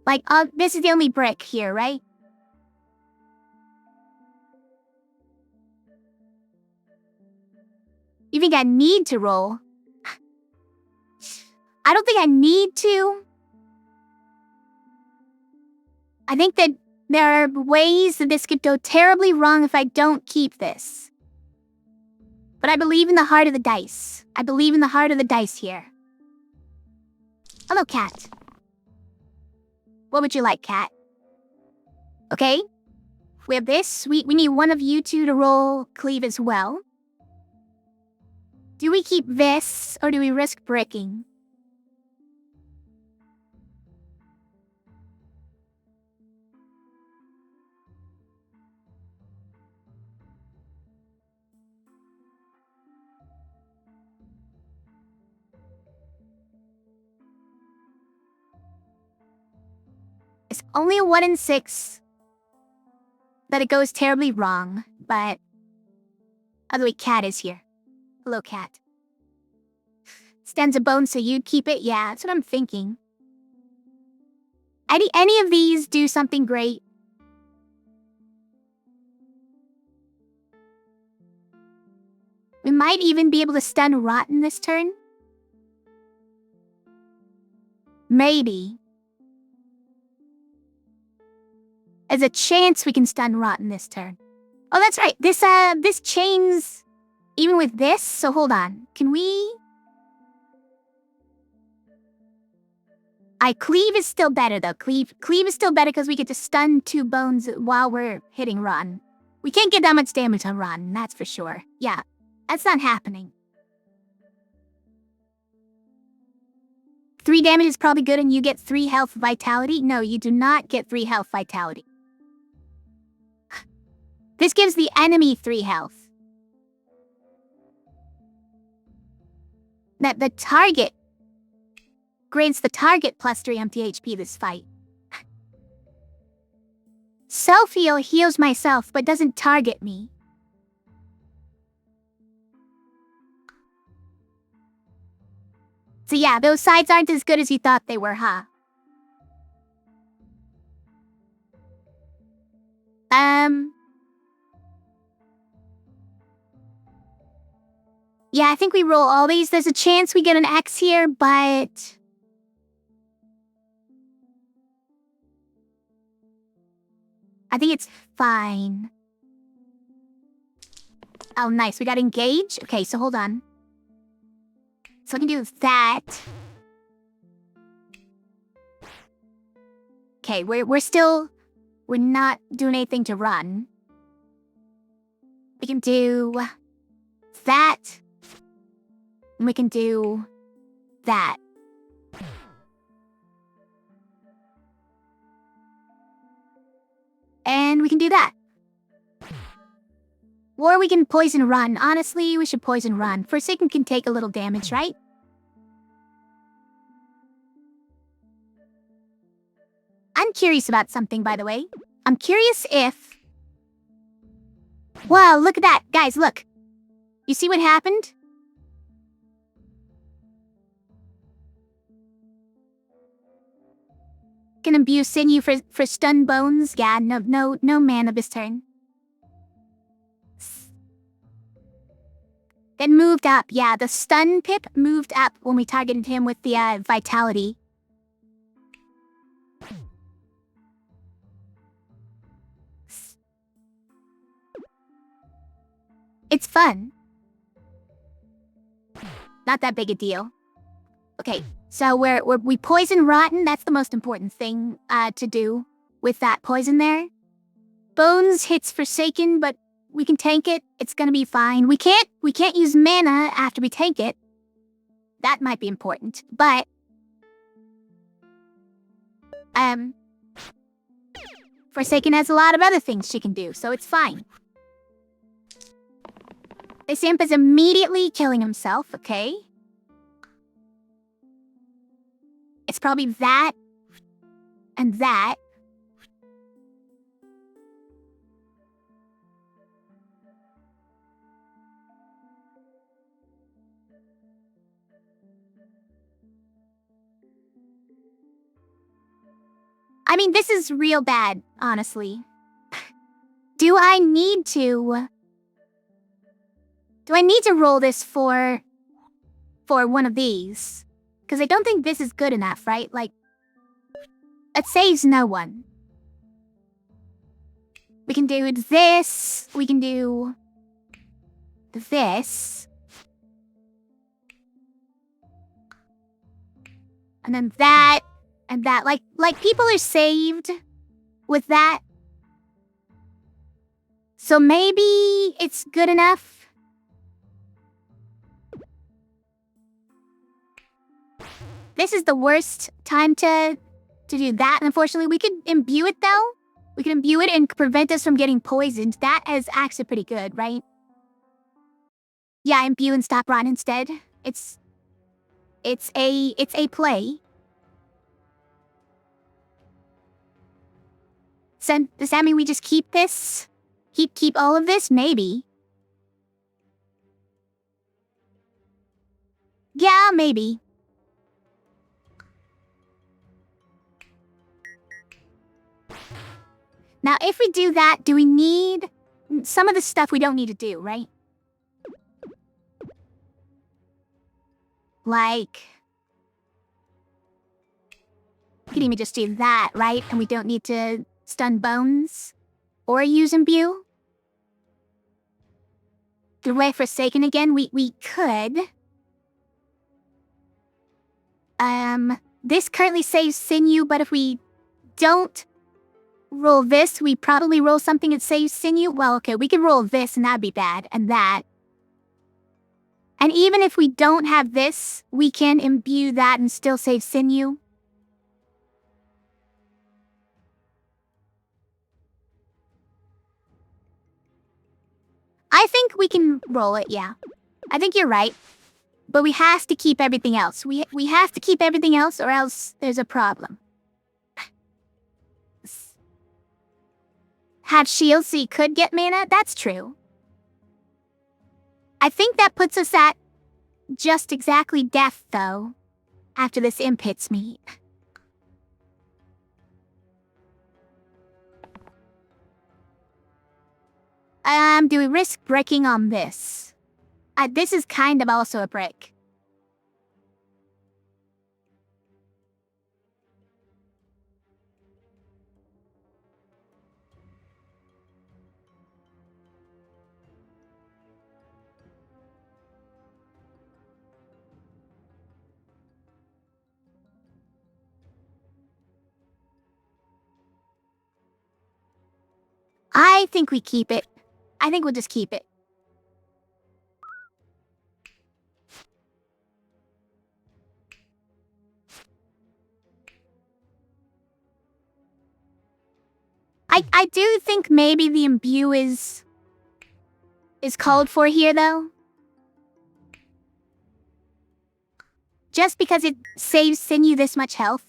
Like, this is the only brick here, right? You think I need to roll? I don't think I need to. I think that there are ways that this could go terribly wrong if I don't keep this. But I believe in the heart of the dice. I believe in the heart of the dice here. Hello, cat. What would you like, cat? Okay. We have this. We need one of you 2 to roll cleave as well. Do we keep this, or do we risk bricking? It's only a 1 in 6 that it goes terribly wrong, but... Oh, the way cat is here. Hello, cat. Stands a bone, so you'd keep it? Yeah, that's what I'm thinking. Any of these do something great. We might even be able to stun Rotten this turn. Maybe. There's a chance we can stun Rotten this turn. Oh, that's right. This chains even with this, so hold on. Can we? Cleave is still better, though. Cleave is still better because we get to stun 2 bones while we're hitting run. We can't get that much damage on run, that's for sure. Yeah, that's not happening. 3 damage is probably good and you get 3 health vitality. No, you do not get 3 health vitality. This gives the enemy 3 health. That the target grants the target plus 3 empty HP this fight. Self-heal heals myself but doesn't target me. So yeah, those sides aren't as good as you thought they were, huh? Yeah, I think we roll all these. There's a chance we get an X here, but I think it's fine. Oh, nice. We got engage. Okay, so hold on. So I can do that. Okay, we're not doing anything to run. We can do that. And we can do that. And we can do that. Or we can poison run. Honestly, we should poison run. Forsaken can take a little damage, right? I'm curious about something, by the way. I'm curious if... Wow, look at that. Guys, look. You see what happened? Can imbue sinew for stun bones? Yeah, no mana this turn. Then moved up. Yeah, the stun pip moved up when we targeted him with the vitality. It's fun. Not that big a deal. Okay, so we poison rotten. That's the most important thing to do with that poison there. Bones hits Forsaken, but we can tank it. It's gonna be fine. We can't use mana after we tank it. That might be important, but Forsaken has a lot of other things she can do, so it's fine. This imp is immediately killing himself, okay? It's probably that and that. I mean, this is real bad, honestly. Do I need to roll this for one of these? Because I don't think this is good enough, right? Like, it saves no one. We can do this. We can do this. And then that. And that. Like people are saved with that. So maybe it's good enough. This is the worst time to do that. Unfortunately, we could imbue it, though. We can imbue it and prevent us from getting poisoned. That is actually pretty good, right? Yeah, imbue and stop run instead. It's a play. So, does that mean we just keep this? Keep all of this? Maybe. Yeah, maybe. Now, if we do that, do we need... Some of the stuff we don't need to do, right? Like... We can even just do that, right? And we don't need to stun bones? Or use imbue? The way Forsaken again? We could... This currently saves sinew, but if we don't roll this, we probably roll something that saves sinew. Well, okay, we can roll this and that'd be bad, and that. And even if we don't have this, we can imbue that and still save sinew. I think we can roll it, yeah. I think you're right. But we have to keep everything else. We have to keep everything else or else there's a problem. Have shields so you could get mana? That's true. I think that puts us at just exactly death, though, after this imp hits me. Do we risk breaking on this? This is kind of also a break. I think we keep it. I think we'll just keep it. I do think maybe the imbue is called for here, though. Just because it saves sinew this much health.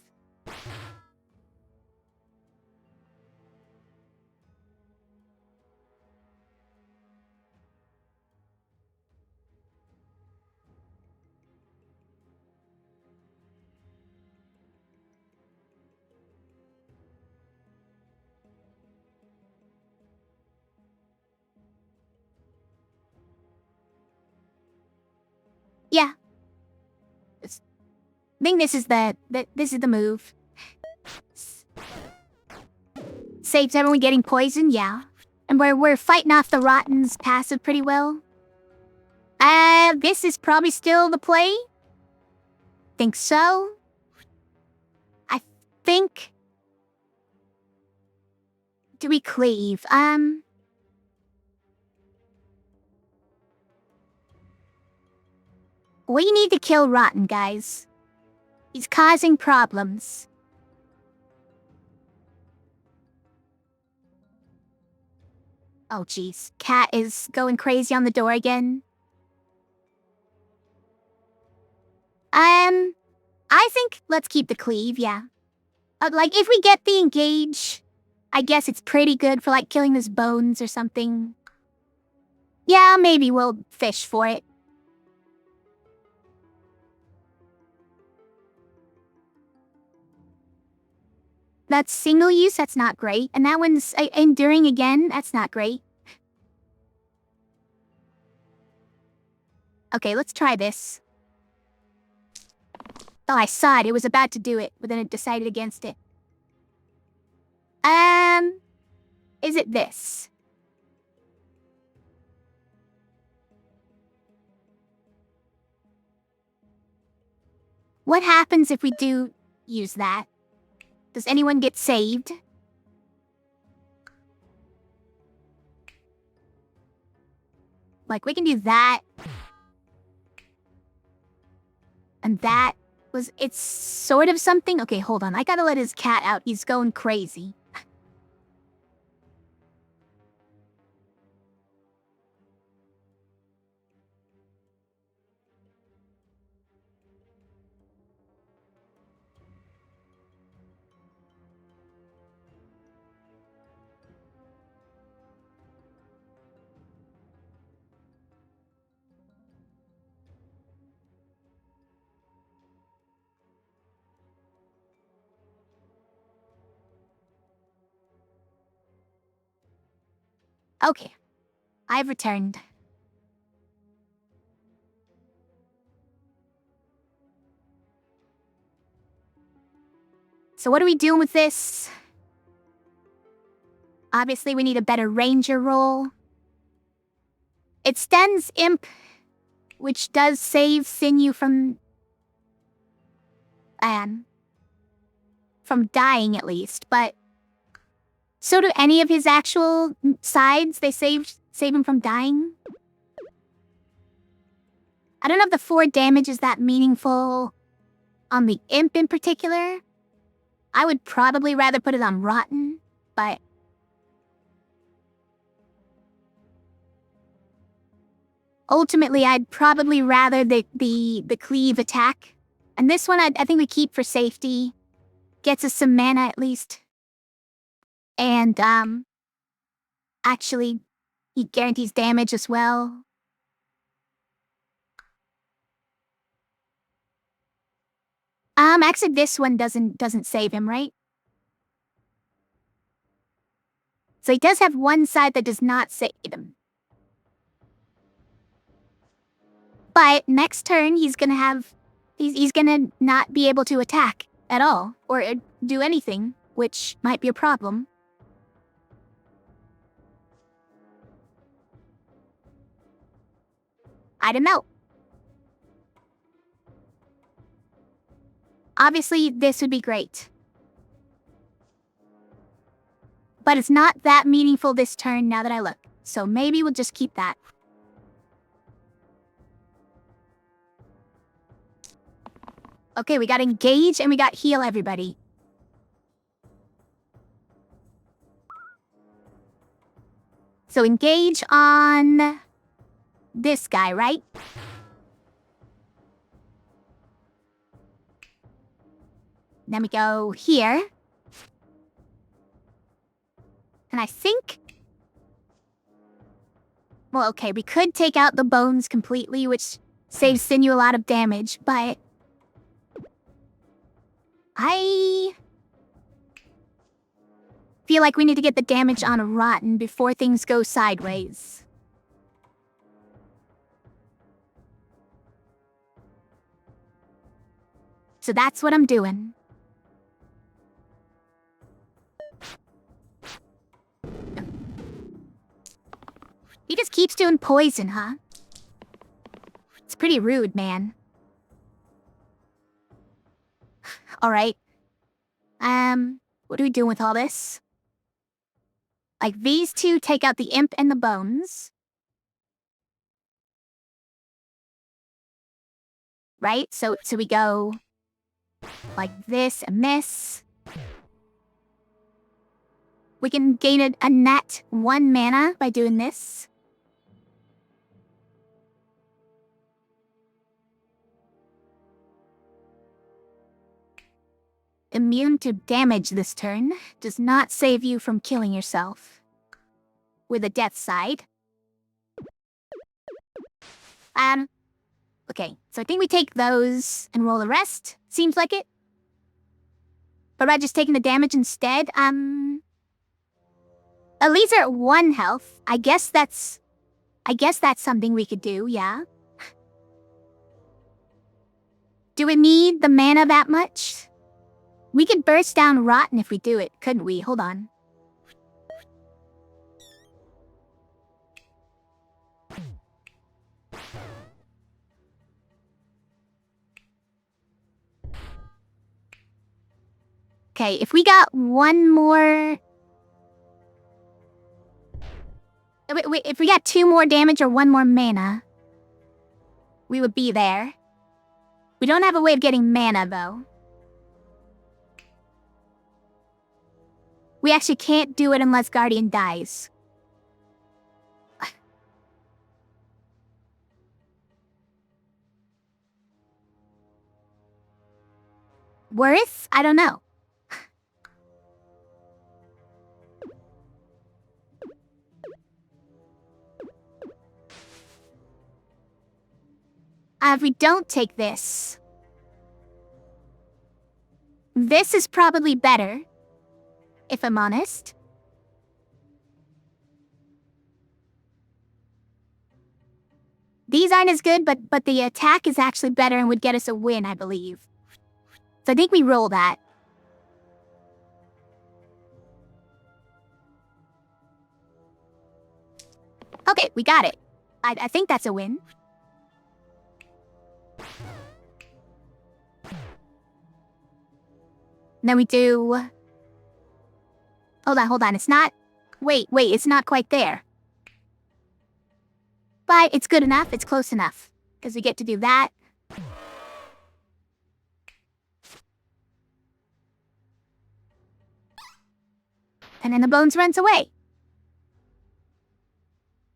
Yeah. I think this is the move. Saves everyone getting poisoned, yeah. And we're fighting off the Rotten's passive pretty well. This is probably still the play. Think so. I think... Do we cleave? We need to kill Rotten, guys. He's causing problems. Oh, jeez. Cat is going crazy on the door again. I think let's keep the cleave, yeah. Like, if we get the engage, I guess it's pretty good for, like, killing his bones or something. Yeah, maybe we'll fish for it. That's single use, that's not great. And that one's enduring again, that's not great. Okay, let's try this. Oh, I saw it. It was about to do it, but then it decided against it. Is it this? What happens if we do use that? Does anyone get saved? Like, we can do that. And that was... It's sort of something? Okay, hold on. I gotta let his cat out. He's going crazy. Okay. I've returned. So what are we doing with this? Obviously, we need a better ranger roll. It stens imp, which does save sinew from... from dying at least, but so do any of his actual sides. They save him from dying. I don't know if the 4 damage is that meaningful on the imp in particular. I would probably rather put it on rotten, but ultimately I'd probably rather the cleave attack. And this one I think we keep for safety. Gets us some mana at least. And actually he guarantees damage as well. Actually this one doesn't save him, right? So he does have one side that does not save him. But next turn he's gonna not be able to attack at all or do anything, which might be a problem. I don't know. Obviously, this would be great. But it's not that meaningful this turn now that I look. So maybe we'll just keep that. Okay, we got engage and we got heal everybody. So engage on this guy, right? Then we go here. And I think... Well, okay, we could take out the bones completely, which saves Sinew a lot of damage, but... I feel like we need to get the damage on a rotten before things go sideways. So that's what I'm doing. He just keeps doing poison, huh? It's pretty rude, man. Alright. What are we doing with all this? Like, these two take out the imp and the bones. Right? So we go like this and this. We can gain a net 1 mana by doing this. Immune to damage this turn. Does not save you from killing yourself. With a death side. Okay, so I think we take those and roll the rest. Seems like it. But about just taking the damage instead, at least they're at 1 health. I guess that's something we could do, yeah. Do we need the mana that much? We could burst down Rotten if we do it, couldn't we? Hold on. Okay, if we got 1 more... Wait, if we got 2 more damage or 1 more mana, we would be there. We don't have a way of getting mana, though. We actually can't do it unless Guardian dies. Worth? I don't know. If we don't take this... This is probably better, if I'm honest. These aren't as good, but the attack is actually better and would get us a win, I believe. So I think we roll that. Okay, we got it. I think that's a win. And then we do... Hold on, it's not... Wait, it's not quite there. But it's good enough, it's close enough. Because we get to do that. And then the bones runs away.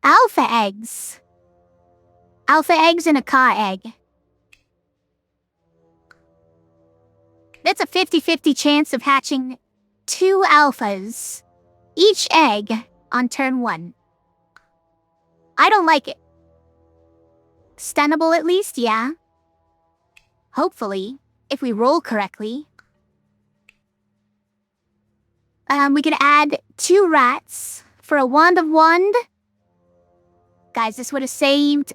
Alpha eggs. Alpha eggs and a Ka egg. That's a 50-50 chance of hatching 2 alphas. Each egg on turn 1. I don't like it. Stunnable at least, yeah. Hopefully, if we roll correctly. We can add 2 rats for a wand of wand. Guys, this would have saved...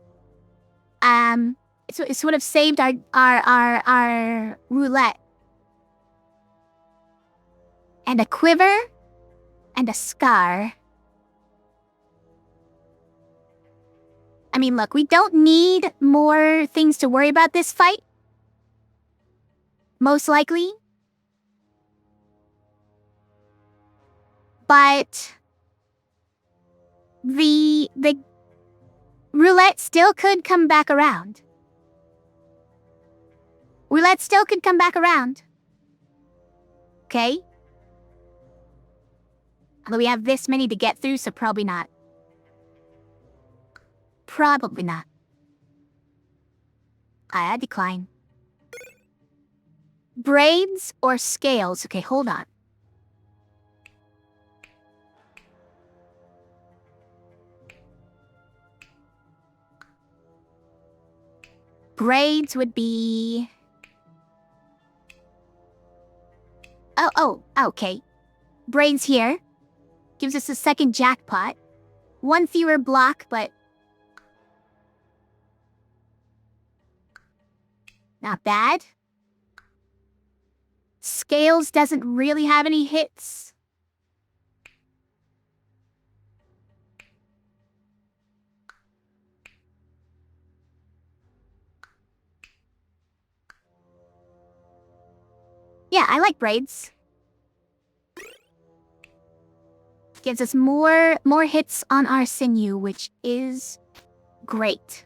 It would have saved our roulette. And a quiver. And a scar. I mean, look, we don't need more things to worry about this fight. Most likely. But... The roulette still could come back around. Roulette still could come back around. Okay? Although we have this many to get through, so probably not. Probably not. I decline. Braids or scales? Okay, hold on. Braids would be... Oh, okay. Braids here. Gives us a second jackpot. 1 fewer block, but... not bad. Scales doesn't really have any hits. Yeah, I like braids. Gives us more hits on our sinew, which is great.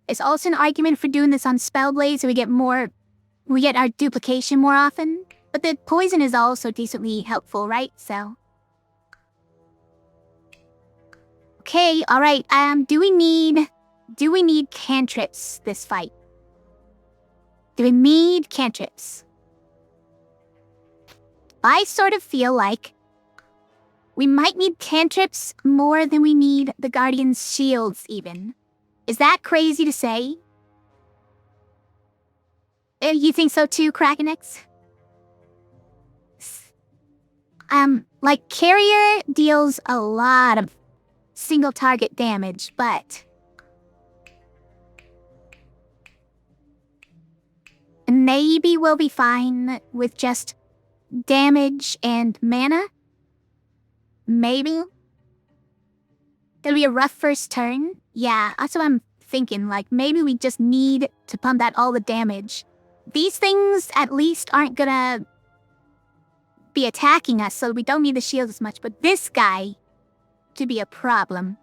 It's also an argument for doing this on Spellblade, so we get our duplication more often. But the poison is also decently helpful, right? So. Okay, alright, do we need cantrips this fight? Do we need cantrips? I sort of feel like we might need cantrips more than we need the Guardian's shields, even. Is that crazy to say? You think so too, Krakenix? Like, Carrier deals a lot of single target damage, but... maybe we'll be fine with just damage and mana? Maybe? It'll be a rough first turn? Yeah, that's what I'm thinking, like, maybe we just need to pump out all the damage. These things, at least, aren't gonna be attacking us, so we don't need the shield as much, but this guy to be a problem.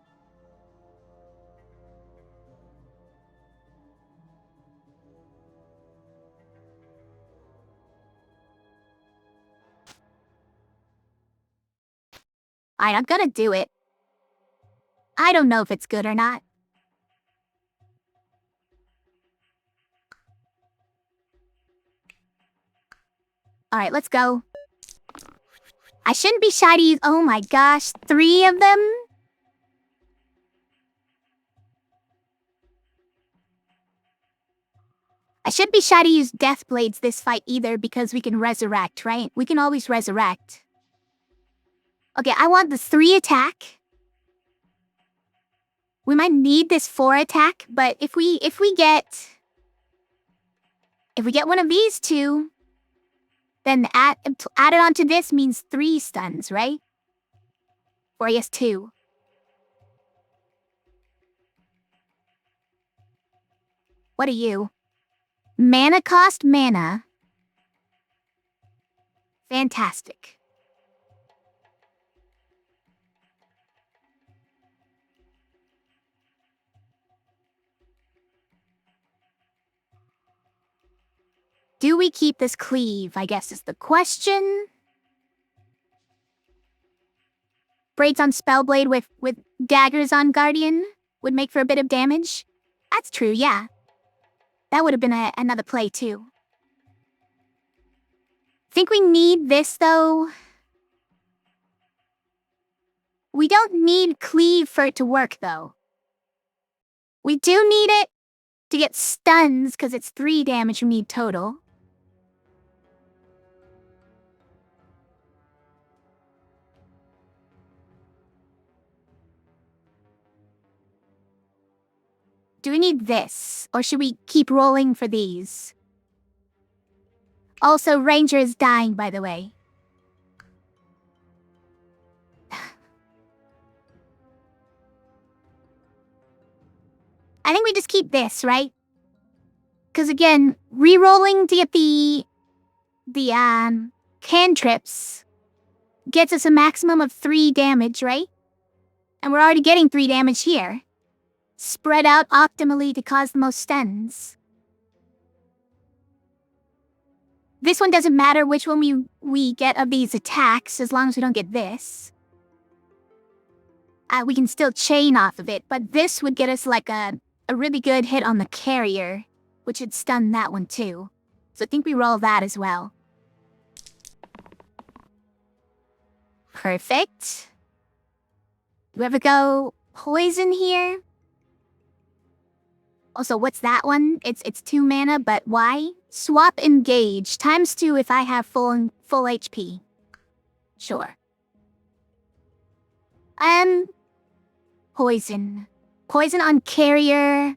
Alright, I'm gonna do it. I don't know if it's good or not. Alright, let's go. I shouldn't be shy to use... oh my gosh, 3 of them? I shouldn't be shy to use Death Blades this fight either because we can resurrect, right? We can always resurrect. Okay, I want the 3 attack. We might need this 4 attack, but if we get one of these 2, then add it onto this means 3 stuns, right? Or yes, 2. What are you? Mana cost mana. Fantastic. Do we keep this cleave, I guess is the question. Braids on Spellblade with daggers on Guardian would make for a bit of damage. That's true, yeah. That would have been another play too. Think we need this though? We don't need cleave for it to work though. We do need it to get stuns because it's 3 damage we need total. Do we need this? Or should we keep rolling for these? Also, Ranger is dying, by the way. I think we just keep this, right? Because again, re-rolling to get the cantrips gets us a maximum of 3 damage, right? And we're already getting 3 damage here. Spread out optimally to cause the most stuns. This one doesn't matter which one we get of these attacks, as long as we don't get this. We can still chain off of it, but this would get us like a really good hit on the carrier, which would stun that one too. So I think we roll that as well. Perfect. Do we ever go poison here? Also, what's that one? It's 2 mana, but why? Swap engage ×2 if I have full HP. Sure. Poison. Poison on carrier.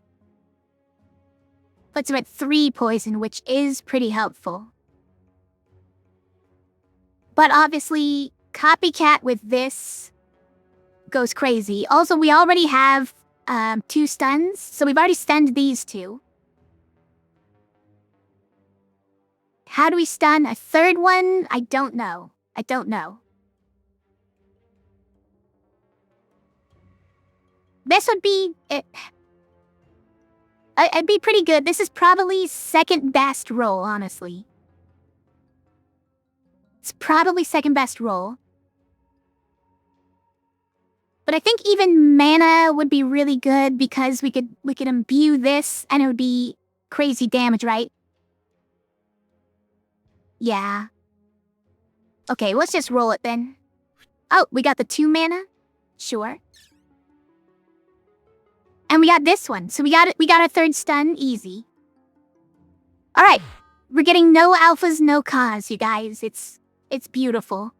Puts him at 3 poison, which is pretty helpful. But obviously, copycat with this goes crazy. Also, we already have 2 stuns, so we've already stunned these 2. How do we stun a 3rd one? I don't know. This would be... It'd be pretty good. This is probably 2nd best roll, honestly. It's probably 2nd best roll. But I think even mana would be really good because we could imbue this and it would be crazy damage, right? Yeah. Okay, let's just roll it then. Oh, we got the 2 mana? Sure. And we got this one, so we got a 3rd stun, easy. Alright, we're getting no alphas, no cause, you guys. It's beautiful.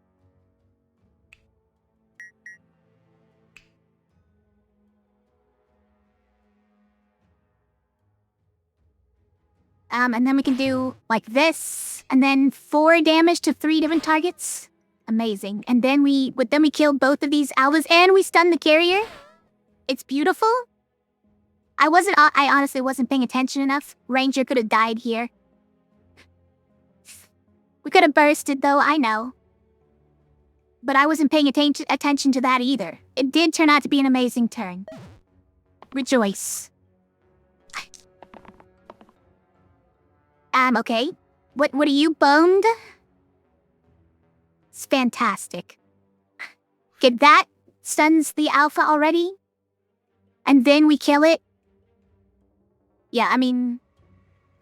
And then we can do like this, and then 4 damage to 3 different targets. Amazing. And then we killed both of these alphas, and we stunned the carrier. It's beautiful. I honestly wasn't paying attention enough. Ranger could have died here. We could have bursted though, I know. But I wasn't paying attention to that either. It did turn out to be an amazing turn. Rejoice. Okay. What are you, boned? It's fantastic. Get that stuns the alpha already? And then we kill it? Yeah, I mean,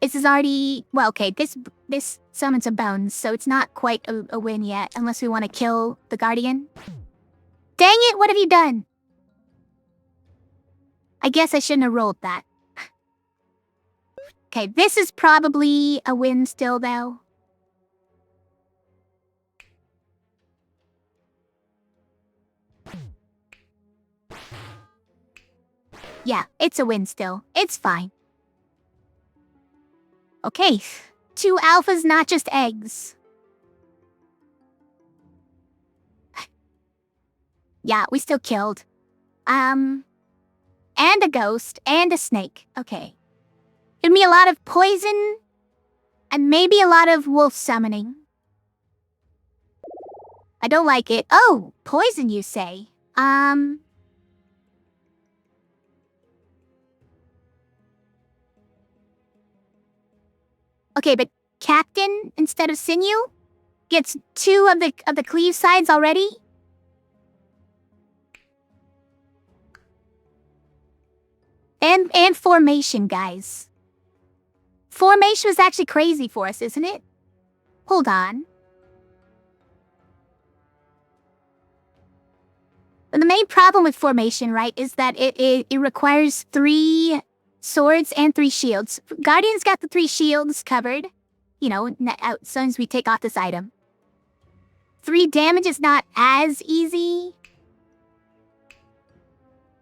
this is already... Well, okay, this summons a bones, so it's not quite a win yet, unless we want to kill the Guardian. Dang it, what have you done? I guess I shouldn't have rolled that. Okay, this is probably a win still, though. Yeah, it's a win still. It's fine. Okay, 2 alphas, not just eggs. Yeah, we still killed. And a ghost, and a snake. Okay. Give me a lot of poison, and maybe a lot of wolf summoning. I don't like it. Oh, poison, you say? Okay, but Captain instead of Sinew gets 2 of the cleave sides already? And formation, guys. Formation was actually crazy for us, isn't it? Hold on. The main problem with formation, right, is that it requires 3 swords and 3 shields. Guardian's got the 3 shields covered. You know, as soon as we take off this item. 3 damage is not as easy.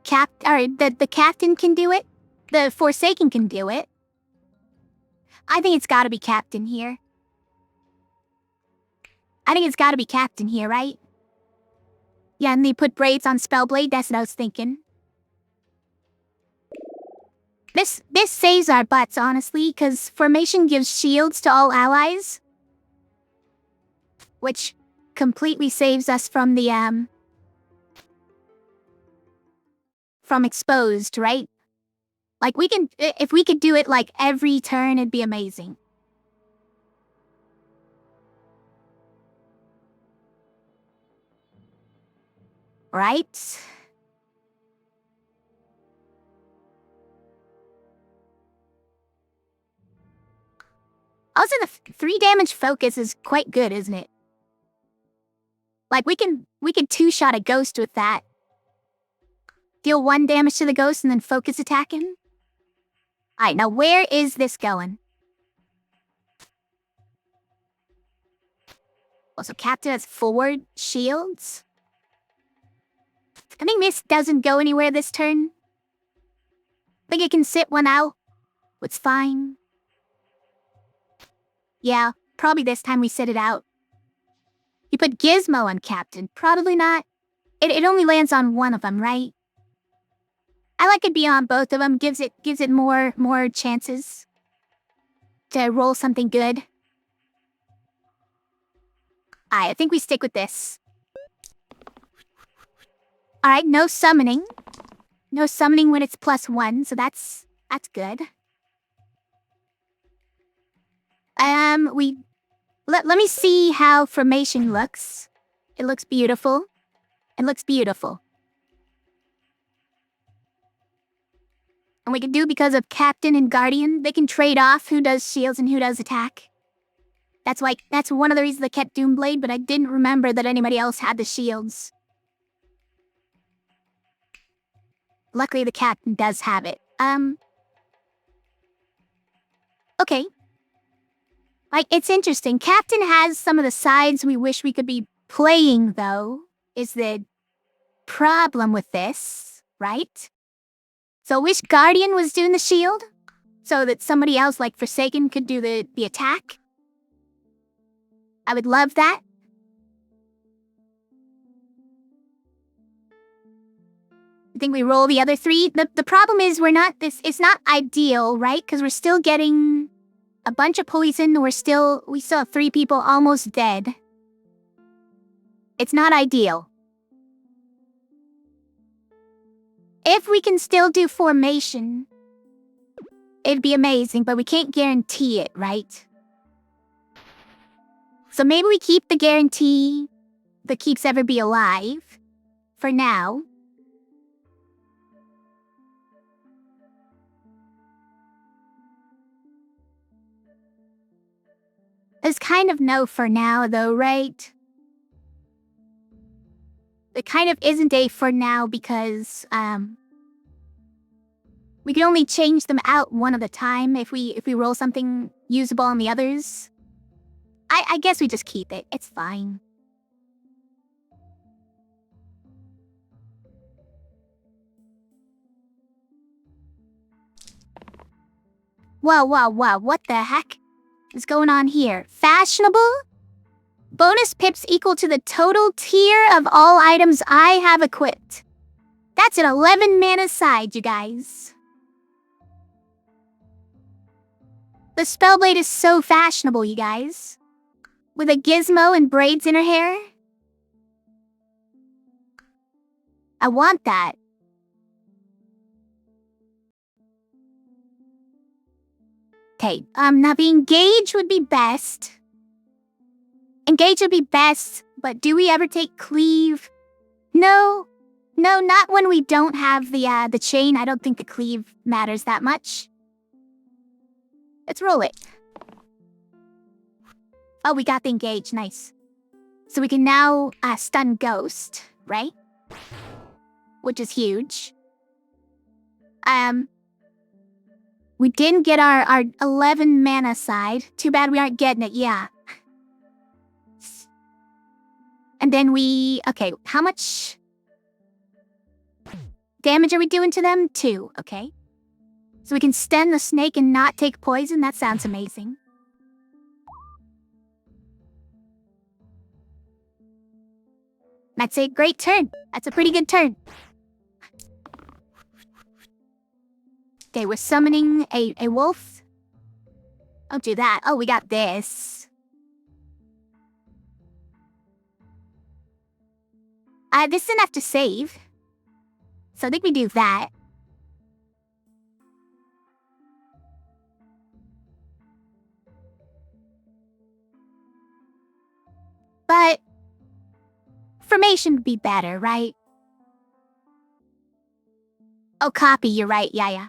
The captain can do it. The Forsaken can do it. I think it's gotta be Captain here. I think it's gotta be Captain here, right? Yeah, and they put braids on Spellblade, that's what I was thinking. This saves our butts, honestly, because Formation gives shields to all allies. Which completely saves us from the, from exposed, right? Like, if we could do it, like, every turn, it'd be amazing. Right? Also, the 3 damage focus is quite good, isn't it? Like, we can 2-shot a ghost with that. Deal 1 damage to the ghost and then focus attack him. Alright, now where is this going? Also, Captain has forward shields. I think this doesn't go anywhere this turn. I think it can sit 1 out. It's fine. Yeah, probably this time we sit it out. You put Gizmo on Captain. Probably not. It only lands on 1 of them, right? I like it beyond both of them. Gives it more chances to roll something good. I think we stick with this. Alright, no summoning. No summoning when it's +1, so that's good. Let me see how Formation looks. It looks beautiful. It looks beautiful. And we can do because of Captain and Guardian. They can trade off who does shields and who does attack. That's one of the reasons I kept Doomblade, but I didn't remember that anybody else had the shields. Luckily, the Captain does have it. Okay. Like, it's interesting. Captain has some of the sides we wish we could be playing, though, is the problem with this, right? So I wish Guardian was doing the shield, so that somebody else, like Forsaken, could do the attack. I would love that. I think we roll the other 3. The problem is it's not ideal, right? Because we're still getting a bunch of poison. We still have 3 people almost dead. It's not ideal. If we can still do Formation, it'd be amazing, but we can't guarantee it, right? So maybe we keep the guarantee that keeps Everbee alive for now. There's kind of no for now, though, right? It kind of isn't a for now because, we can only change them out 1 at a time if we roll something usable on the others. I guess we just keep it. It's fine. Whoa, what the heck is going on here? Fashionable? Bonus pips equal to the total tier of all items I have equipped. That's an 11 mana side, you guys. The Spellblade is so fashionable, you guys. With a gizmo and braids in her hair. I want that. Okay, now the engage would be best. Engage would be best, but do we ever take cleave? No, not when we don't have the chain. I don't think the cleave matters that much. Let's roll it. Oh, we got the engage, nice. So we can now stun Ghost, right? Which is huge. We didn't get our 11 mana side. Too bad we aren't getting it, yeah. And then okay, how much damage are we doing to them? 2, okay. So we can stun the snake and not take poison? That sounds amazing. That's a great turn. That's a pretty good turn. Okay, we're summoning a wolf. Don't do that. Oh, we got this. This is enough to save. So I think we do that. But formation would be better, right? Oh, copy, you're right, yeah.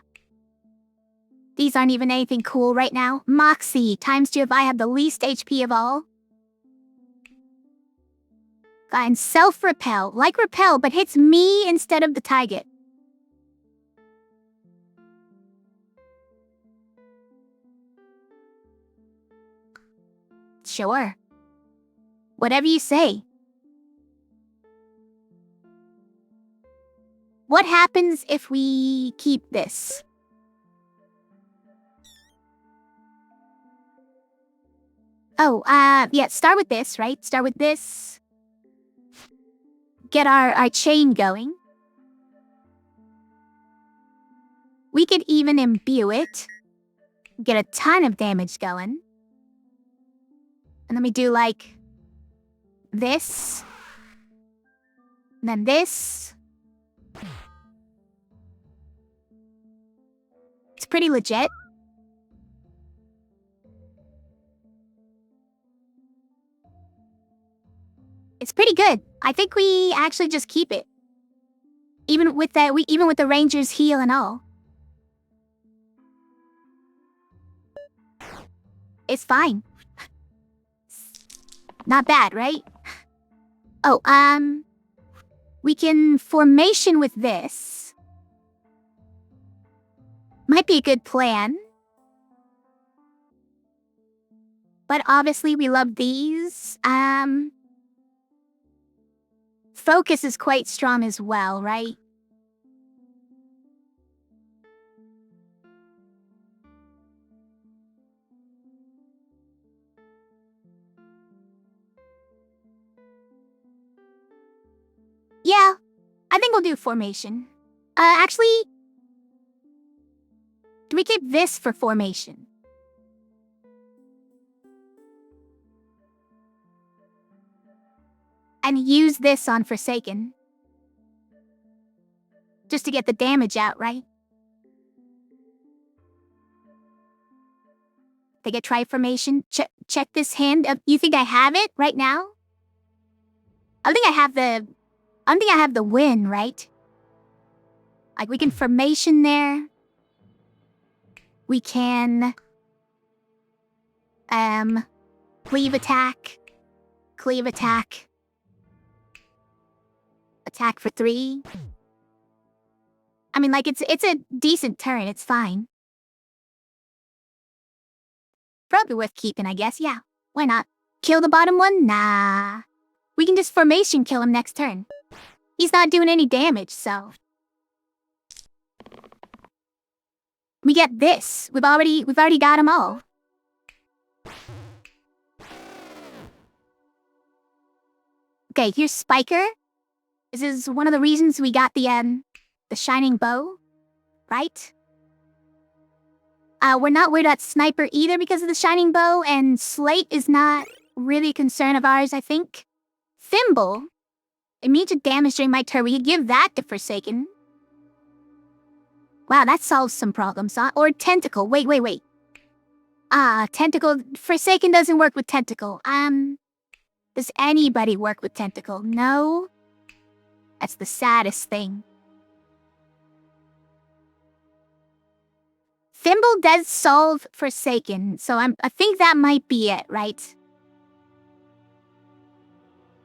These aren't even anything cool right now. Moxie, ×2 if I have the least HP of all. And self-repel, like repel, but hits me instead of the target. Sure. Whatever you say. What happens if we keep this? Oh, yeah, start with this, right? Start with this. Get our chain going. We could even imbue it. Get a ton of damage going. And then we do like this. And then this. It's pretty legit. It's pretty good. I think we actually just keep it. Even with the ranger's heal and all. It's fine. Not bad, right? Oh, we can formation with this. Might be a good plan. But obviously we love these. Focus is quite strong as well, right? Yeah, I think we'll do formation. Actually, do we keep this for formation? And use this on Forsaken. Just to get the damage out, right? They get try formation. Check this hand. You think I have it right now? I think I have the win, right? Like, we can formation there. We can... Cleave attack. Cleave attack. Attack for 3. I mean, like, it's a decent turn. It's fine. Probably worth keeping, I guess. Yeah, why not? Kill the bottom one? Nah. We can just formation kill him next turn. He's not doing any damage, so... We get this. We've already got them all. Okay, here's Spiker. This is one of the reasons we got the shining bow, right? We're not worried about Sniper either because of the shining bow, and Slate is not really a concern of ours, I think. Thimble. Immune to damage during my turn. We could give that to Forsaken. Wow, that solves some problems, huh? Or Tentacle. Wait. Tentacle. Forsaken doesn't work with Tentacle. Does anybody work with Tentacle? No? That's the saddest thing. Thimble does solve Forsaken, so I think that might be it, right?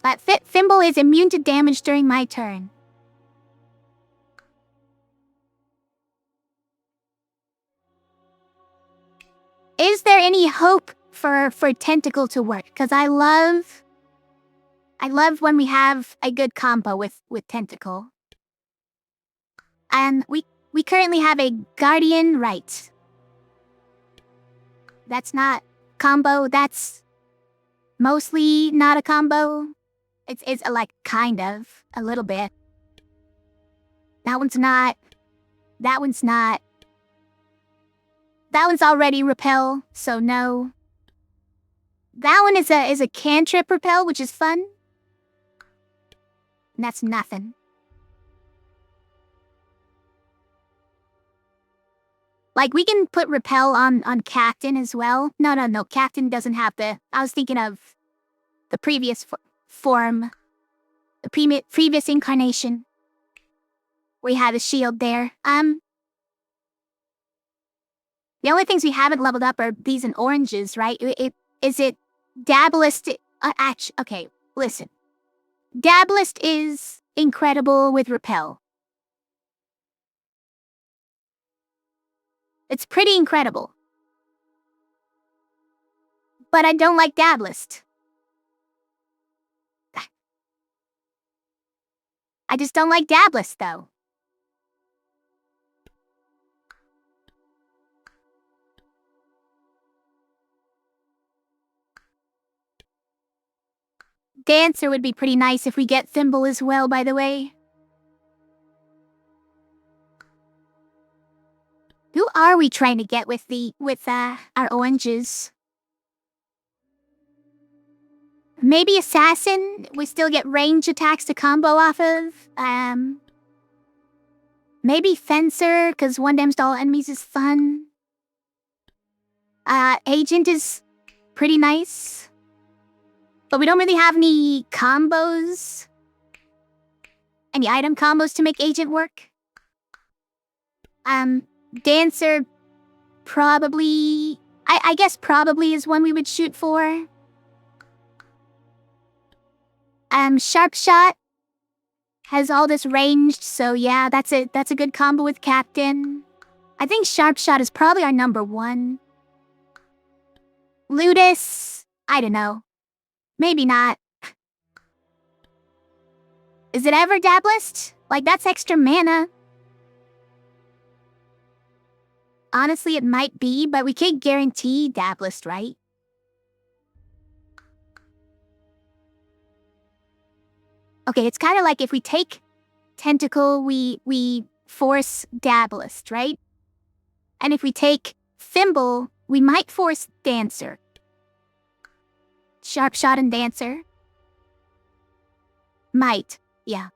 But Thimble is immune to damage during my turn. Is there any hope for Tentacle to work? Because I love when we have a good combo with Tentacle. And we currently have a Guardian, right? That's not combo, that's mostly not a combo. It's like kind of, a little bit. That one's not. That one's not. That one's already repel, so no. That one is a cantrip repel, which is fun. And that's nothing. Like, we can put repel on Captain as well. No, Captain doesn't have the... I was thinking of the previous form. The previous incarnation. We had a shield there. The only things we haven't leveled up are these and oranges, right? Is it Dabalist? Okay, listen. Dabalist is incredible with repel. It's pretty incredible. But I don't like Dabalist. I just don't like Dabalist, though. Dancer would be pretty nice if we get Thimble as well, by the way. Who are we trying to get with our oranges? Maybe Assassin? We still get range attacks to combo off of. Maybe Fencer, because one damage to all enemies is fun. Agent is pretty nice. But we don't really have any combos. Any item combos to make Agent work. Dancer, probably... I guess probably is one we would shoot for. Sharp Shot has all this ranged, so yeah, that's a good combo with Captain. I think Sharp Shot is probably our number one. Ludus, I don't know. Maybe not. Is it ever Dabalist? Like, that's extra mana. Honestly, it might be, but we can't guarantee Dabalist, right? Okay, it's kind of like if we take Tentacle, we force Dabalist, right? And if we take Thimble, we might force Dancer. Sharp Shot and Dancer. Might, yeah.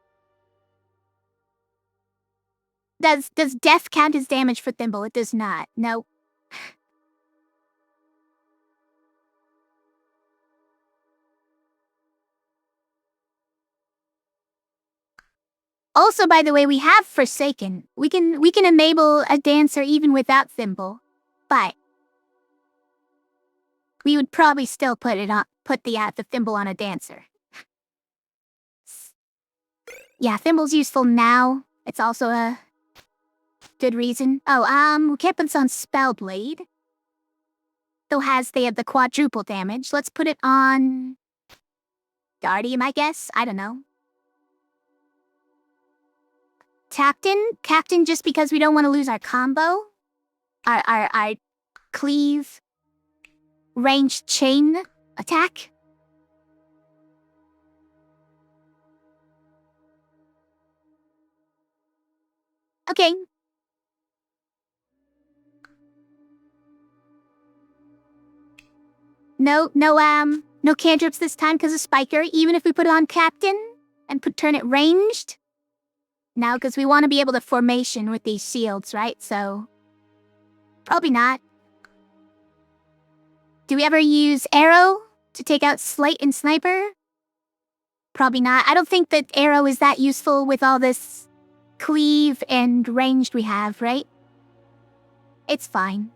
Does death count as damage for Thimble? It does not. No. Also, by the way, we have Forsaken. We can enable a Dancer even without Thimble, but we would probably still put the Thimble on a Dancer. Yeah, Thimble's useful now. It's also a good reason. Oh, we can't put this on Spellblade. Though they have the quadruple damage. Let's put it on Guardian, I guess? I don't know. Captain just because we don't want to lose our combo. Our cleave ranged chain attack. Okay. No cantrips this time because of Spiker, even if we put it on Captain and turn it ranged. Now, because we want to be able to formation with these shields, right? So, probably not. Do we ever use arrow to take out Slate and Sniper? Probably not. I don't think that arrow is that useful with all this cleave and ranged we have, right? It's fine.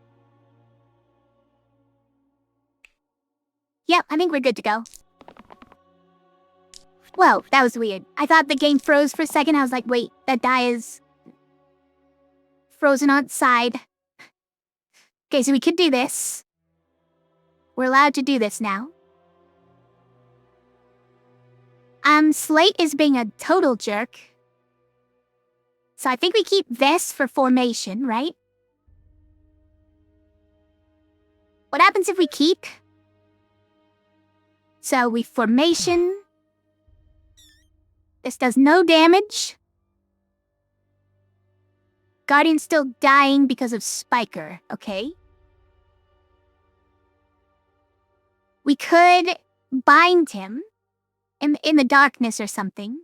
Yep, I think we're good to go. Whoa, that was weird. I thought the game froze for a second. I was like, wait, that die is frozen on its side. Okay, so we could do this. We're allowed to do this now. Slate is being a total jerk. So I think we keep this for formation, right? What happens if we keep? So we formation. This does no damage. Guardian's still dying because of Spiker, okay? We could bind him in the darkness or something.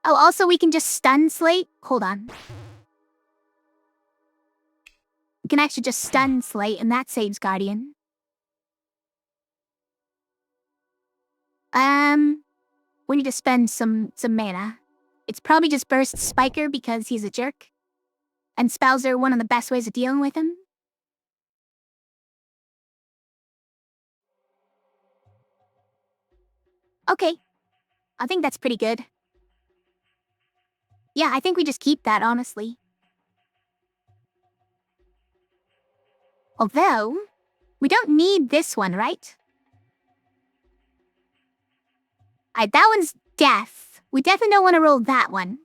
Oh, also we can just stun Slate. Hold on. We can actually just stun Slate and that saves Guardian. We need to spend some mana. It's probably just burst Spiker because he's a jerk. And spells are one of the best ways of dealing with him. Okay. I think that's pretty good. Yeah, I think we just keep that, honestly. Although, we don't need this one, right? That one's death. We definitely don't want to roll that one.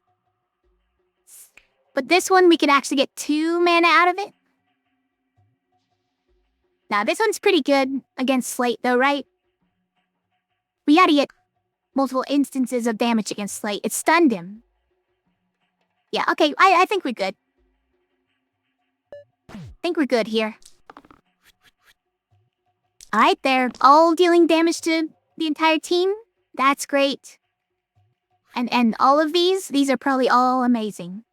But this one, we could actually get 2 mana out of it. Now, this one's pretty good against Slate, though, right? We gotta get multiple instances of damage against Slate. It stunned him. Yeah, okay, I think we're good. I think we're good here. Alright, they're all dealing damage to the entire team. That's great. And all of these are probably all amazing.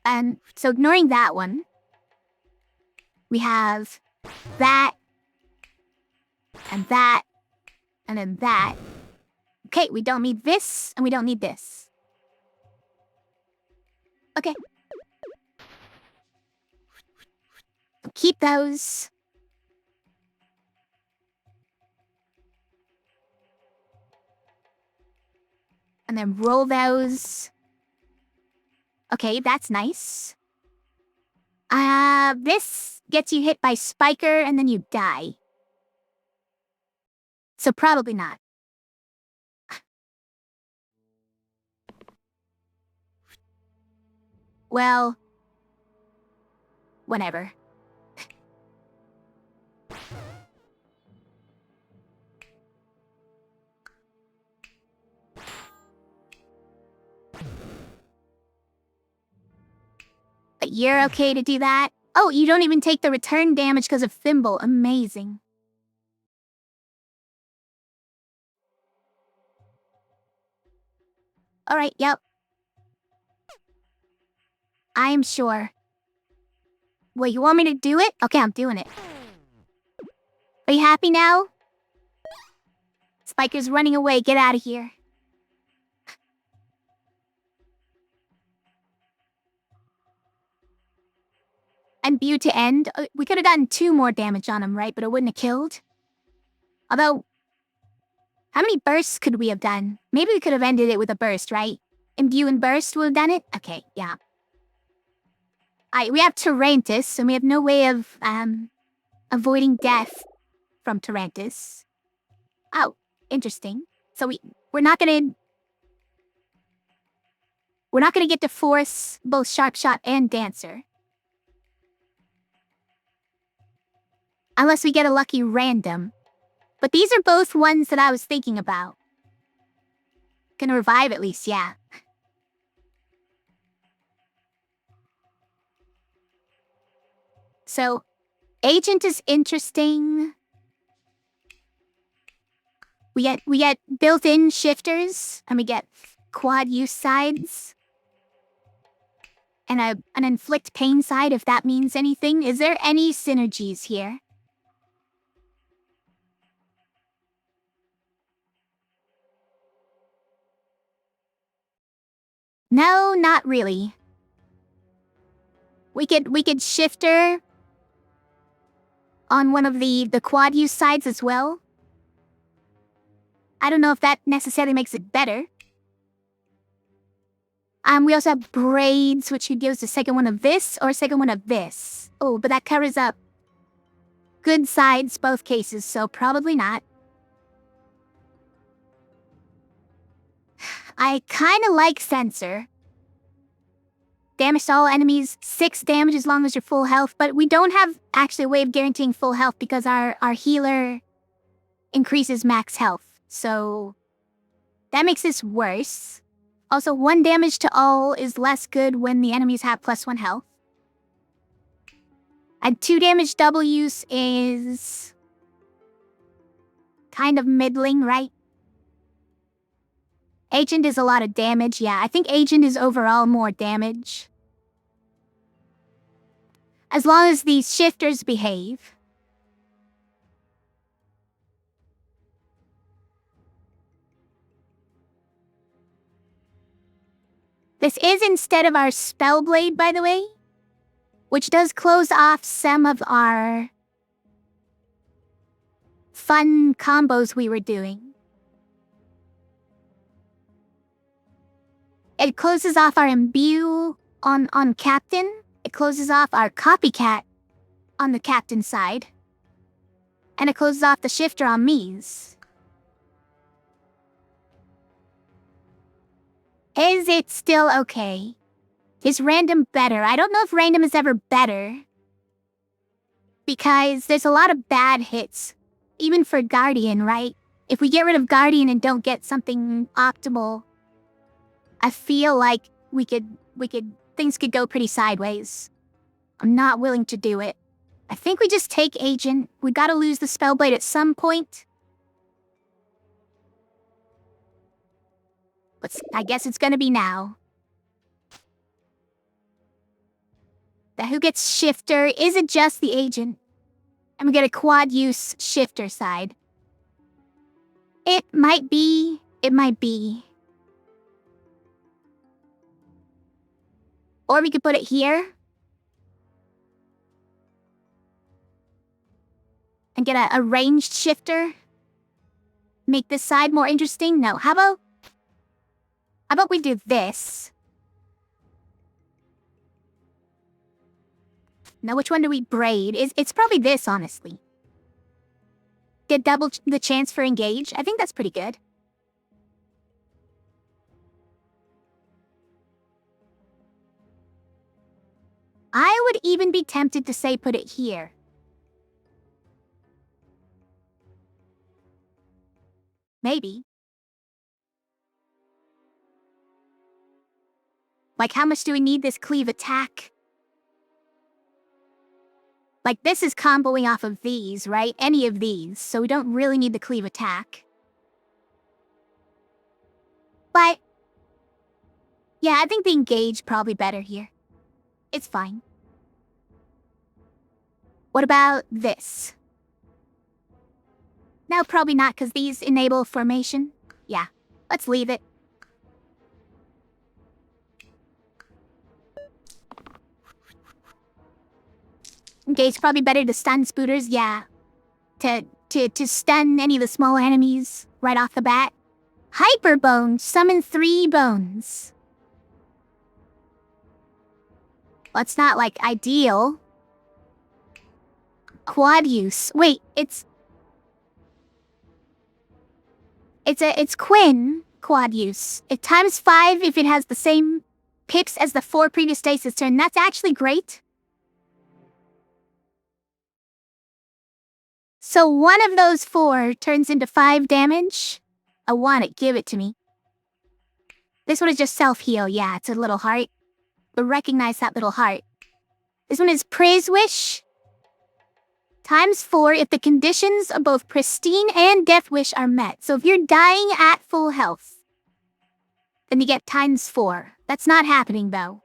And so ignoring that one, we have that, and that, and then that. Okay, we don't need this, and we don't need this. Okay. Keep those. And then roll those. Okay, that's nice. This gets you hit by Spiker and then you die. So probably not. Well, whatever. But you're okay to do that? Oh, you don't even take the return damage because of Thimble. Amazing. Alright, yep. I am sure. Wait, you want me to do it? Okay, I'm doing it. Are you happy now? Spiker's running away. Get out of here. And Bew to end. We could have gotten 2 more damage on him, right? But it wouldn't have killed. Although, how many bursts could we have done? Maybe we could have ended it with a burst, right? Imbue and burst would have done it? Okay, yeah. We have Tarantus, and we have no way of, avoiding death from Tarantus. Oh, interesting. So we're not gonna get to force both Sharp Shot and Dancer. Unless we get a lucky random. But these are both ones that I was thinking about. Can revive at least, yeah. So, agent is interesting. We get built-in shifters, and we get quad use sides. And an inflict pain side, if that means anything. Is there any synergies here? No, not really. We could shifter on one of the quad use sides as well. I don't know if that necessarily makes it better. We also have braids, which could give us the second one of this or second one of this. Oh, but that covers up good sides, both cases, so probably not. I kinda like Sensor. Damage to all enemies, 6 damage as long as you're full health, but we don't have actually a way of guaranteeing full health because our healer increases max health. So that makes this worse. Also, 1 damage to all is less good when the enemies have +1 health. And 2 damage double use is kind of middling, right? Agent is a lot of damage, yeah. I think Agent is overall more damage. As long as these shifters behave. This is instead of our Spellblade, by the way, which does close off some of our fun combos we were doing. It closes off our Imbue on Captain. It closes off our Copycat on the Captain side. And it closes off the Shifter on Mies. Is it still okay? Is random better? I don't know if random is ever better. Because there's a lot of bad hits. Even for Guardian, right? If we get rid of Guardian and don't get something optimal, I feel like things could go pretty sideways. I'm not willing to do it. I think we just take Agent. We gotta lose the Spellblade at some point. But I guess it's gonna be now. The who gets Shifter? Is it just the Agent? And we get a quad use Shifter side. It might be. It might be. Or we could put it here. And get a ranged shifter. Make this side more interesting. No, how about we do this? Now, which one do we braid? It's probably this, honestly. Get double the chance for engage. I think that's pretty good. I would even be tempted to say put it here. Maybe. Like, how much do we need this cleave attack? Like, this is comboing off of these, right? Any of these, so we don't really need the cleave attack. But yeah, I think the engage probably better here. It's fine. What about this? No, probably not, because these enable formation. Yeah, let's leave it. Engage probably better to stun spooters, yeah. To stun any of the smaller enemies right off the bat. Hyper Bone, summon 3 bones. Well, it's not, like, ideal. Quad use. Wait, it's Quinn quad use. It times 5 if it has the same pips as the 4 previous dice this turn. That's actually great. So one of those 4 turns into 5 damage. I want it. Give it to me. This one is just self-heal. Yeah, it's a little heart. But recognize that little heart. This one is praise wish. ×4 if the conditions of both pristine and death wish are met. So if you're dying at full health, then you get ×4. That's not happening, though.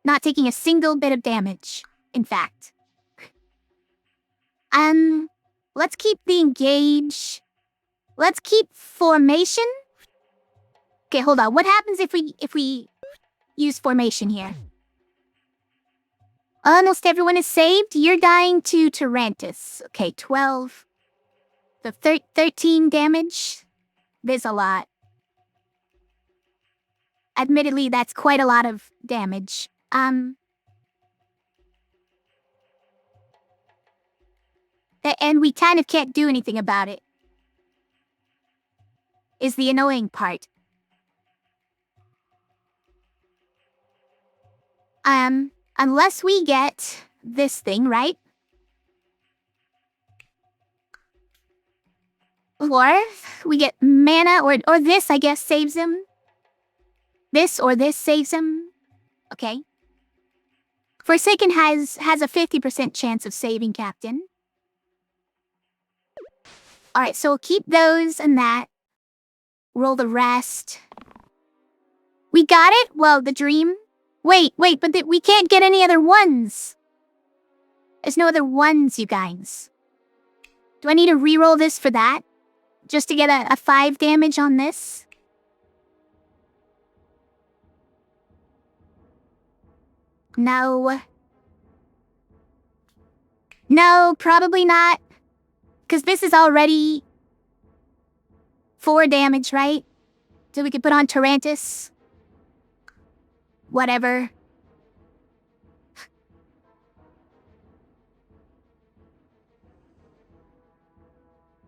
Not taking a single bit of damage, in fact. Let's keep the engage. Let's keep formation. Okay, hold on. What happens if we use formation here? Almost everyone is saved. You're dying to Tarantus. Okay, 12. The 13 damage. There's a lot. Admittedly, that's quite a lot of damage. And we kind of can't do anything about it. Is the annoying part. Unless we get this thing, right? Or we get mana, or this, I guess, saves him. This or this saves him. Okay. Forsaken has a 50% chance of saving Captain. Alright, so we'll keep those and that. Roll the rest. We got it? Well, the dream. Wait, but we can't get any other ones. There's no other ones, you guys. Do I need to reroll this for that? Just to get a 5 damage on this? No. No, probably not. Because this is already 4 damage, right? So we could put on Tarantus. Whatever.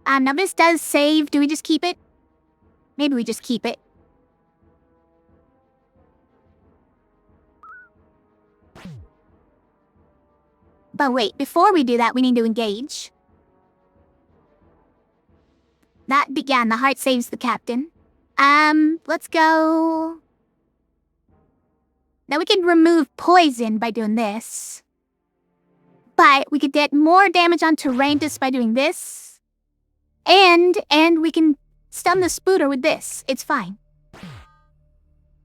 Now this does save. Do we just keep it? Maybe we just keep it. But wait, before we do that, we need to engage. That began. The heart saves the captain. Let's go. Now we can remove poison by doing this. But we could get more damage on Tarantus by doing this. And we can stun the Spooter with this. It's fine.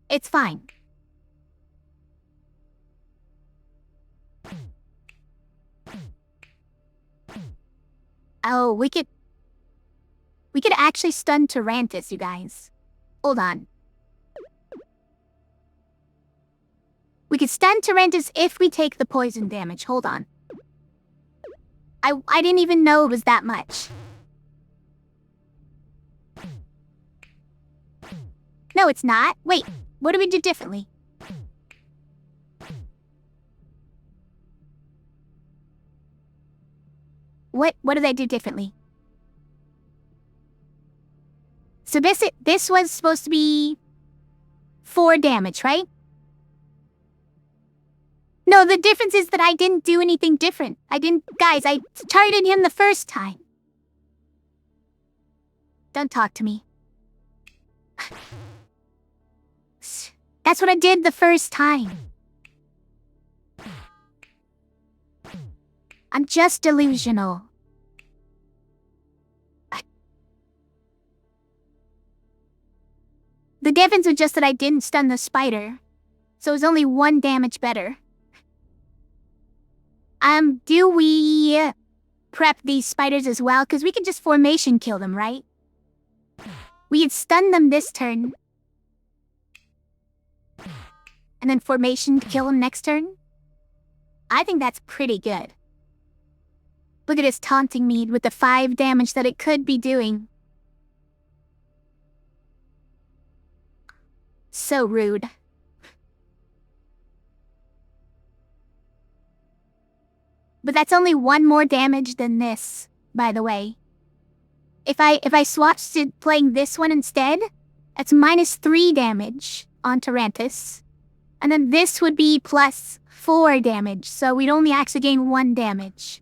It's fine. Oh, we could actually stun Tarantus, you guys. Hold on. We could stun Tarantus if we take the poison damage. Hold on. I didn't even know it was that much. No, it's not. Wait, what do we do differently? What did I do differently? So this was supposed to be 4 damage, right? No, the difference is that I didn't do anything different. Guys, I targeted him the first time. Don't talk to me. That's what I did the first time. I'm just delusional. The difference was just that I didn't stun the spider. So it was only 1 damage better. Do we prep these spiders as well? Because we could just formation kill them, right? We could stun them this turn. And then formation kill them next turn? I think that's pretty good. Look at us taunting me with the 5 damage that it could be doing. So rude. But that's only 1 more damage than this, by the way. If I swatched to playing this one instead, that's -3 damage on Tarantus. And then this would be +4 damage, so we'd only actually gain 1 damage.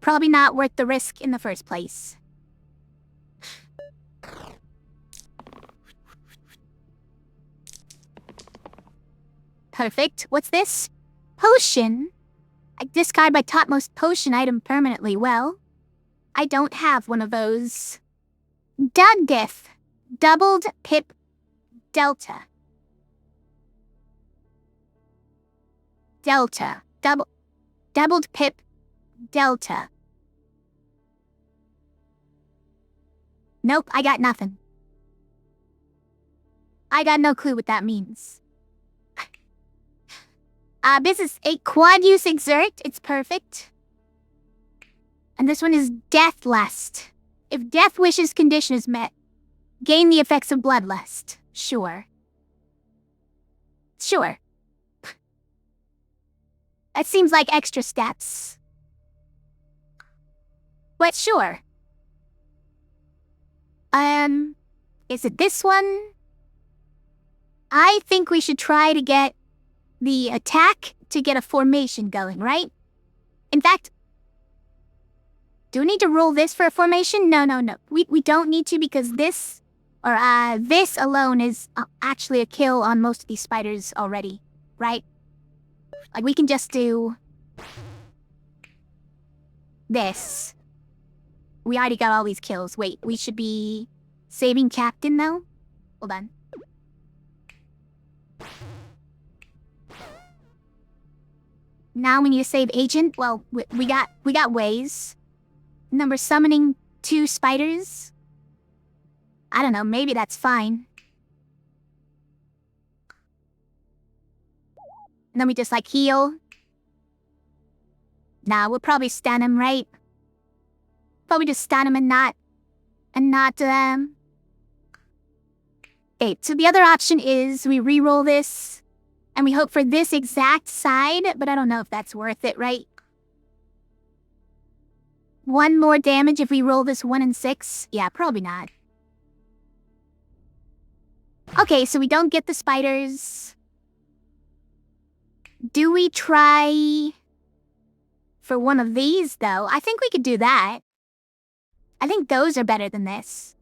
Probably not worth the risk in the first place. Perfect. What's this? Potion. I discard my topmost potion item permanently. Well, I don't have one of those. Diff. Doubled pip delta. Delta. Doubled pip delta. Nope, I got nothing. I got no clue what that means. This is a quad use exert. It's perfect. And this one is Death Lust. If Death Wish's condition is met, gain the effects of Bloodlust. Sure. Sure. That seems like extra steps. But sure. Is it this one? I think we should try to get the attack to get a formation going, right? In fact, do we need to roll this for a formation? No. We don't need to because this alone is actually a kill on most of these spiders already, right? Like, we can just do this. We already got all these kills. Wait, we should be saving Captain, though? Hold on. Now we need to save Agent. Well, we got ways. Number summoning 2 spiders. I don't know, maybe that's fine. And then we just, like, heal. Nah, we'll probably stun him, right? Probably just stun him and not... Okay, so the other option is we re-roll this, and we hope for this exact side, but I don't know if that's worth it, right? 1 more damage if we roll this 1 and 6? Yeah, probably not. Okay, so we don't get the spiders. Do we try for one of these, though? I think we could do that. I think those are better than this.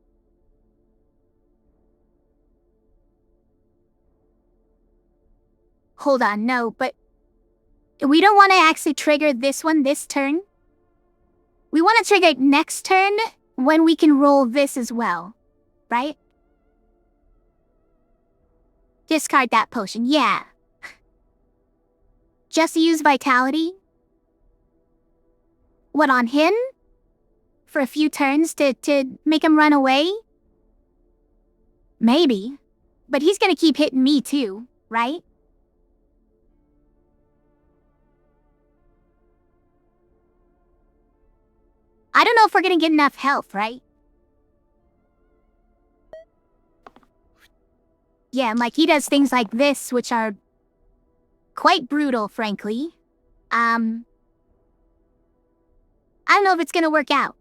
Hold on, no, but we don't want to actually trigger this one this turn. We want to trigger it next turn when we can roll this as well, right? Discard that potion, yeah. Just use Vitality? What, on him? For a few turns to make him run away? Maybe. But he's gonna keep hitting me too, right? I don't know if we're gonna get enough health, right? Yeah, and like he does things like this, which are quite brutal, frankly. I don't know if it's gonna work out.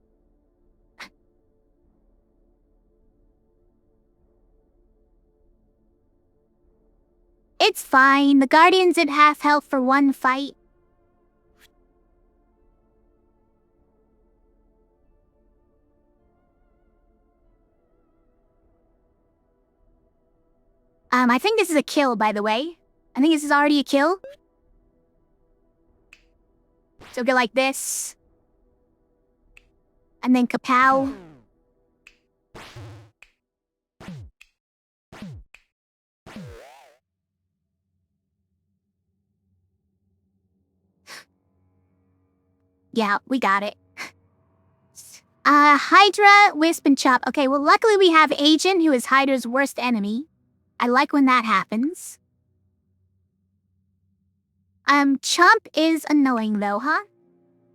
It's fine. The Guardian's at half health for one fight. I think this is a kill, by the way. I think this is already a kill. So go like this. And then kapow. Yeah, we got it. Hydra, Wisp, and Chop. Okay, well, luckily we have Agent, who is Hydra's worst enemy. I like when that happens. Chomp is annoying, though, huh?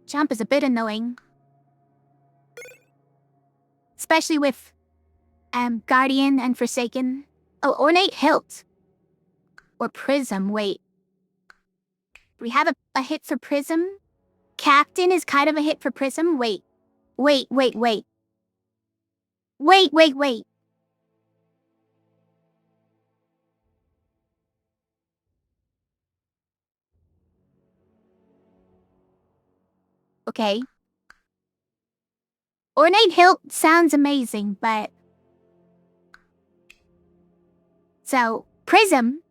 Chomp is a bit annoying. Especially with, Guardian and Forsaken. Oh, Ornate Hilt. Or Prism, wait. We have a hit for Prism? Captain is kind of a hit for Prism? Wait. Wait. Okay. Ornate Hilt sounds amazing, but... So, Prism,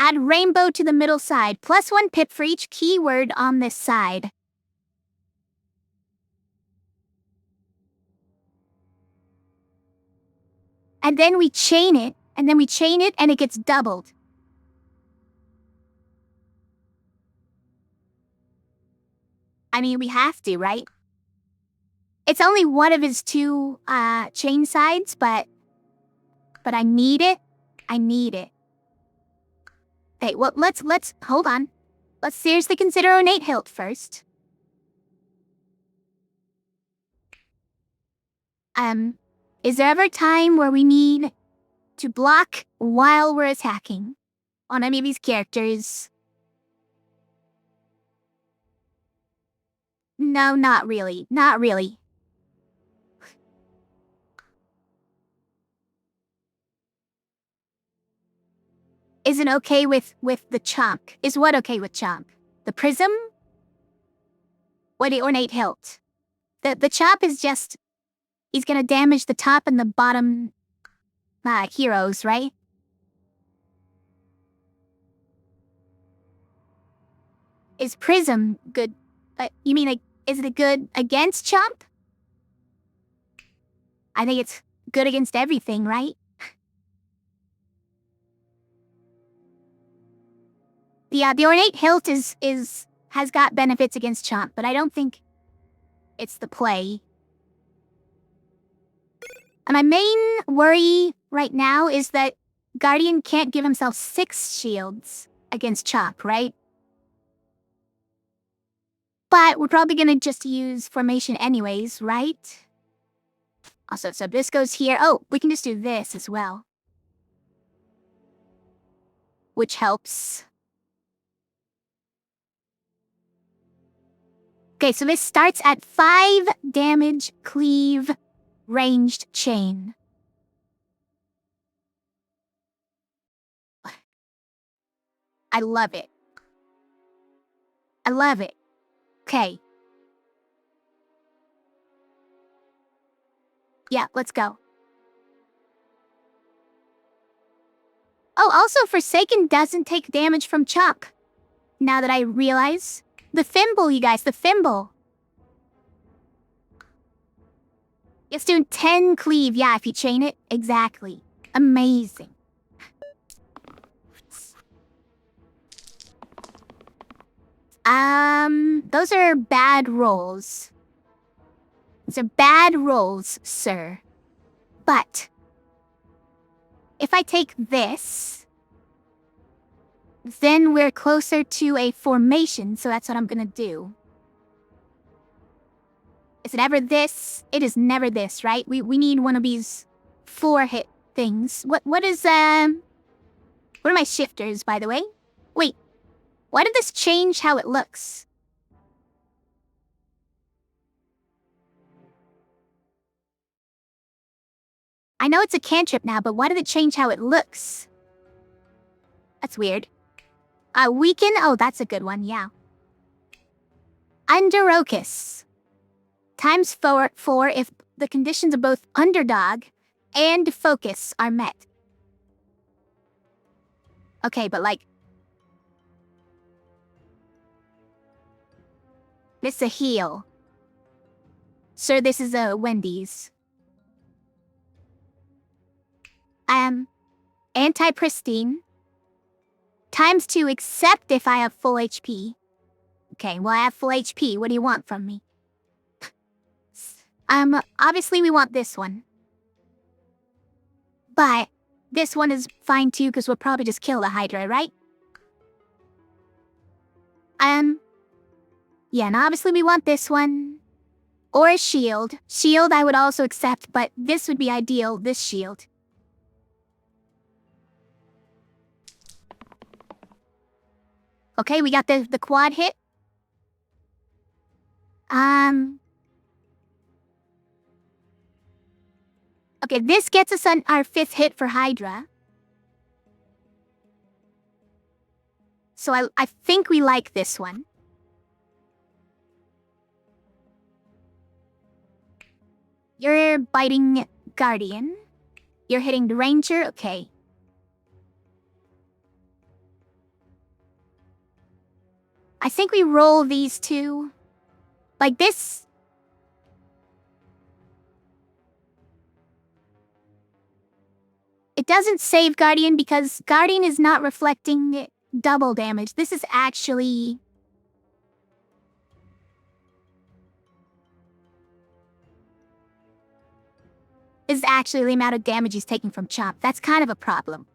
Add rainbow to the middle side. +1 pip for each keyword on this side. And then we chain it, and it gets doubled. I mean, we have to, right? It's only one of his two chain sides, but I need it. I need it. Okay, well, let's hold on. Let's seriously consider ornate hilt first. Is there ever a time where we need to block while we're attacking on any of these characters? No, not really. Not really. Is it okay with the chomp? Is what okay with chomp? The prism? Or the ornate hilt? The chop is just... He's gonna damage the top and the bottom... heroes, right? Is prism good? You mean, like, is it good against chomp? I think it's good against everything, right? The ornate hilt has got benefits against chomp, but I don't think it's the play. And my main worry right now is that Guardian can't give himself 6 shields against chop, right? But we're probably gonna just use formation anyways, right? Also, so this goes here. Oh, we can just do this as well. Which helps. Okay, so this starts at 5 damage, cleave, ranged chain. I love it. I love it. Okay. Yeah, let's go. Oh, also Forsaken doesn't take damage from chop. Now that I realize. The thimble, you guys, the thimble. It's doing 10 cleave, yeah, if you chain it. Exactly. Amazing. Those are bad rolls. Those are bad rolls, sir. But if I take this, then we're closer to a formation, so that's what I'm gonna do. Is it ever this? It is never this, right? We need one of these 4-hit things. What are my shifters, by the way? Wait, why did this change how it looks? I know it's a cantrip now, but why did it change how it looks? That's weird. Weaken? Oh, that's a good one, yeah. Underocus. Times 4 if the conditions of both underdog and focus are met. Okay, but like... This is a heal. Sir, this is a Wendy's. Anti-pristine. Times 2 except if I have full HP. Okay, well I have full HP. What do you want from me? Obviously we want this one. But this one is fine too, because we'll probably just kill the Hydra, right? Yeah, and obviously we want this one. Or a shield. Shield I would also accept, but this would be ideal, this shield. Okay, we got the quad hit. Okay, this gets us on our 5th hit for Hydra. So I think we like this one. You're biting Guardian. You're hitting the Ranger, okay. I think we roll these two. Like this. It doesn't save Guardian because Guardian is not reflecting double damage. This is actually... This is actually the amount of damage he's taking from Chomp. That's kind of a problem.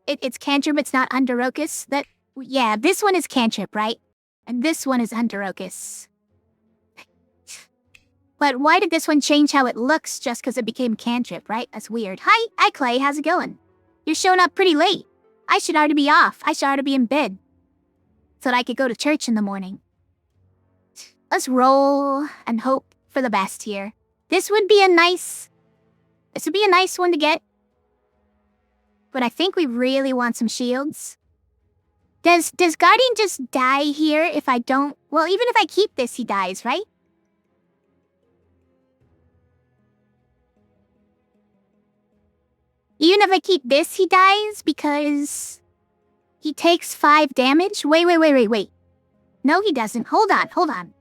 It's cantrip, it's not Underocus. Yeah, this one is cantrip, right? And this one is Underocus. But why did this one change how it looks just because it became cantrip, right? That's weird. Hi, Clay, how's it going? You're showing up pretty late. I should already be off. I should already be in bed. So that I could go to church in the morning. Let's roll and hope for the best here. This would be a nice one to get. But I think we really want some shields. Does Guardian just die here if I don't... Well, even if I keep this, he dies, right? Even if I keep this, he dies because he takes 5 damage? Wait. No, he doesn't. Hold on.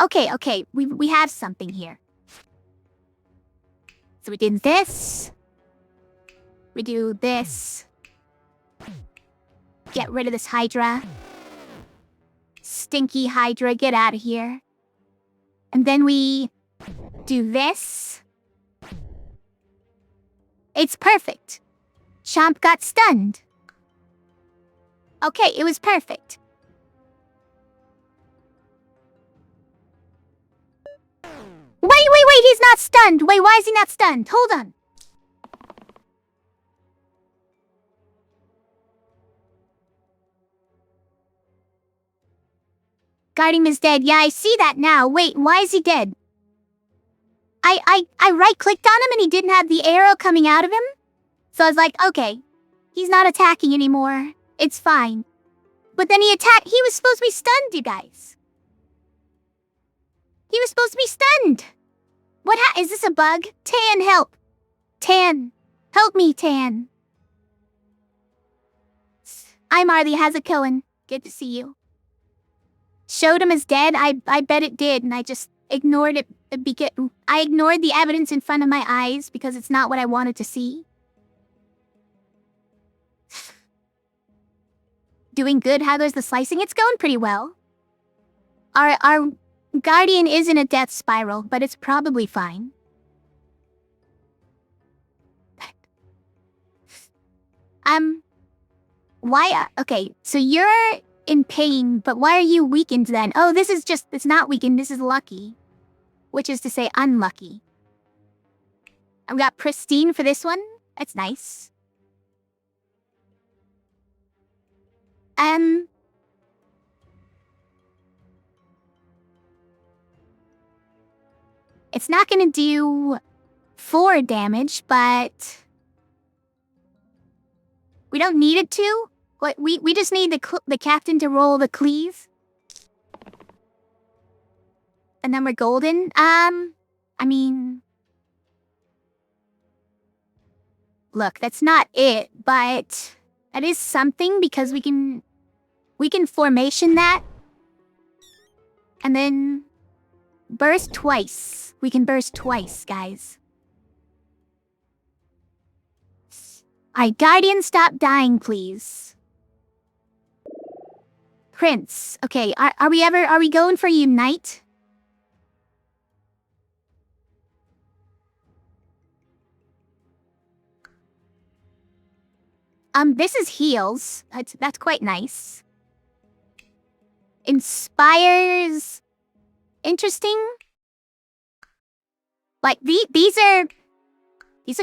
Okay. We have something here. So we did this. We do this. Get rid of this Hydra. Stinky Hydra, get out of here. And then we do this. It's perfect. Chomp got stunned. Okay, it was perfect. Wait, he's not stunned. Wait, why is he not stunned? Hold on. Guardian is dead. Yeah, I see that now. Wait, why is he dead? I right-clicked on him and he didn't have the arrow coming out of him. So I was like, okay, he's not attacking anymore. It's fine. But then he was supposed to be stunned, you guys. He was supposed to be stunned. Is this a bug? Tan, help. Tan. Help me, Tan. Hi, Marley. How's it going? Good to see you. Showed him as dead? I bet it did, and I just ignored it. I ignored the evidence in front of my eyes because it's not what I wanted to see. Doing good. How goes the slicing? It's going pretty well. Our Guardian is in a death spiral, but it's probably fine. Why? Okay, so you're in pain, but why are you weakened then? Oh, it's not weakened, this is lucky. Which is to say unlucky. I've got pristine for this one. That's nice. It's not gonna do 4 damage, but we don't need it to. We just need the captain to roll the cleave. And then we're golden. I mean... Look, that's not it, but that is something because we can formation that. And then burst twice. We can burst twice, guys. Alright, Guardian, stop dying, please. Prince. Okay, are we going for Unite? This is heals. That's quite nice. Inspires... Interesting. Like, these are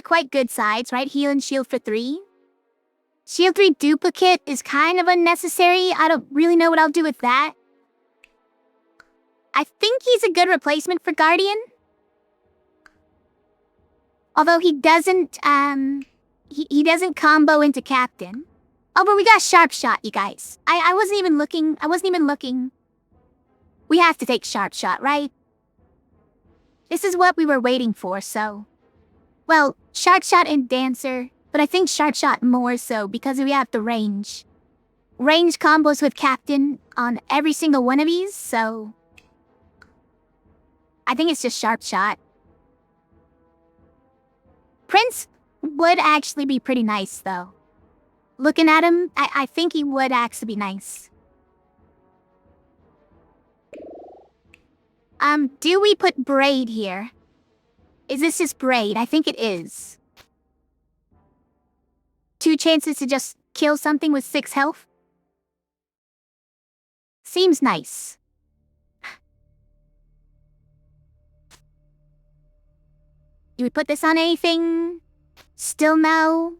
quite good sides, right? Heal and shield for 3. Shield 3 duplicate is kind of unnecessary. I don't really know what I'll do with that. I think he's a good replacement for Guardian. Although he doesn't, he doesn't combo into Captain. Oh, but we got Sharp Shot, you guys. I wasn't even looking. We have to take Sharp Shot, right? This is what we were waiting for, so... Well, Shark Shot and Dancer, but I think Shark Shot more so because we have the range. Range combos with Captain on every single one of these, so... I think it's just Sharp Shot. Prince would actually be pretty nice, though. Looking at him, I think he would actually be nice. Do we put Braid here? Is this just Braid? I think it is. 2 chances to just kill something with 6 health? Seems nice. Do we put this on anything? Still no?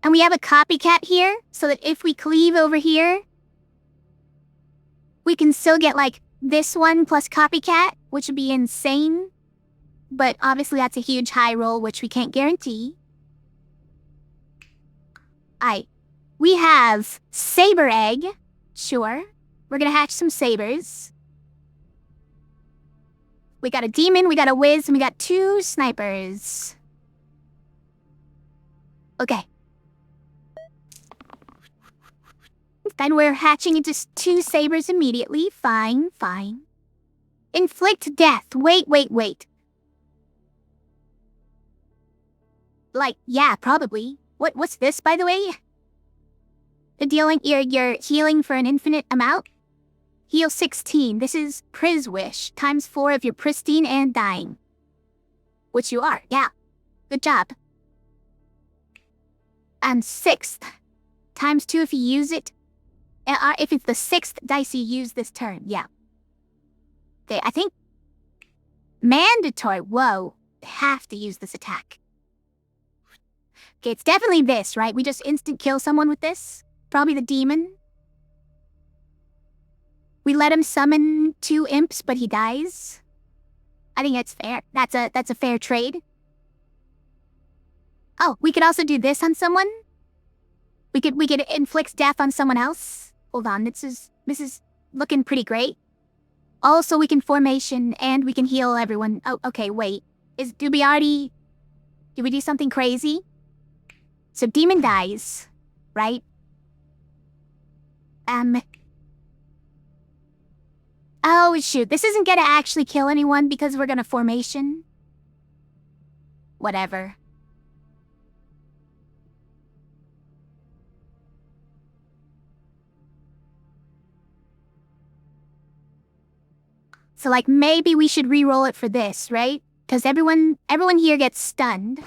And we have a copycat here, so that if we cleave over here, we can still get, like, this one plus copycat, which would be insane. But obviously that's a huge high roll, which we can't guarantee. We have Saber Egg. Sure. We're gonna hatch some sabers. We got a demon, we got a whiz, and we got 2 snipers. Okay. Then we're hatching into 2 sabers immediately. Fine, fine. Inflict death. Wait. Like, yeah, probably. What's this, by the way? You're healing for an infinite amount? Heal 16. This is Priz Wish, times 4 if you're pristine and dying. Which you are, yeah. Good job. And 6th, times 2 if you use it. If it's the 6th dice you use this turn, yeah. Okay, I think... Mandatory, whoa. Have to use this attack. Okay, it's definitely this, right? We just instant kill someone with this? Probably the demon. We let him summon 2 imps, but he dies. I think that's fair. That's a fair trade. Oh, we could also do this on someone. We could inflict death on someone else. Hold on, this is looking pretty great. Also, we can formation and we can heal everyone. Oh, okay, wait. Did we do something crazy? So demon dies, right? Oh shoot, this isn't gonna actually kill anyone because we're gonna formation. Whatever. So like maybe we should re-roll it for this, right? Because everyone here gets stunned.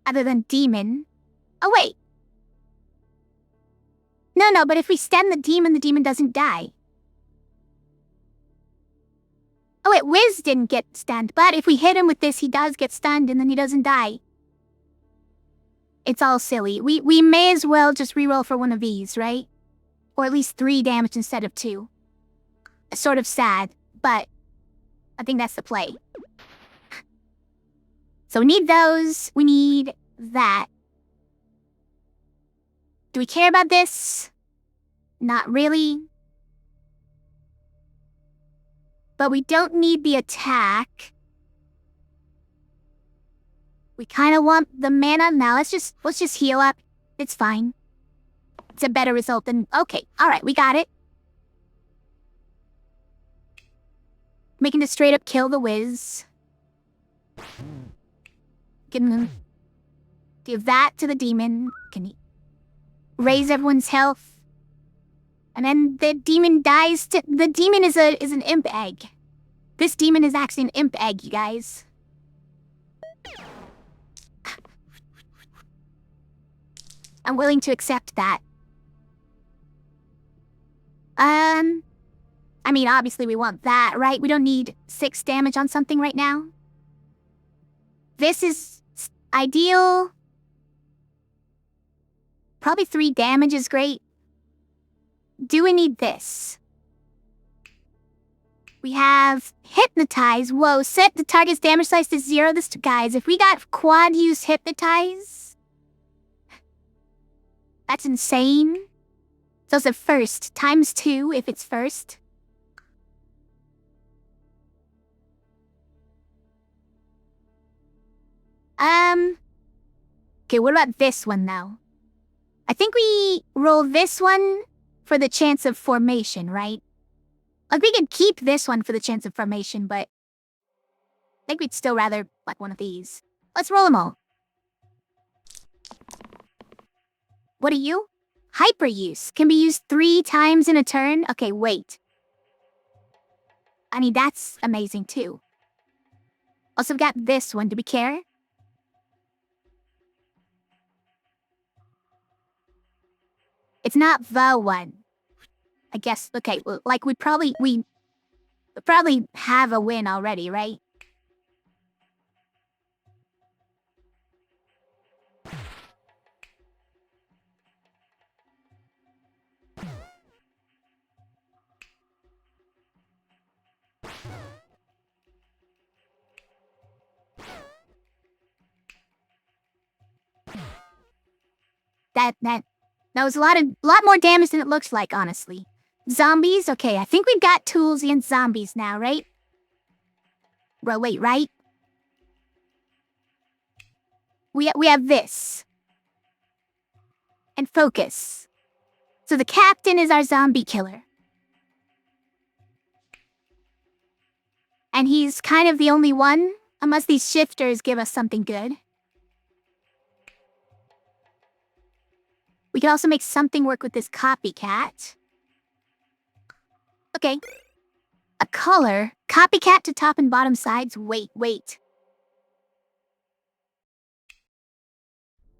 Other than demon. Oh wait. No, but if we stun the demon doesn't die. Oh wait, Wiz didn't get stunned, but if we hit him with this, he does get stunned and then he doesn't die. It's all silly. We may as well just reroll for one of these, right? Or at least 3 damage instead of 2. Sort of sad, but I think that's the play. So we need those. We need that. Do we care about this? Not really. But we don't need the attack. We kind of want the mana. Now let's just heal up. It's fine. It's a better result than... Okay, alright, we got it. Making to straight up kill the whiz. Give that to the demon. Can he raise everyone's health? And then the demon dies. The demon is an imp egg. This demon is actually an imp egg, you guys. I'm willing to accept that. I mean, obviously we want that, right? We don't need 6 damage on something right now. This is ideal. Probably 3 damage is great. Do we need this? We have hypnotize. Whoa, set the target's damage slice to 0. This, guys, if we got quad use hypnotize, that's insane. So it's a first, times 2 if it's first. Okay, what about this one now? I think we roll this one for the chance of formation, right? Like, we could keep this one for the chance of formation, but I think we'd still rather like one of these. Let's roll them all. What are you? Hyper use can be used 3 times in a turn. Okay, wait. I mean, that's amazing too. Also got this one. Do we care? It's not the one. I guess, okay, like we probably have a win already, right? That was a lot more damage than it looks like, honestly. Zombies, okay, I think we've got tools against zombies now, right? Well, wait, right? We have this. And focus. So the captain is our zombie killer. And he's kind of the only one, unless these shifters give us something good. We could also make something work with this copycat. Okay. A color. Copycat to top and bottom sides. Wait.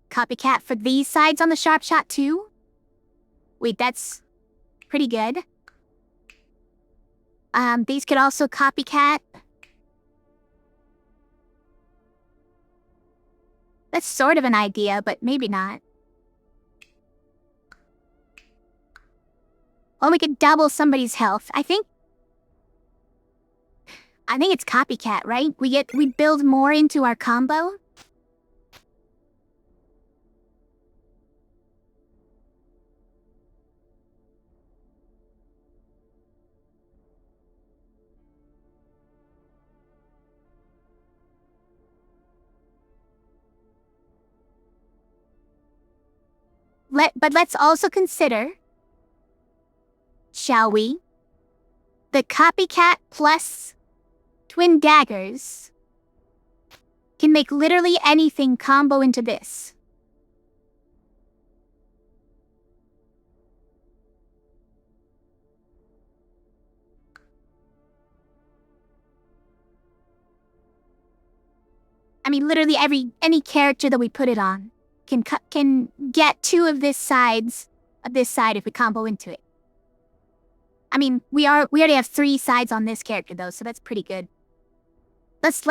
Copycat for these sides on the sharp shot too? Wait, that's pretty good. These could also copycat. That's sort of an idea, but maybe not. Or we could double somebody's health. I think it's copycat, right? We build more into our combo. But let's also consider, shall we, the copycat plus twin daggers can make literally anything combo into this. I mean, literally any character that we put it on can get 2 of this side if we combo into it. I mean, we already have 3 sides on this character though, so that's pretty good. Let's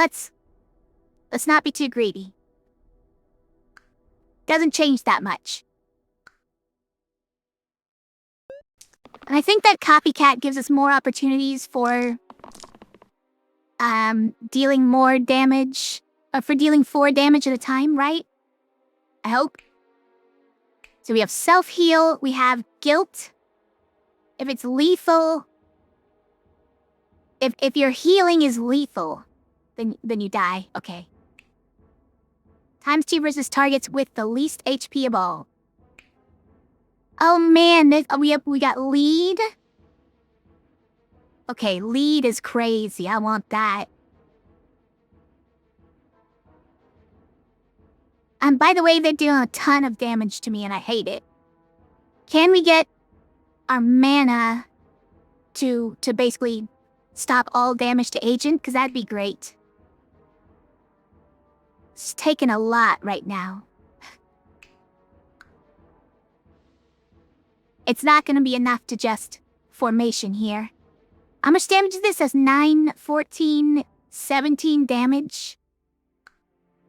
not be too greedy. Doesn't change that much. And I think that copycat gives us more opportunities for dealing more damage, or for dealing 4 damage at a time, right? I hope. So we have self-heal, we have guilt. If it's lethal, if your healing is lethal, then you die. Okay. ×2 versus targets with the least HP of all. Oh man, we got lead. Okay, lead is crazy. I want that. And by the way, they're doing a ton of damage to me and I hate it. Can we get our mana to basically stop all damage to agent? Because that'd be great. It's taking a lot right now. It's not going to be enough to just formation here. How much damage is this? That's 9, 14, 17 damage.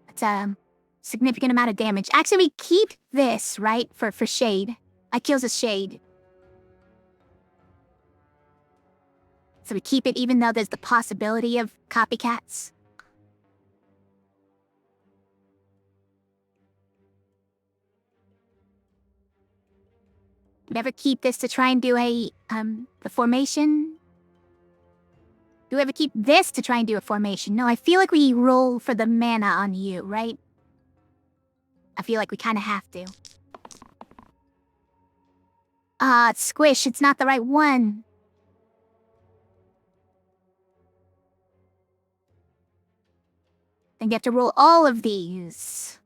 That's a significant amount of damage. Actually, we keep this, right, for shade. It kills a shade. So we keep it even though there's the possibility of copycats. Never keep this to try and do the formation. Do we ever keep this to try and do a formation? No, I feel like we roll for the mana on you, right? I feel like we kind of have to. Squish, it's not the right one. Then you have to roll all of these.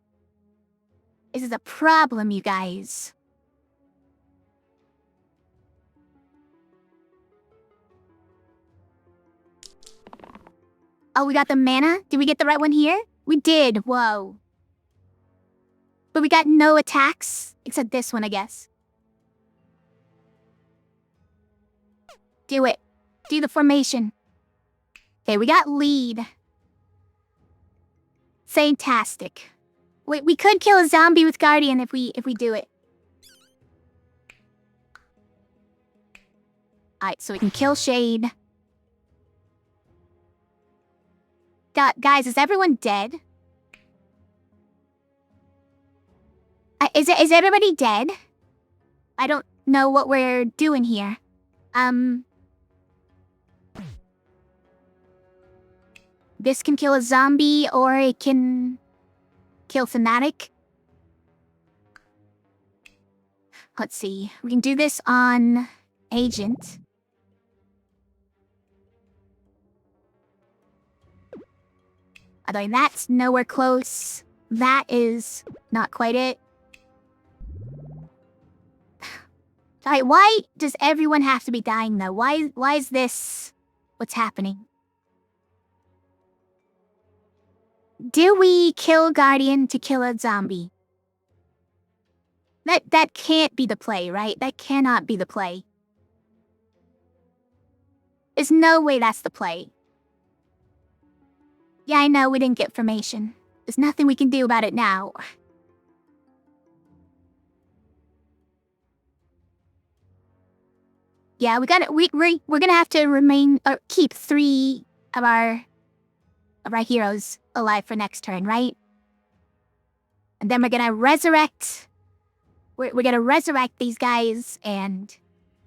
This is a problem, you guys. Oh, we got the mana? Did we get the right one here? We did, whoa. But we got no attacks, except this one, I guess. Do it. Do the formation. Okay, we got lead. Fantastic. Wait, we could kill a zombie with Guardian if we do it. Alright, so we can kill Shade. Guys, is everyone dead? Is everybody dead? I don't know what we're doing here. This can kill a zombie, or it can kill Fanatic. Let's see. We can do this on Agent. Although that's nowhere close. That is not quite it. Alright, why does everyone have to be dying though? Why is this what's happening? Do we kill Guardian to kill a zombie? That can't be the play, right? That cannot be the play. There's no way that's the play. Yeah, I know we didn't get formation. There's nothing we can do about it now. Yeah, we're gonna have to remain or keep 3 of our heroes alive for next turn, right? And then we're gonna resurrect. We're gonna resurrect these guys, and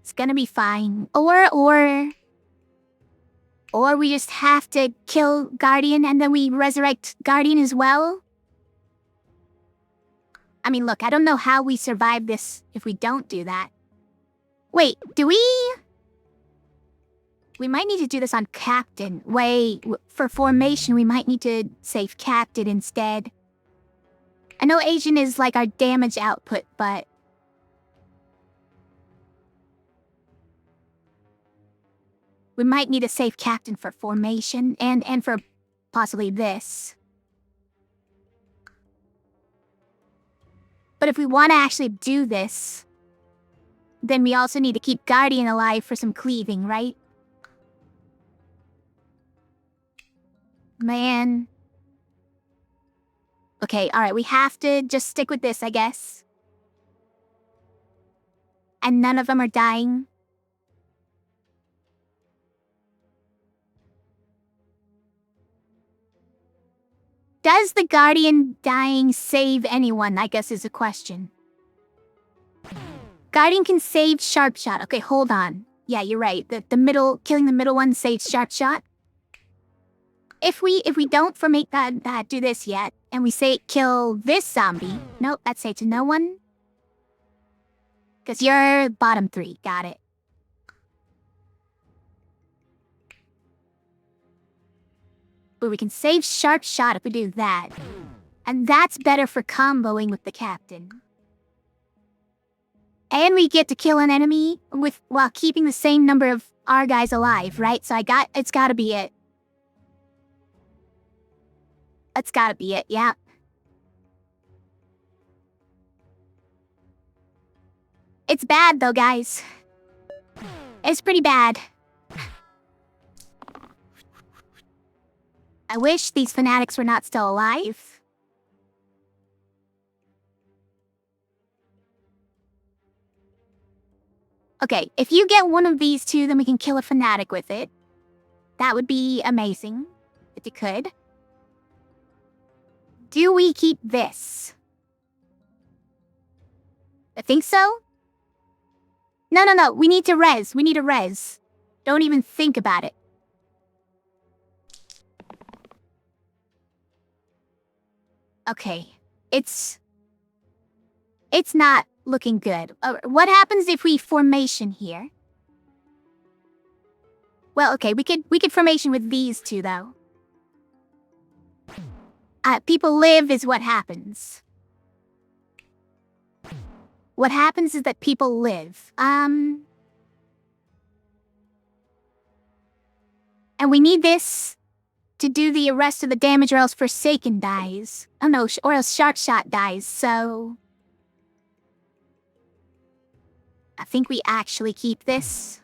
it's gonna be fine. Or we just have to kill Guardian and then we resurrect Guardian as well. I mean, look, I don't know how we survive this if we don't do that. Wait, do we? We might need to do this on Captain. Wait, for formation, we might need to save Captain instead. I know Agent is like our damage output, but... we might need to save Captain for formation and for possibly this. But if we want to actually do this, then we also need to keep Guardian alive for some cleaving, right? Man. Okay, alright, we have to just stick with this, I guess. And none of them are dying. Does the Guardian dying save anyone, I guess is a question. Guardian can save Sharp Shot. Okay, hold on. Yeah, you're right. Killing the middle one saves Sharp Shot. If we don't formate that do this yet, and we say kill this zombie. Nope, that's say to no one. Because you're bottom 3. Got it. But we can save Sharp Shot if we do that. And that's better for comboing with the Captain. And we get to kill an enemy while keeping the same number of our guys alive, right? So it's gotta be it. That's gotta be it, yeah. It's bad though, guys. It's pretty bad. I wish these fanatics were not still alive. Okay, if you get one of these two, then we can kill a fanatic with it. That would be amazing if you could. Do we keep this? I think so. No. We need to res. We need a res. Don't even think about it. Okay. It's not looking good. What happens if we formation here? Well, okay, we could formation with these two though. People live is what happens. What happens is that people live. And we need this to do the rest of the damage, or else Forsaken dies. Oh no, or else Shark Shot dies, so... I think we actually keep this.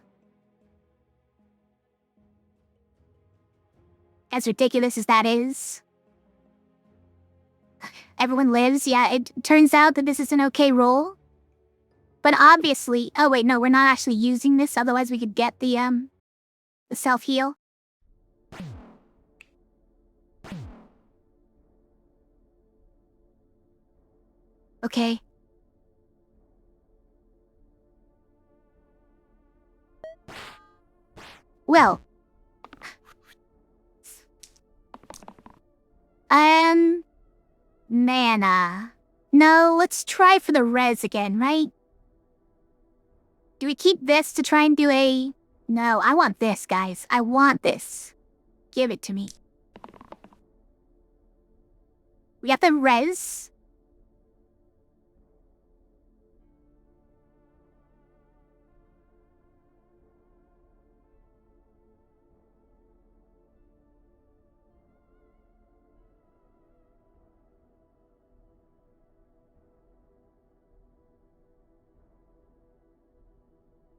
As ridiculous as that is. Everyone lives, yeah, it turns out that this is an okay roll. But obviously... Oh wait, no, we're not actually using this, otherwise we could get the self-heal. Okay. Well. Mana. No, let's try for the res again, right? Do we keep this to try and do a... No, I want this, guys. I want this. Give it to me. We got the res.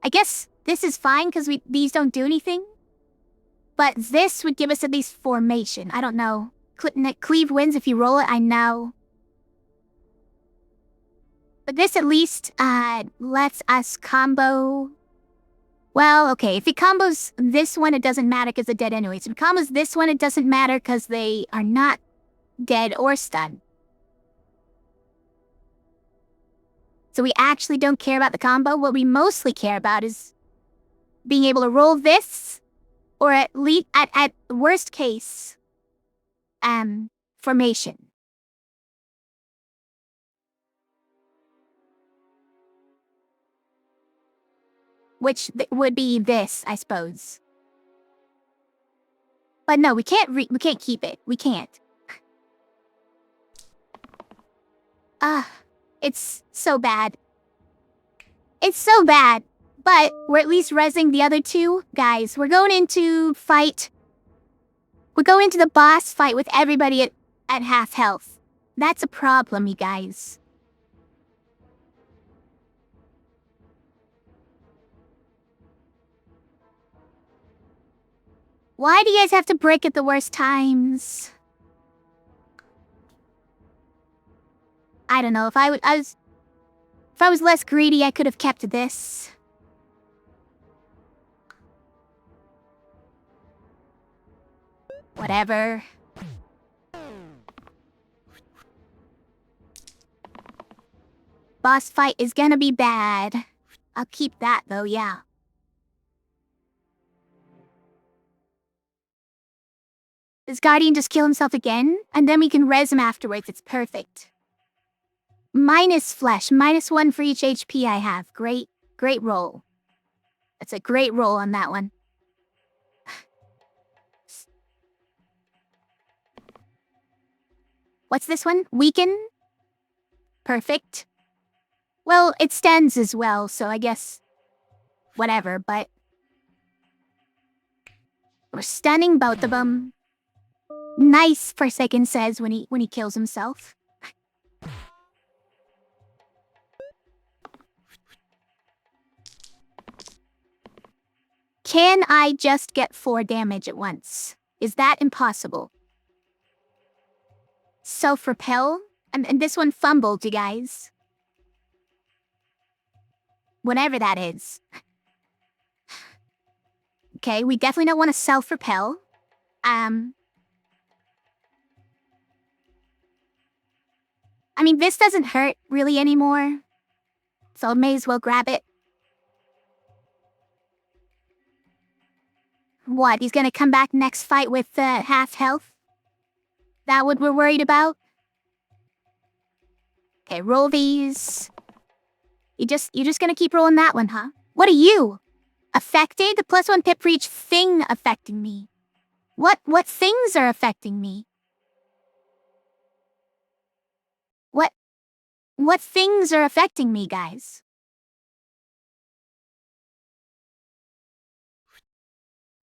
I guess this is fine because these don't do anything. But this would give us at least formation. I don't know. Cleave wins if you roll it, I know. But this at least lets us combo... Well, okay, if it combos this one, it doesn't matter because they're dead anyways. If it combos this one, it doesn't matter because they are not dead or stunned. So we actually don't care about the combo. What we mostly care about is being able to roll this, or at least, at worst case, formation. Which would be this, I suppose. But no, we can't keep it. We can't. It's so bad. It's so bad. But we're at least resing the other two. Guys, we're going into fight. We're going into the boss fight with everybody at half health. That's a problem, you guys. Why do you guys have to break at the worst times? I don't know, if I was less greedy, I could have kept this. Whatever. Boss fight is gonna be bad. I'll keep that though, yeah. Does Guardian just kill himself again? And then we can res him afterwards, it's perfect. Minus flesh, -1 for each HP I have. Great roll. That's a great roll on that one. What's this one? Weaken? Perfect. Well, it stands as well, so I guess... whatever, but... we're stunning both of them. Nice, Forsaken says when he kills himself. Can I just get 4 damage at once? Is that impossible? Self-repel? And this one fumbled, you guys. Whatever that is. Okay, we definitely don't want to self-repel. I mean, this doesn't hurt really anymore, so I may as well grab it. What, he's gonna come back next fight with half health? That what we're worried about? Okay, roll these. You're just gonna keep rolling that one, huh? What are you? Affected? The +1 pip for each thing affecting me. What things are affecting me? What things are affecting me, guys?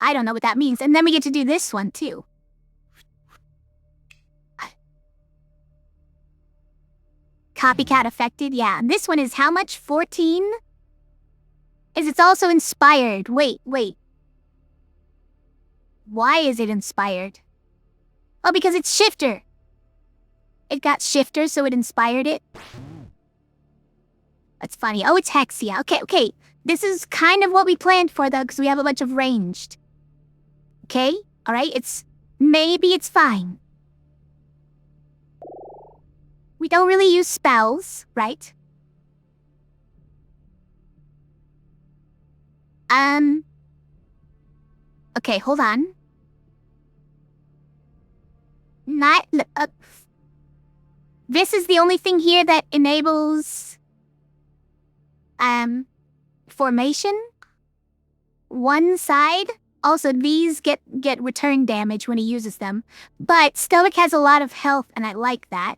I don't know what that means. And then we get to do this one, too. Copycat affected? Yeah. And this one is how much? 14? It's also inspired. Wait. Why is it inspired? Oh, because it's shifter. It got shifter, so it inspired it. That's funny. Oh, it's Hexia. Okay. This is kind of what we planned for, though, because we have a bunch of ranged. Okay? Alright, maybe it's fine. We don't really use spells, right? Okay, hold on. This is the only thing here that enables, formation? One side? Also, these get return damage when he uses them. But Stoic has a lot of health, and I like that.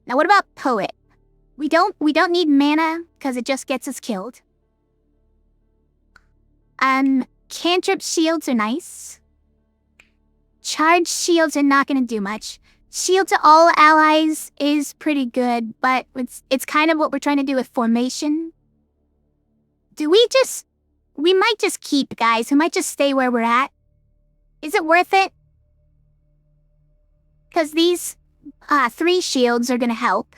Now what about Poet? We don't need mana, because it just gets us killed. Cantrip shields are nice. Charge shields are not gonna do much. Shield to all allies is pretty good, but it's kind of what we're trying to do with formation. We might just keep, guys. We might just stay where we're at. Is it worth it? Because these 3 shields are gonna help.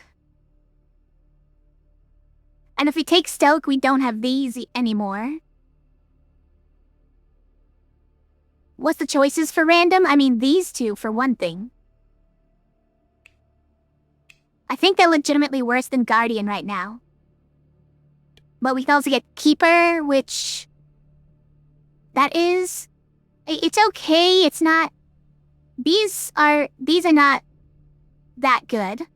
And if we take Stoic, we don't have these anymore. What's the choices for random? I mean, these two, for one thing. I think they're legitimately worse than Guardian right now. But we can also get Keeper, which... That is... It's okay, it's not... These are not that good.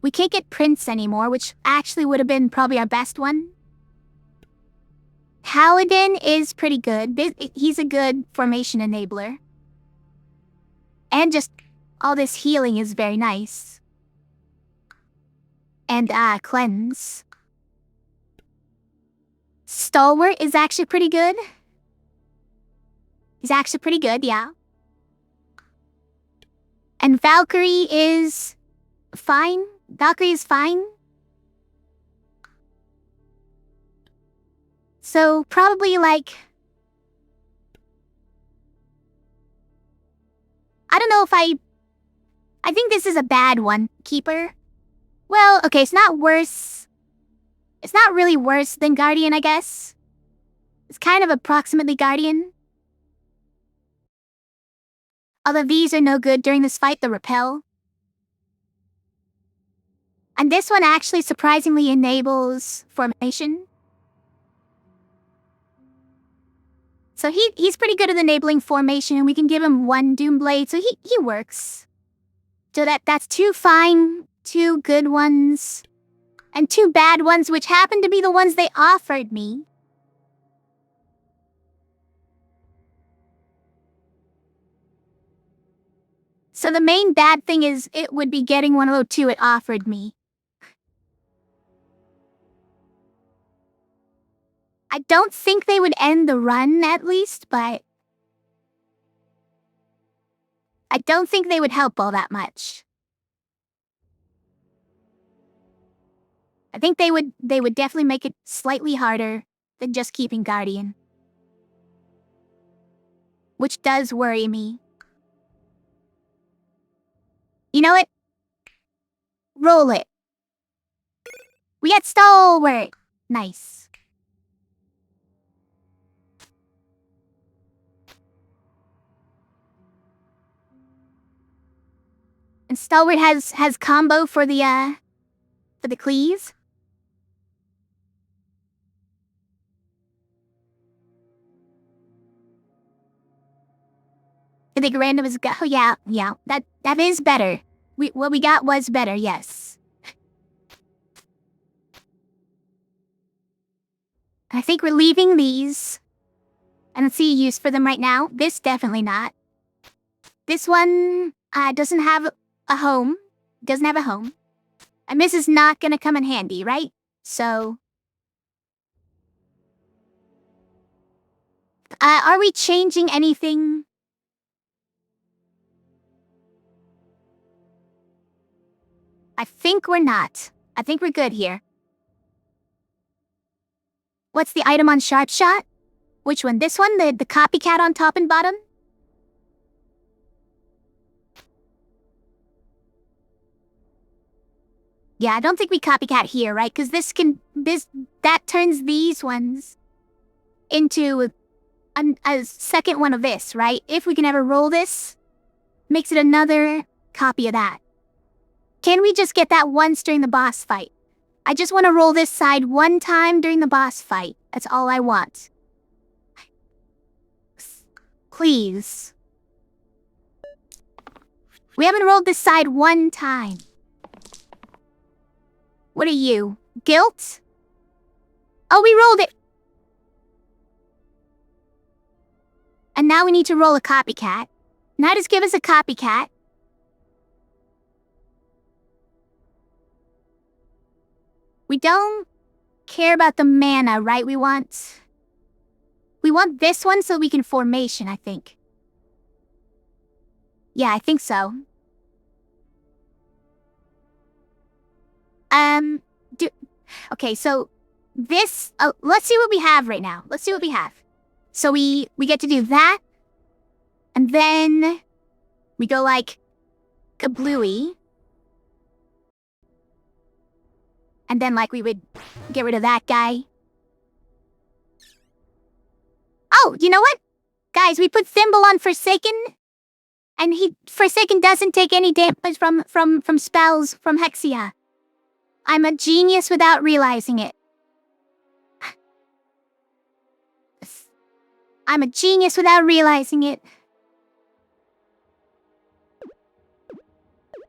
We can't get Prince anymore, which actually would have been probably our best one. Paladin is pretty good. He's a good formation enabler. And just all this healing is very nice. And, Cleanse. Stalwart is actually pretty good. He's actually pretty good, yeah. And Valkyrie is fine. Valkyrie is fine. So, probably like... I don't know if I think this is a bad one, Keeper. Well, okay, it's not worse. It's not really worse than Guardian, I guess. It's kind of approximately Guardian. Although these are no good during this fight, the Repel. And this one actually surprisingly enables formation. So he's pretty good at enabling formation, and we can give him 1 Doomblade, so he works. So that's 2 fine, 2 good ones, and 2 bad ones, which happen to be the ones they offered me. So the main bad thing is it would be getting one of the 2 it offered me. I don't think they would end the run, at least, but... I don't think they would help all that much. I think they would definitely make it slightly harder than just keeping Guardian. Which does worry me. You know what? Roll it. We got stalwart. Nice. And stalwart has combo for the cleave. I think random is oh yeah, that is better. What we got was better, yes. I think we're leaving these. I don't see a use for them right now. This definitely not. This one doesn't have a home. Doesn't have a home. And this is not gonna come in handy, right? So are we changing anything? I think we're not. I think we're good here. What's the item on Sharp Shot? Which one? This one? The copycat on top and bottom? Yeah, I don't think we copycat here, right? Because that turns these ones into a second one of this, right? If we can ever roll this, makes it another copy of that. Can we just get that once during the boss fight? I just want to roll this side one time during the boss fight. That's all I want. Please. We haven't rolled this side one time. What are you? Guilt? Oh, we rolled it! And now we need to roll a copycat. Now just give us a copycat. We don't care about the mana, right? We want this one so we can formation, I think. Yeah, I think so. Okay, so this, let's see what we have right now. Let's see what we have. So we get to do that, and then we go like kablooey. And then like we would get rid of that guy. Oh, you know what? Guys, we put Thimble on Forsaken, and Forsaken doesn't take any damage from spells from Hexia. I'm a genius without realizing it. I'm a genius without realizing it.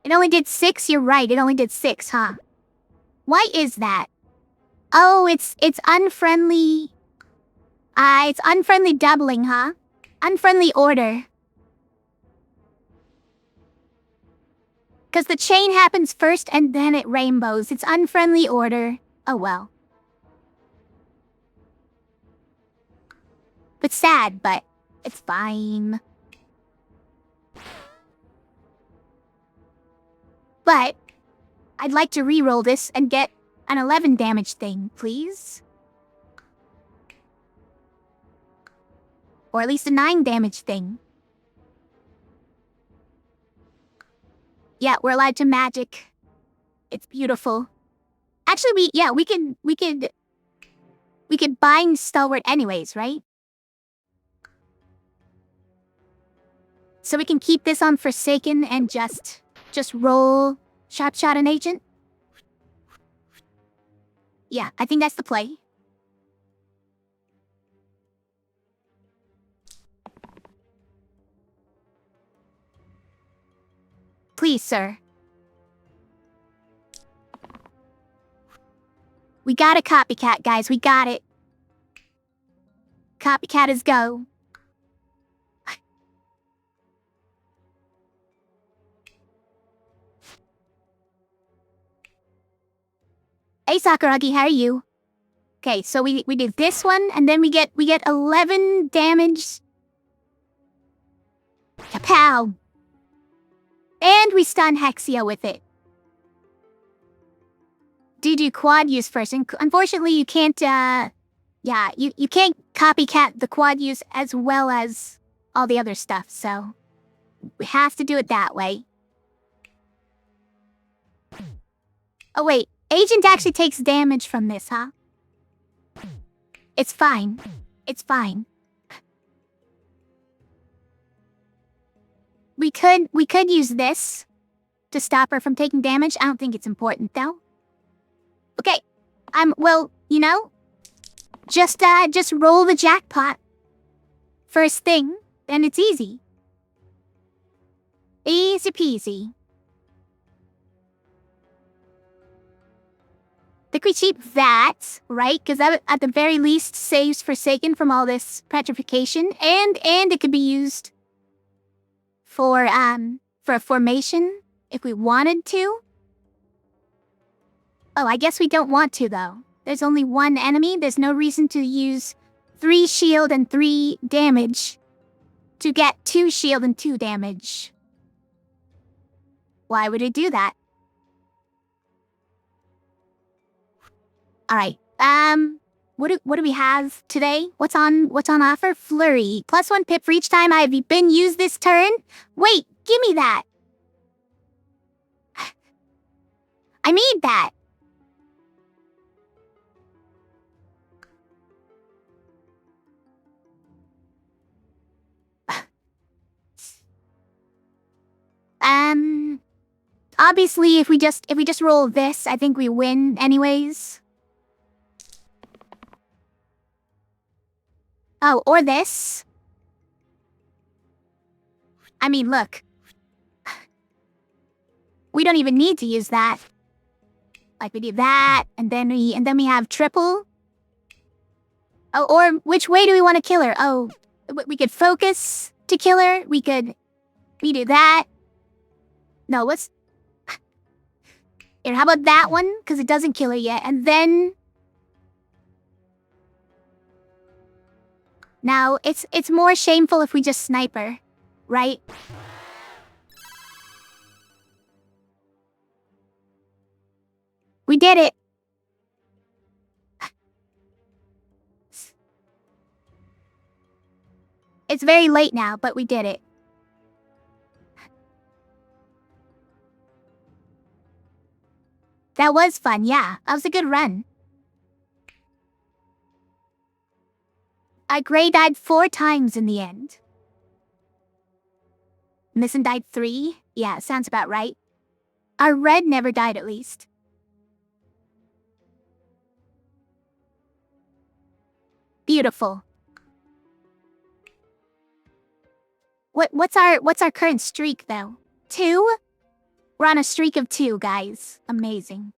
It only did 6? You're right, it only did 6, huh? Why is that? Oh, it's unfriendly. It's unfriendly doubling, huh? Unfriendly order. Because the chain happens first and then it rainbows. It's unfriendly order. Oh well. It's sad, but it's fine. But I'd like to re-roll this and get an 11 damage thing, please. Or at least a 9 damage thing. Yeah, we're allowed to magic. It's beautiful. Actually, we could bind Stalwart anyways, right? So we can keep this on Forsaken and just roll Sharp Shot and Agent? Yeah, I think that's the play. Please, sir. We got a copycat, guys. We got it. Copycat is go. Hey, Sakuragi, how are you? Okay, so we did this one, and then we get 11 damage. Kapow! And we stun Hexia with it. Do quad use first, and unfortunately you can't, you can't copycat the quad use as well as all the other stuff, so we have to do it that way. Oh wait, Agent actually takes damage from this, huh? It's fine. It's fine. We could use this to stop her from taking damage. I don't think it's important though. Okay. Well, you know, just roll the jackpot. First thing, then it's easy. Easy peasy. Think we keep that, right? Because that at the very least saves Forsaken from all this petrification, and it could be used for a formation if we wanted to. Oh, I guess we don't want to though. There's only one enemy. There's no reason to use 3 shield and 3 damage to get 2 shield and 2 damage. Why would it do that? All right. What do we have today? What's on offer? Flurry. +1 pip for each time I've been used this turn. Wait, give me that. I need that. Obviously if we just roll this, I think we win anyways. Oh, or this. I mean, look. We don't even need to use that. Like we do that, and then we have triple. Oh, or which way do we want to kill her? Oh, we could focus to kill her. We do that. No, let's... Here, how about that one? Because it doesn't kill her yet. And then... Now, it's more shameful if we just snipe her, right? We did it! It's very late now, but we did it. That was fun, yeah. That was a good run. Gray died 4 times in the end. Missing died 3? Yeah, sounds about right. Our red never died at least. Beautiful. What's our current streak though? 2? We're on a streak of 2, guys. Amazing.